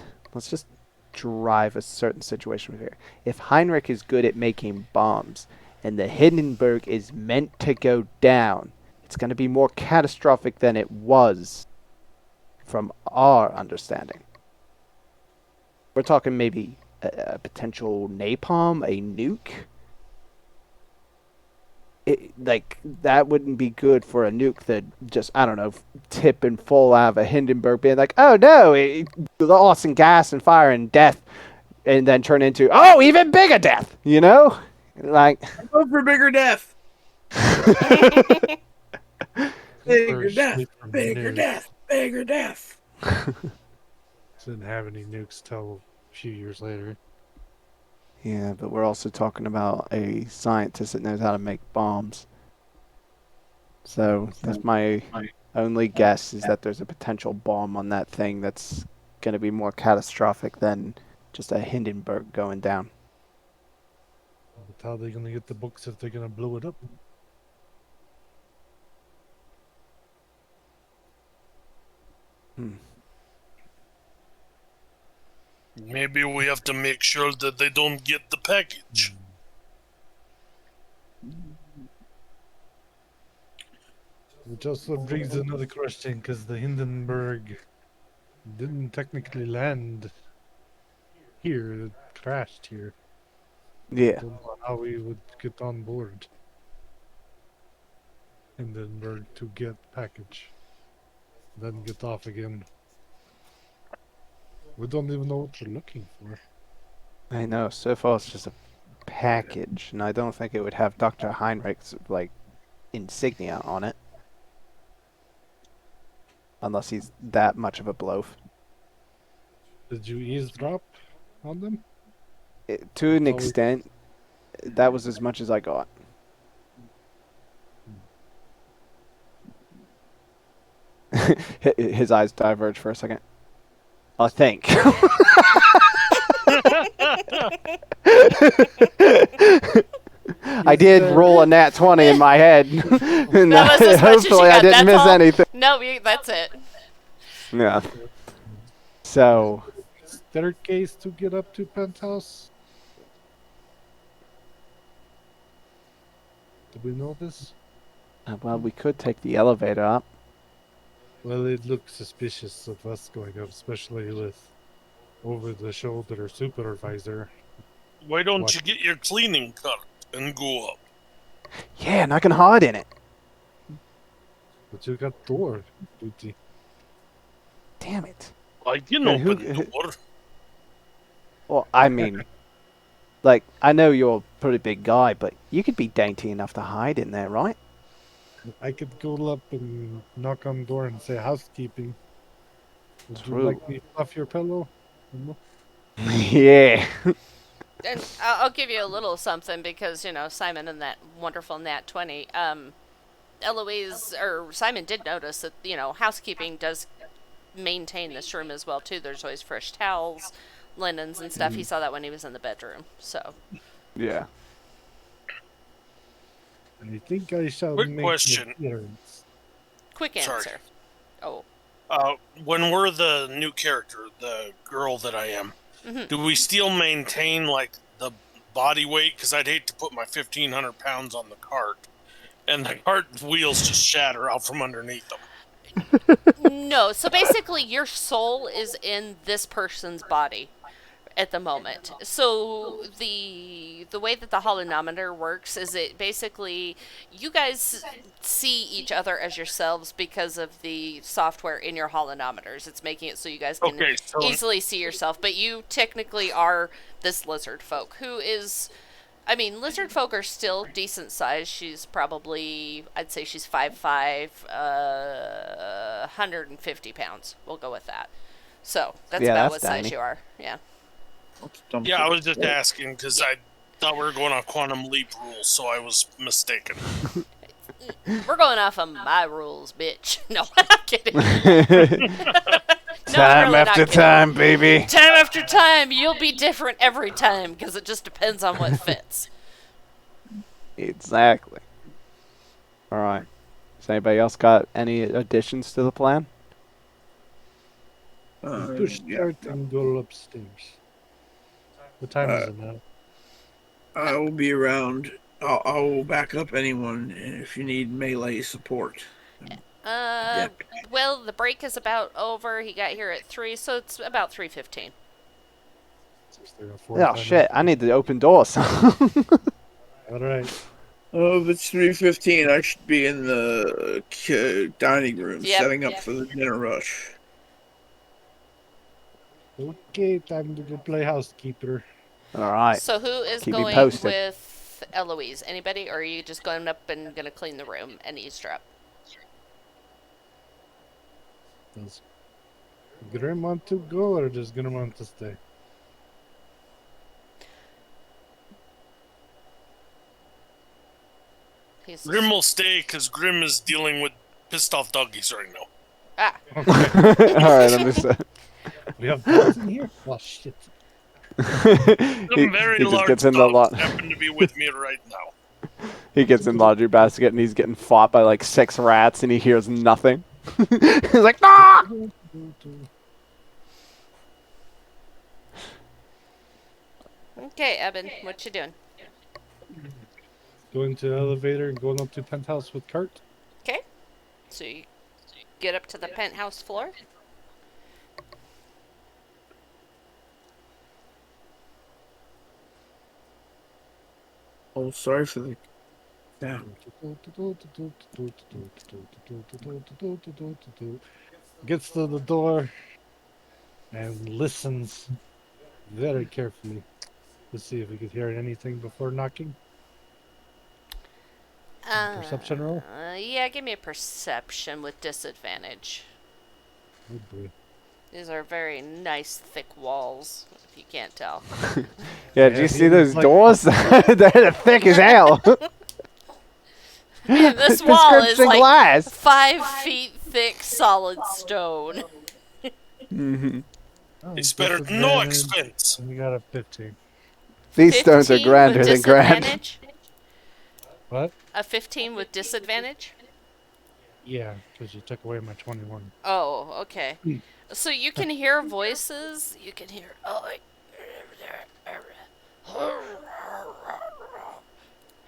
just drive a certain situation here. If Heinrich is good at making bombs, and the Hindenburg is meant to go down, it's going to be more catastrophic than it was, from our understanding. We're talking maybe a potential napalm, a nuke. Like, that wouldn't be good for a nuke that just, I don't know, tip and fall out of a Hindenburg being like, oh no, loss and gas and fire and death, and then turn into, oh, even bigger death, you know? Like, Go for bigger death. Bigger First death. sleep from Bigger nuke. death. Bigger death. Didn't have any nukes till a few years later. yeah, but we're also talking about a scientist that knows how to make bombs. So that's my only guess, is that there's a potential bomb on that thing that's going to be more catastrophic than just a Hindenburg going down. But how are they gonna get the books if they're gonna blow it up? Maybe we have to make sure that they don't get the package. Which also brings another question, because the Hindenburg didn't technically land here, it crashed here. Yeah. Don't know how we would get on board Hindenburg to get package, then get off again. We don't even know what we're looking for. I know. So far, it's just a package, and I don't think it would have Dr. Heinrich's like insignia on it, unless he's that much of a bloaf. Did you eavesdrop on them? To an Oh, extent, that was as much as I got. His eyes diverged for a second. I think. I did roll a nat 20 in my head. And That was as much as you hopefully I got, didn't that's miss all? anything. No, that's it. Yeah. So, Staircase to get up to penthouse? Do we know this? well, we could take the elevator up. Well, it looks suspicious of us going up, especially with over-the-shoulder supervisor. Why don't What? you get your cleaning cart and go up? Yeah, and I can hide in it. But you got door duty. Damn it. I can And who- open the door. Well, I mean, like, I know you're a pretty big guy, but you could be dainty enough to hide in there, right? I could go up and knock on the door and say housekeeping. Would True. you like me to fluff your pillow? No? Yeah. And I'll give you a little something because, Simon and that wonderful Nat 20. Eloise or Simon did notice that, housekeeping does maintain this room as well too. There's always fresh towels, linens and stuff. He saw that when he was in the bedroom. So Yeah. I think I shall Quick make question. an appearance. quick Sorry. answer. Oh, When we're the new character, the girl that I am, Mhm. do we still maintain like the body weight? Because I'd hate to put my 1,500 pounds on the cart, and the cart wheels just shatter out from underneath them. no. So basically, your soul is in this person's body at the moment. So the way that the holonometer works is it basically you guys see each other as yourselves because of the software in your holonometers. It's making it so you guys can Okay, so easily see yourself, but you technically are this lizard folk who is lizard folk are still decent size. She's probably, I'd say she's 5'5", 150 pounds. We'll go with that. So that's Yeah, about that's what size tiny. you are. Yeah. yeah, I was just asking because I thought we were going on quantum leap rules, so I was mistaken. We're going off of my rules, bitch. No, I'm kidding. No, I'm Time really not after kidding. time, baby. Time after time, you'll be different every time because it just depends on what fits. Exactly. All right. Has anybody else got any additions to the plan? Push Yeah. start and go upstairs. What time is it now? I will be around. I will back up anyone if you need melee support. Well, the break is about over. He got here at 3, so it's about 3:15. Oh shit! I need to open doors. All right. Oh, if it's 3:15, I should be in the dining room Yep. setting up for the dinner rush. Okay, time to go play housekeeper. All right. So who is Keep me going posted. with Eloise? Anybody, or are you just going up and gonna clean the room and eavesdrop? Does Grim want to go or does Grim want to stay? He's Grim will stay because Grim is dealing with pissed off doggies right now. Okay. All right, understood. We have dogs in here? Oh shit. Some very he just large gets in the dogs lot. happen to be with me right now. He gets in laundry basket and he's getting fought by like 6 rats and he hears nothing. He's like, ah! okay, Eben. What you doing? Going to the elevator and going up to penthouse with cart. Okay. So you get up to the penthouse floor. Oh, sorry for the. Yeah. Gets to the door and listens very carefully to see if he could hear anything before knocking. Perception roll? Yeah, give me a perception with disadvantage. Oh boy. These are very nice, thick walls, if you can't tell. Yeah, did Yeah, you see he those was like- doors? They're thick as hell. Man, this wall is Prescription like glass. 5 feet thick solid stone. Hmm. Oh, It's better than no disadvantage. expense. We got a 15. These stones are 15 grander with than grand. disadvantage? What? A 15 with disadvantage? Yeah, because you took away my 21. Oh, okay. Hmm. So you can hear voices. You can hear.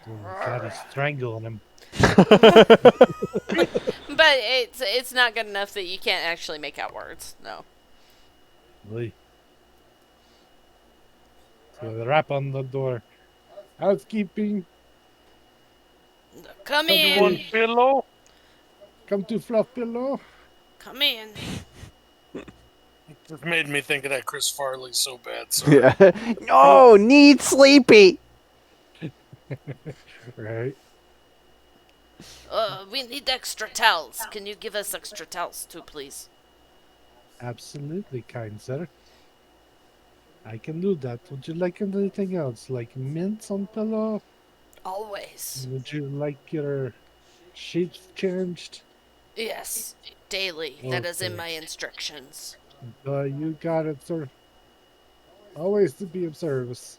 Gotta strangling him. But it's not good enough that you can't actually make out words. No. Really? So the rap on the door. Housekeeping, Come You want in. pillow? come to Fluff Pillow. Come in. It made me think of that Chris Farley so bad. Sorry. Yeah. No, need sleepy. Right. We need extra towels. Can you give us extra towels too, please? Absolutely, kind sir. I can do that. Would you like anything else, like mints on pillow? Always. Would you like your sheets changed? Yes, daily. That is in Okay. my instructions. You got it, sir. Always to be of service.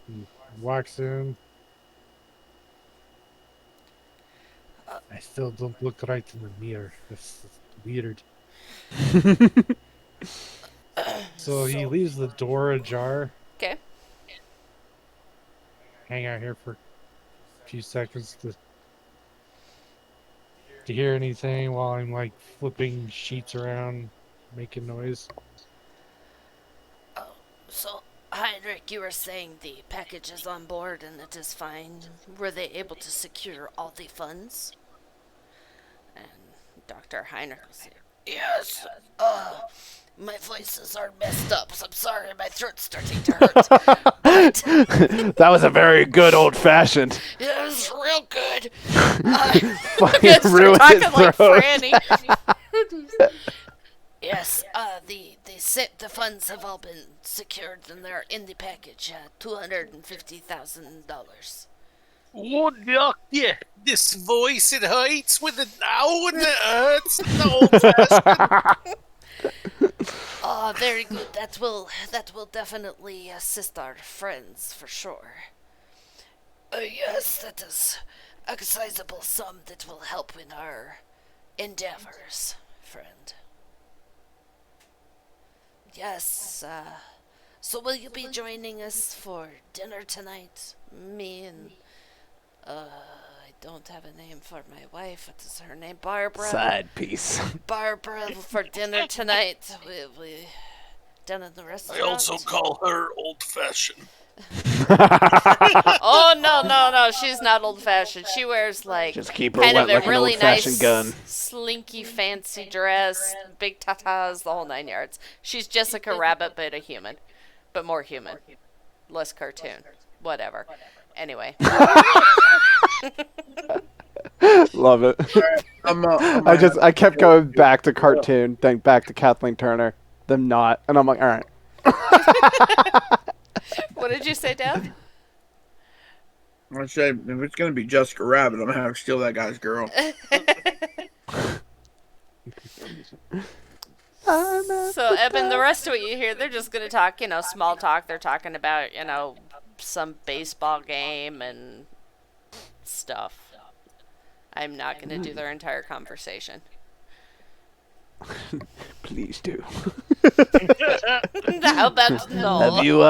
He walks in. I still don't look right in the mirror. That's weird. So he leaves the door ajar. Okay. Hang out here for a few seconds to hear anything while I'm like flipping sheets around, making noise. Oh, so Heinrich, you were saying the package is on board and it is fine. Were they able to secure all the funds? And Dr. Heinrich will say, yes. My voices are messed up, so I'm sorry. My throat's starting to hurt. But That was a very good old fashioned. it was real good. Fucking Start ruined talking his like throat. Franny. Yes, the funds have all been secured and they're in the package. $250,000. What yeah, this voice it hurts with it now and it hurts. No, fast. Oh, very good. That will definitely assist our friends for sure. Yes, that is a sizable sum that will help in our endeavors, friend. Yes, so will you be joining us for dinner tonight? Me and, I don't have a name for my wife. What is her name? Barbara? Side piece. Barbara for dinner tonight. We down in the I restaurant. also call her old-fashioned. Oh no! She's not old-fashioned. She wears like Just keep her kind wet of a like an really old-fashioned nice, gun. slinky, fancy dress, big tatas, the whole 9 yards. She's Jessica Rabbit, but a human, but more human, less cartoon, whatever. Anyway, Love it. I kept going back to cartoon, then back to Kathleen Turner, then not, and I'm like, all right. what did you say, Dad? I said, if it's gonna be Jessica Rabbit, I'm gonna have to steal that guy's girl. So, Eben, the rest of what you hear, they're just going to talk, small talk. They're talking about, some baseball game and stuff. I'm not going to do their entire conversation. Please do. How about no? Have you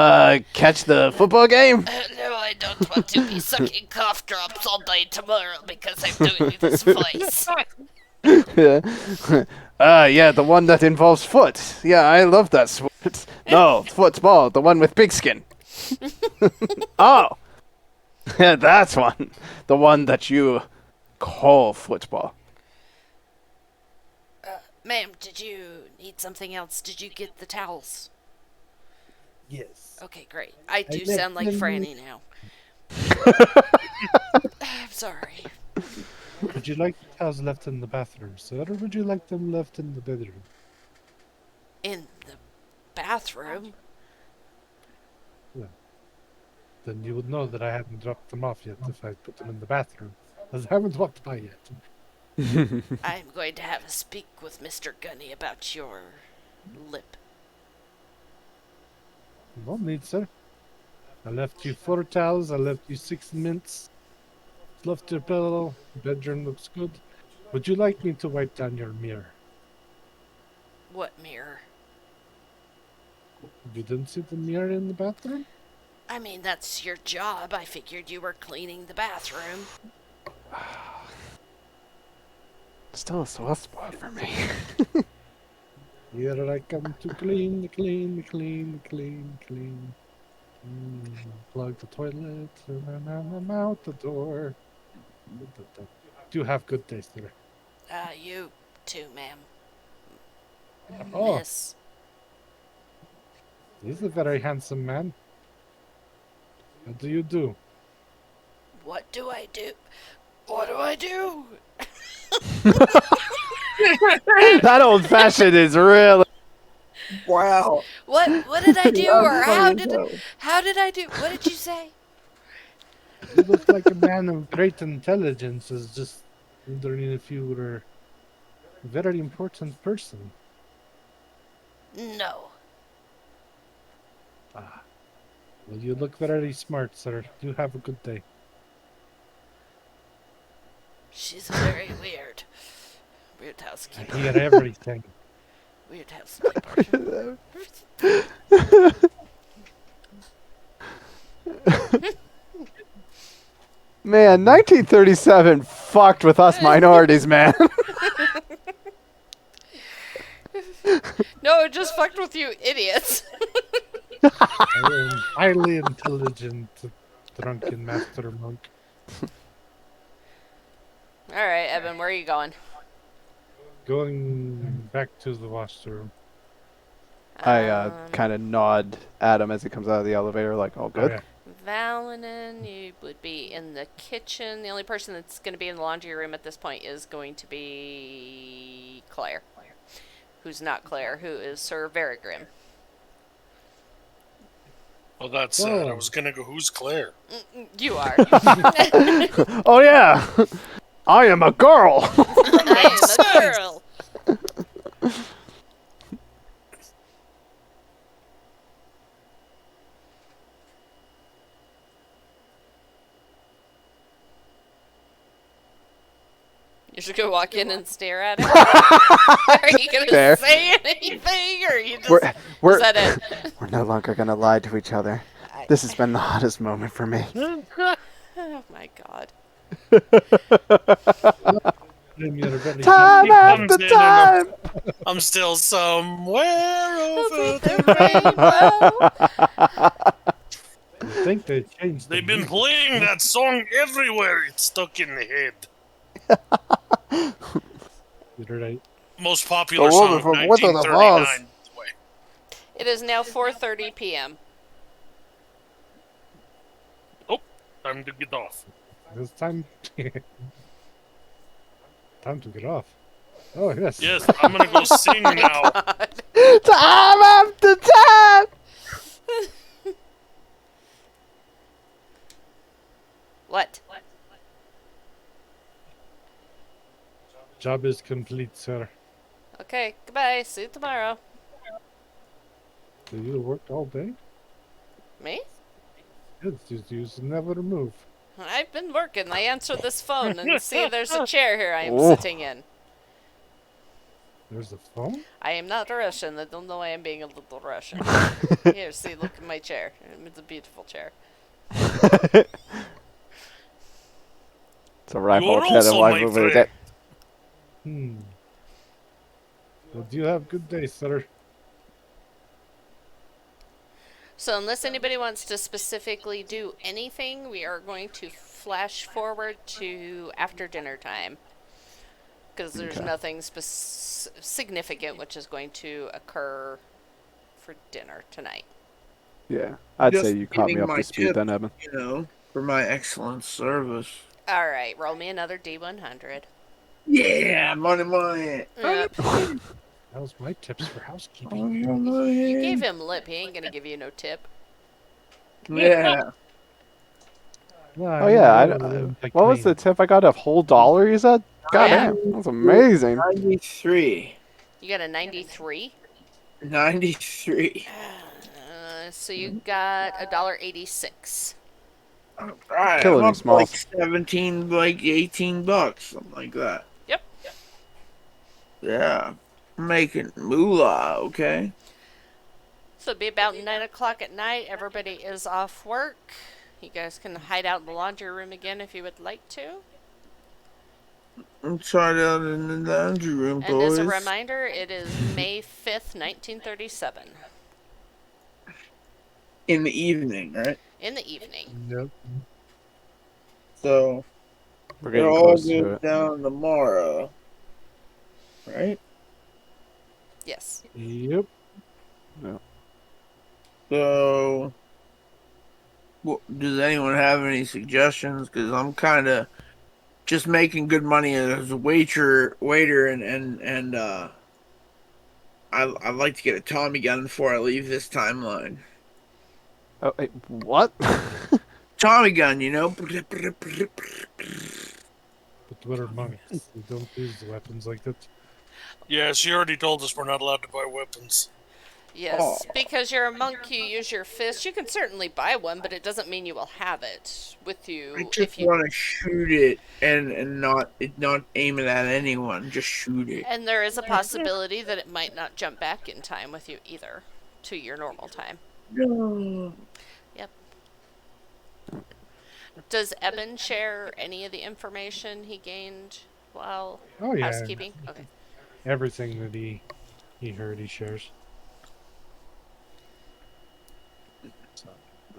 catch the football game? No, I don't want to be sucking cough drops all day tomorrow because I'm doing this voice. Yeah, the one that involves foot. Yeah, I love that sport. No, football, the one with pigskin. Oh, yeah, that's one. The one that you call football. Ma'am, did you need something else? Did you get the towels? Yes. Okay, great. I do left sound like them- Franny now. I'm sorry. Would you like the towels left in the bathroom, sir, or would you like them left in the bedroom? In the bathroom? Then you would know that I hadn't dropped them off yet if I put them in the bathroom, as I haven't walked by yet. I'm going to have a speak with Mr. Gunny about your lip. No need, sir. I left you 4 towels, I left you 6 mints. Fluffed your pillow, bedroom looks good. Would you like me to wipe down your mirror? What mirror? You didn't see the mirror in the bathroom? I mean, that's your job. I figured you were cleaning the bathroom. Still a soft spot for me. Here I come to clean. Plug the toilet, and then I'm out the door. Do have good taste there. You too, ma'am. Oh, Miss. he's a very handsome man. What do you do? What do I do? What do I do? That old fashioned is really. Wow. What did I do? Or That was funny as hell. how did I do? What did you say? You look like a man of great intelligence. Is just wondering if you were a very important person. No. Ah, well, you look very smart, sir. You have a good day. She's very weird. Weird I housekeeper. hear everything. Weird housekeeper. Man, 1937 fucked with us minorities, man. No, it just fucked with you idiots. I am highly intelligent, drunken master monk. Alright, Evan, where are you going? Going back to the washroom. I kind of nod at him as he comes out of the elevator, like, all Oh, good. yeah. Valenin, you would be in the kitchen. The only person that's going to be in the laundry room at this point is going to be Claire. Who's not Claire, who is Sir Verigrim. Well, that's sad. I Whoa. was gonna go, who's Claire? You are. Oh yeah, I am a girl. I am a girl. You're just gonna walk in and stare at it? Are you gonna Fair. say anything, or you just... We're Is that it? we're no longer gonna lie to each other. This has been the hottest moment for me. Oh my god. You're very Time Comes after in and time. I'm still somewhere over Over there. the rainbow. I think they changed. They've the been music. playing that song everywhere. It's stuck in the head. You're right. Most popular The song woman of from Wizard of 1939. Way. It is now 4:30 p.m. Time to get off. It's time. Time to get off. Oh yes. Yes, I'm gonna go sing now. Time after time. What? Job is complete, sir. Okay, goodbye. See you tomorrow. So you worked all day? Me? Yes, you never move. I've been working. I answer this phone and see there's a chair here I am Oh. sitting in. There's a phone? I am not Russian. I don't know why I'm being a little Russian. Here, see, look at my chair. It's a beautiful chair. It's a rifle You're chair also wife my over friend. there. Well, do you have good day, sir? So unless anybody wants to specifically do anything, we are going to flash forward to after dinner time. Because there's Okay. nothing significant which is going to occur for dinner tonight. Yeah, I'd Just say you caught me getting up my to speed tip. then, Evan. You know, for my excellent service. Alright, roll me another D100. Yeah, money. Yep. That was my tips for housekeeping. You gave him lip. He ain't gonna give you no tip. Yeah. Oh yeah, what was the tip? I got a whole $1. You said? God Yeah. damn, that's amazing. 93. You got a 93. 93. So you got $1.86. Alright, Killing I'm me, up Smalls. like 17, like $18, something like that. Yep. Yeah. I'm making moolah, okay? So it'll be about 9 o'clock at night. Everybody is off work. You guys can hide out in the laundry room again if you would like to. I'm tried out in the laundry room, And boys. as a reminder, it is May 5th, 1937. In the evening, right? In the evening. Yep. So, We're it getting all close to goes it. down tomorrow. Right? Yes. Yep. So, does anyone have any suggestions? Because I'm kind of just making good money as a waiter, and I'd like to get a Tommy gun before I leave this timeline. Oh, wait, what? Tommy gun, you know. But we're monks. We don't use weapons like that. Yeah, she already told us we're not allowed to buy weapons. Yes, because you're a monk, you use your fist. You can certainly buy one, but it doesn't mean you will have it with you. I if just you want to shoot it and not aim it at anyone. Just shoot it. And there is a possibility that it might not jump back in time with you either, to your normal time. No. Yep. Does Eben share any of the information he gained while Oh yeah, housekeeping? Okay. everything that he heard, he shares.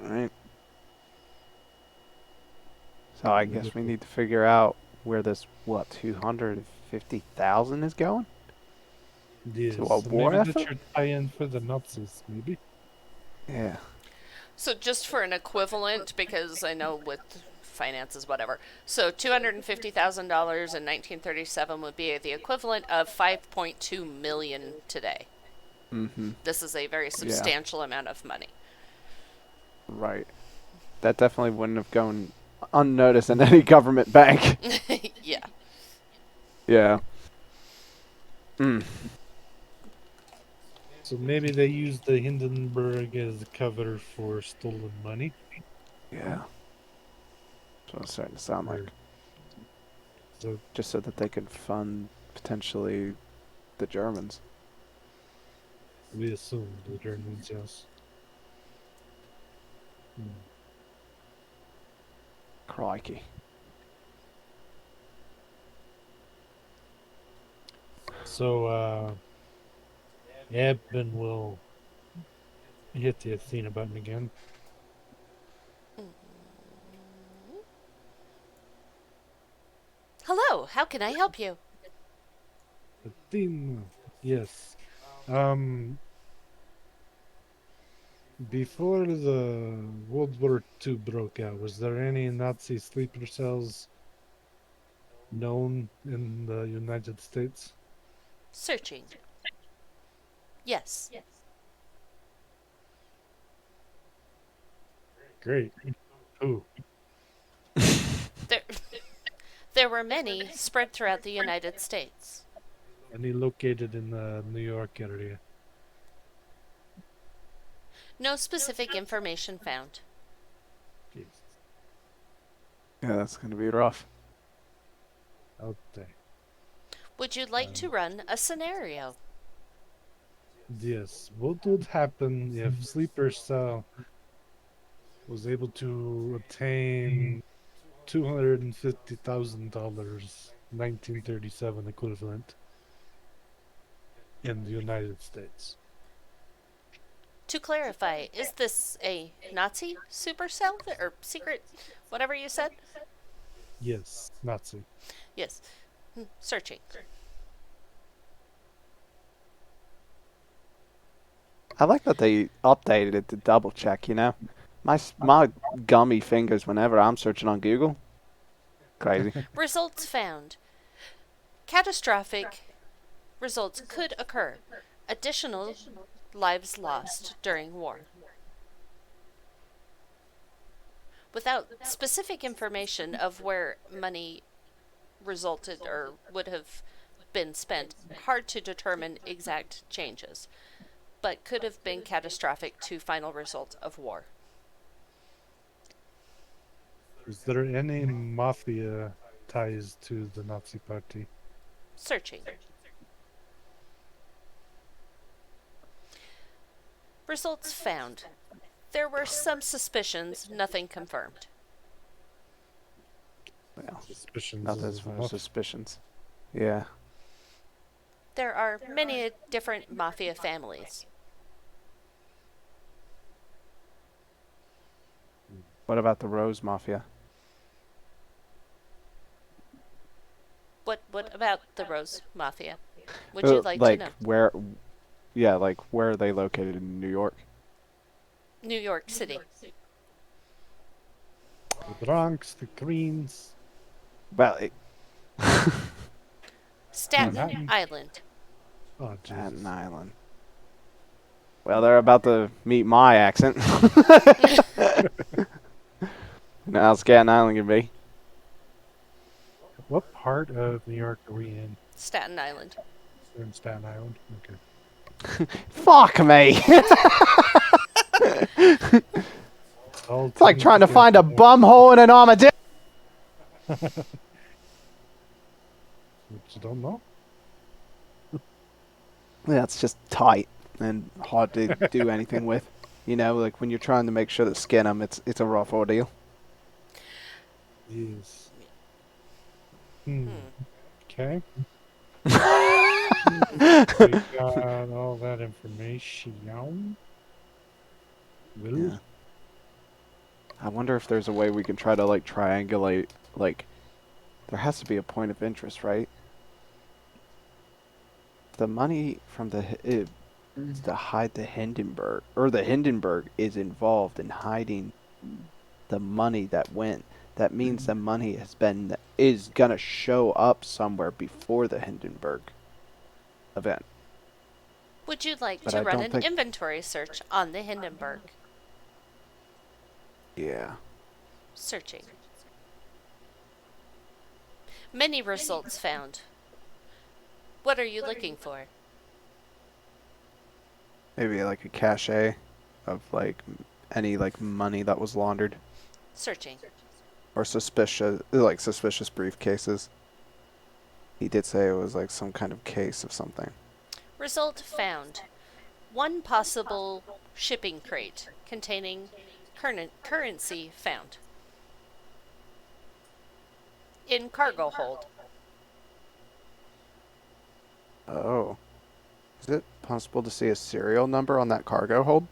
Alright. So I guess we need to figure out where this, what, 250,000 is going? Yes, To a so war maybe effort? that should tie in for the Nazis, maybe. Yeah. So just for an equivalent, because I know with finances, whatever. So $250,000 in 1937 would be the equivalent of 5.2 million today. Mm-hmm. This is a very substantial amount of money. Right. That definitely wouldn't have gone unnoticed in any government bank. Yeah. Yeah. Mm. So maybe they used the Hindenburg as cover for stolen money. Yeah. That's what it's starting to sound like. Or- So Just so that they could fund potentially the Germans. we assume the Germans, yes. Crikey. So Eben will hit the Athena button again. Hello, how can I help you? Athena, yes. Before the World War II broke out, was there any Nazi sleeper cells known in the United States? Searching. Yes. Great. Ooh, There, there were many spread throughout the United States. any located in the New York area? No specific information found. Jeez. Yeah, that's going to be rough. Out there. Would you like to run a scenario? Yes. What would happen if Sleeper Cell was able to obtain $250,000, 1937 equivalent, in the United States? To clarify, is this a Nazi supercell or secret, whatever you said? Yes, Nazi. Yes. Searching. I like that they updated it to double check, you know? My gummy fingers whenever I'm searching on Google. Crazy. Results found. Catastrophic results could occur. Additional lives lost during war. Without specific information of where money resulted or would have been spent, hard to determine exact changes, but could have been catastrophic to final result of war. Is there any mafia ties to the Nazi Party? Searching. Results found. There were some suspicions, nothing confirmed. Well, Suspicions. not is as far as enough. suspicions. Yeah. There are many different mafia families. What about the Rose Mafia? What about the Rose Mafia? Would you like like to know? where? Yeah, like where are they located in New York? New York City. The Bronx, the Queens. Well, Staten Manhattan. Island. Oh, Jesus. Staten Island. Well, they're about to meet my accent. You know how Staten Island can be. What part of New York are we in? Staten Island. We're in Staten Island. Okay. Fuck me! It's like trying to find a bum hole in an armadillo. Which you don't know. Yeah, it's just tight and hard to do anything with. You know, like when you're trying to make sure to skin them, it's a rough ordeal. Yes. Okay. We got all that information. Well, Yeah. I wonder if there's a way we can try to like triangulate. Like, there has to be a point of interest, right? The money from to hide the Hindenburg, or the Hindenburg is involved in hiding the money that went. That means the money is gonna show up somewhere before the Hindenburg event. Would you like But to I run don't an think- inventory search on the Hindenburg? Yeah. Searching. Many results found. What are you looking for? Maybe like a cachet of like any like money that was laundered Searching. or suspicious briefcases. He did say it was like some kind of case of something. Result found. One possible shipping crate containing currency found. In cargo hold. Oh. Is it possible to see a serial number on that cargo hold?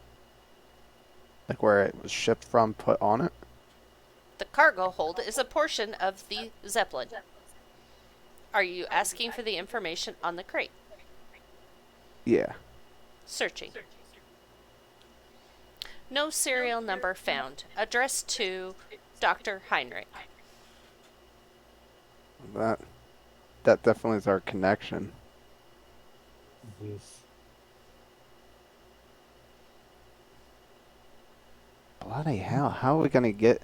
Like where it was shipped from put on it? The cargo hold is a portion of the Zeppelin. Are you asking for the information on the crate? Yeah. Searching. No serial number found. Addressed to Dr. Heinrich. That definitely is our connection. yes. Bloody hell, how are we gonna get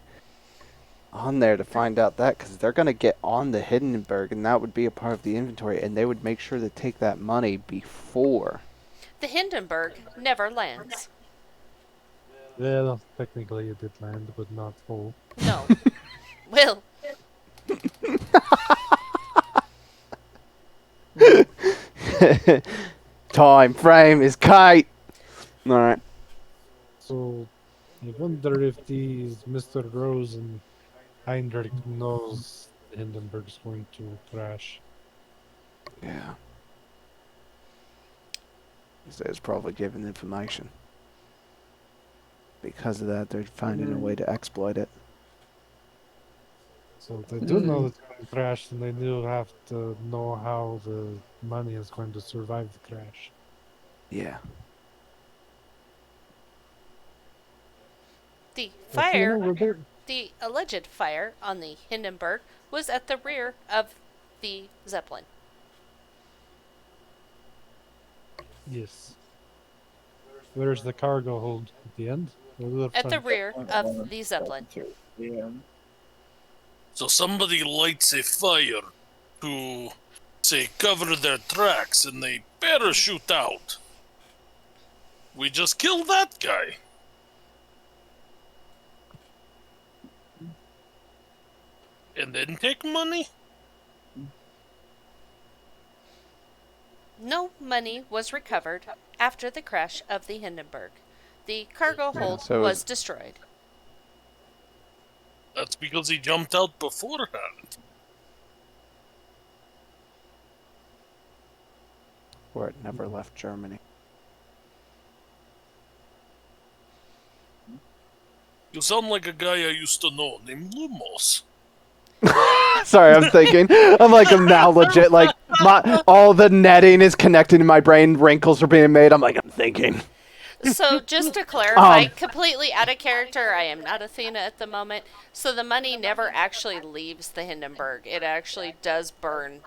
on there to find out that? Because they're gonna get on the Hindenburg, and that would be a part of the inventory, and they would make sure to take that money before. The Hindenburg never lands. Well, technically it did land, but not full. No. Will. Time frame is kite. All right. So, I wonder if these Mr. Rose and Heinrich knows Hindenburg's going to crash. Yeah. It's probably giving information. Because of that, they're finding a way to exploit it. So if they do know it's going to crash, then they do have to know how the money is going to survive the crash. Yeah. The But, you know, fire, we're there. the alleged fire on the Hindenburg was at the rear of the Zeppelin. Yes. Where's the cargo hold at the end? Or the At the front? rear of the Zeppelin. Yeah. So somebody lights a fire to, say, cover their tracks and they parachute out. We just killed that guy. And then take money? No money was recovered after the crash of the Hindenburg. The cargo hold so it was was- destroyed. That's because he jumped out beforehand. Or it never left Germany. You sound like a guy I used to know named Lumos. Sorry, I'm thinking. I'm now legit like all the netting is connected in my brain. Wrinkles are being made. I'm thinking. So, just to clarify, completely out of character, I am not Athena at the moment. So, the money never actually leaves the Hindenburg. It actually does burn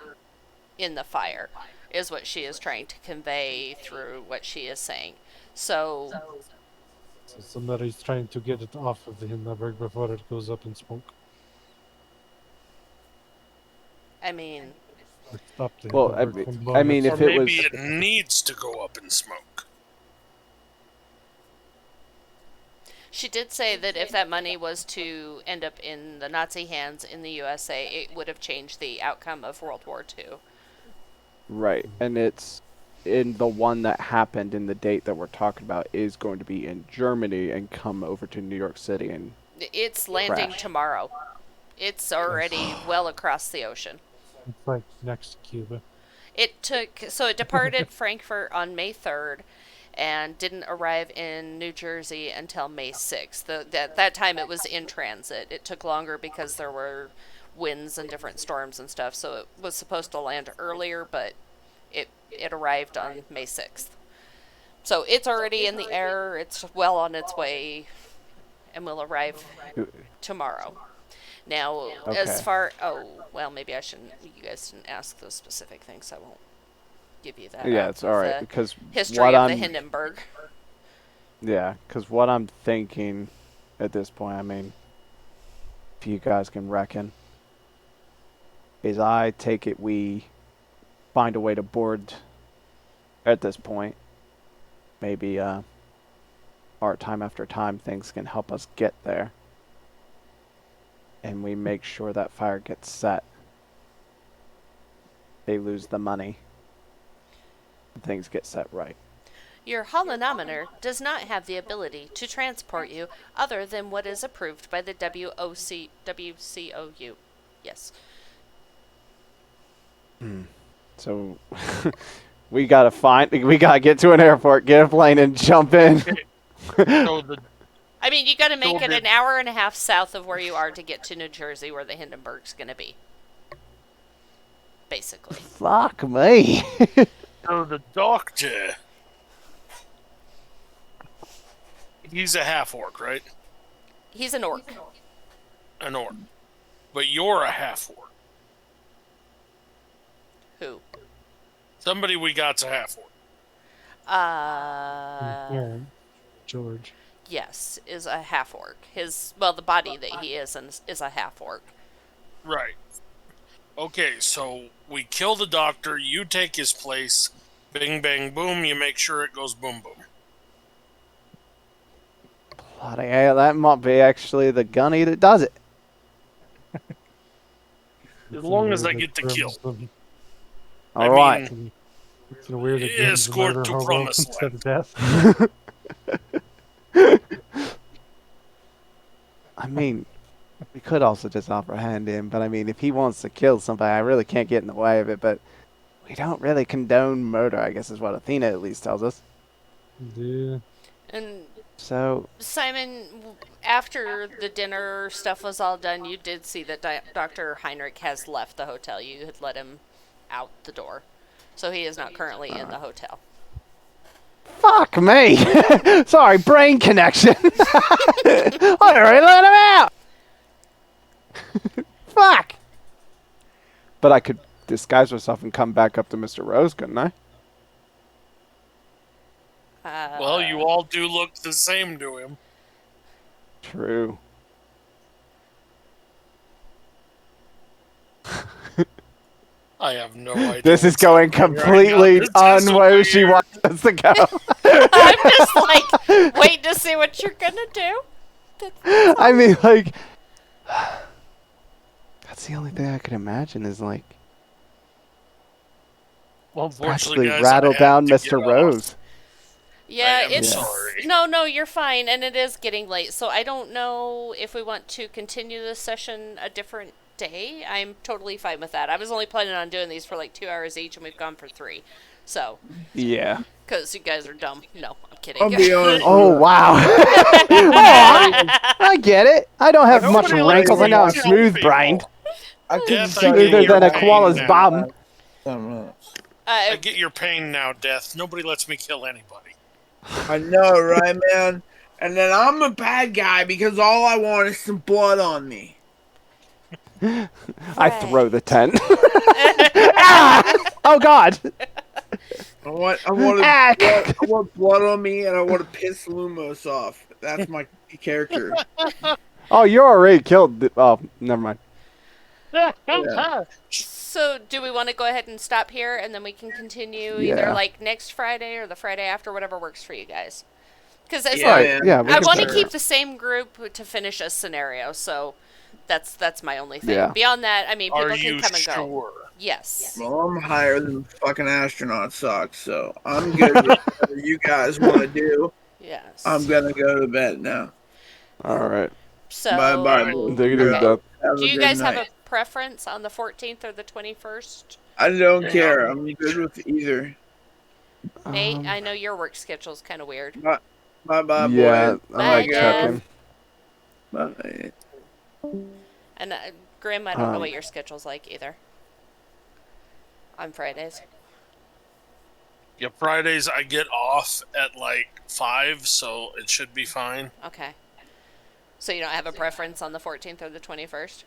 in the fire, is what she is trying to convey through what she is saying. So, So somebody's trying to get it off of the Hindenburg before it goes up in smoke. I mean, Or stop the Well, Hindenburg from I blowing mean, up. if Or it was, maybe it needs to go up in smoke. she did say that if that money was to end up in the Nazi hands in the USA, it would have changed the outcome of World War II. right, and it's in the one that happened in the date that we're talking about is going to be in Germany and come over to New York City and It's landing Crash. tomorrow. It's already well across the ocean. It's like next to Cuba. It departed Frankfurt on May 3rd and didn't arrive in New Jersey until May 6th. That time it was in transit. It took longer because there were winds and different storms and stuff, so it was supposed to land earlier, but it arrived on May 6th. So it's already in the air, it's well on its way, and will arrive tomorrow. Now, as Okay. far... Oh, well, maybe I shouldn't... You guys didn't ask those specific things. I won't give you that. yeah, out it's all right the because history what of the I'm Hindenburg. yeah, because what I'm thinking at this point, I mean, if you guys can reckon, is I take it we find a way to board at this point. Maybe our time after time things can help us get there. And we make sure that fire gets set. They lose the money. Things get set right. Your holonometer does not have the ability to transport you other than what is approved by the WCOU. Yes. So we gotta get to an airport, get a plane, and jump in. So the I mean, you got to make it Soldier- an hour and a half south of where you are to get to New Jersey, where the Hindenburg's going to be. Basically. Fuck me. so the doctor. He's a half orc, right? He's an orc. An orc. But you're a half orc. Who? Somebody we got's a half orc. Yeah, George. Yes, is a half orc. The body that he is a half orc. Right. Okay, so we kill the doctor, you take his place, bing bang boom, you make sure it goes boom boom. Bloody hell, that might be actually the gunny that does it. As long as I get the kill. All I right. mean, It's a weird escort to promised instead land. of death. I mean, we could also just offer a hand in, but I mean, if he wants to kill somebody, I really can't get in the way of it, but we don't really condone murder, I guess is what Athena at least tells us. Yeah. And So, Simon, after the dinner stuff was all done, you did see that Dr. Heinrich has left the hotel. You had let him out the door. So he is not currently in the hotel. fuck me! Sorry, brain connection! I already let him out! Fuck! But I could disguise myself and come back up to Mr. Rose, couldn't I? Well, you all do look the same to him. True. I have no idea. This is what's going happening right completely now. This is on where she weird. wants us to go. I'm just like, waiting to see what you're gonna do. I mean, like, that's the only thing I could imagine is like Well, unfortunately, actually guys, rattle I have down to Mr. get off. Rose. Yeah, I am it's sorry. no, you're fine, and it is getting late. So I don't know if we want to continue this session a different day. I'm totally fine with that. I was only planning on doing these for like 2 hours each, and we've gone for 3. So, Yeah. because you guys are dumb. No, I'm kidding. I'll be honest. Oh wow. I get it. I don't have much Nobody likes wrinkles. I know I'm to smooth people. brained. I Death, couldn't I get Smoother your than a pain koala's now. bum. so much. I get your pain now, Death. Nobody lets me kill anybody. I know, right, man? And then I'm a bad guy because all I want is some blood on me. I throw the tent. Ah! Oh God. I want Ah! blood on me, and I want to piss Lumos off. That's my character. Oh, you already killed. Oh, never mind. Yeah. So, do we want to go ahead and stop here, and then we can continue Yeah. either like next Friday or the Friday after, whatever works for you guys? Because as Yeah, long man. Yeah, we I can want to start. keep the same group to finish a scenario, so that's my only thing. Yeah. Beyond that, I mean, people Are can you come and go. sure? Yes. Well, I'm higher than fucking astronaut socks, so I'm good with whatever you guys want to do. Yes. I'm gonna go to bed now. All right. So, Bye-bye. Diggity okay. duck. Have Do a you good guys night. have a preference on the 14th or the 21st? I don't Yeah. care. I'm good with either. Nate, I know your work schedule's kind of weird. Bye bye, Yeah, boys. I like Bye, Dad. checking. Bye. And Grim, I don't know Um, what your schedule's like either. On Fridays. Yeah, Fridays I get off at like 5, so it should be fine. Okay. So you don't have a preference on the 14th or the 21st?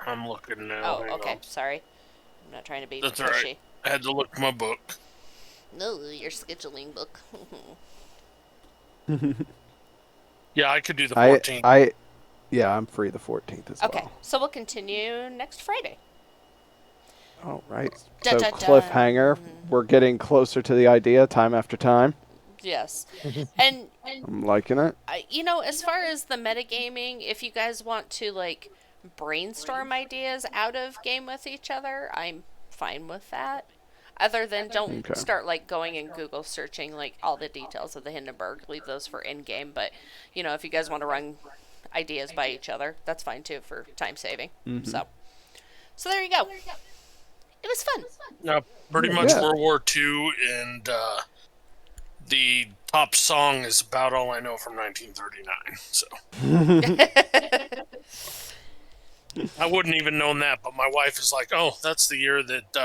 I'm looking now. Oh, hang okay. on. Sorry. I'm not trying to be That's pushy. all right. I had to look at my book. No, your scheduling book. Yeah, I could do the I 14th. yeah, I'm free the 14th as Okay, well. so we'll continue next Friday. All right. Dun, So dun, cliffhanger. dun. We're getting closer to the idea time after time. Yes. And I'm liking it. as far as the metagaming, if you guys want to like brainstorm ideas out of game with each other, I'm fine with that. Other than don't Okay. start like going and Google searching like all the details of the Hindenburg. Leave those for in game. But if you guys want to run ideas by each other, that's fine too for time saving. Mm-hmm. So there you go. It was fun. Yeah, pretty much Yeah. World War II, and the top song is about all I know from 1939. So I wouldn't even known that, but my wife is like, "Oh, that's the year that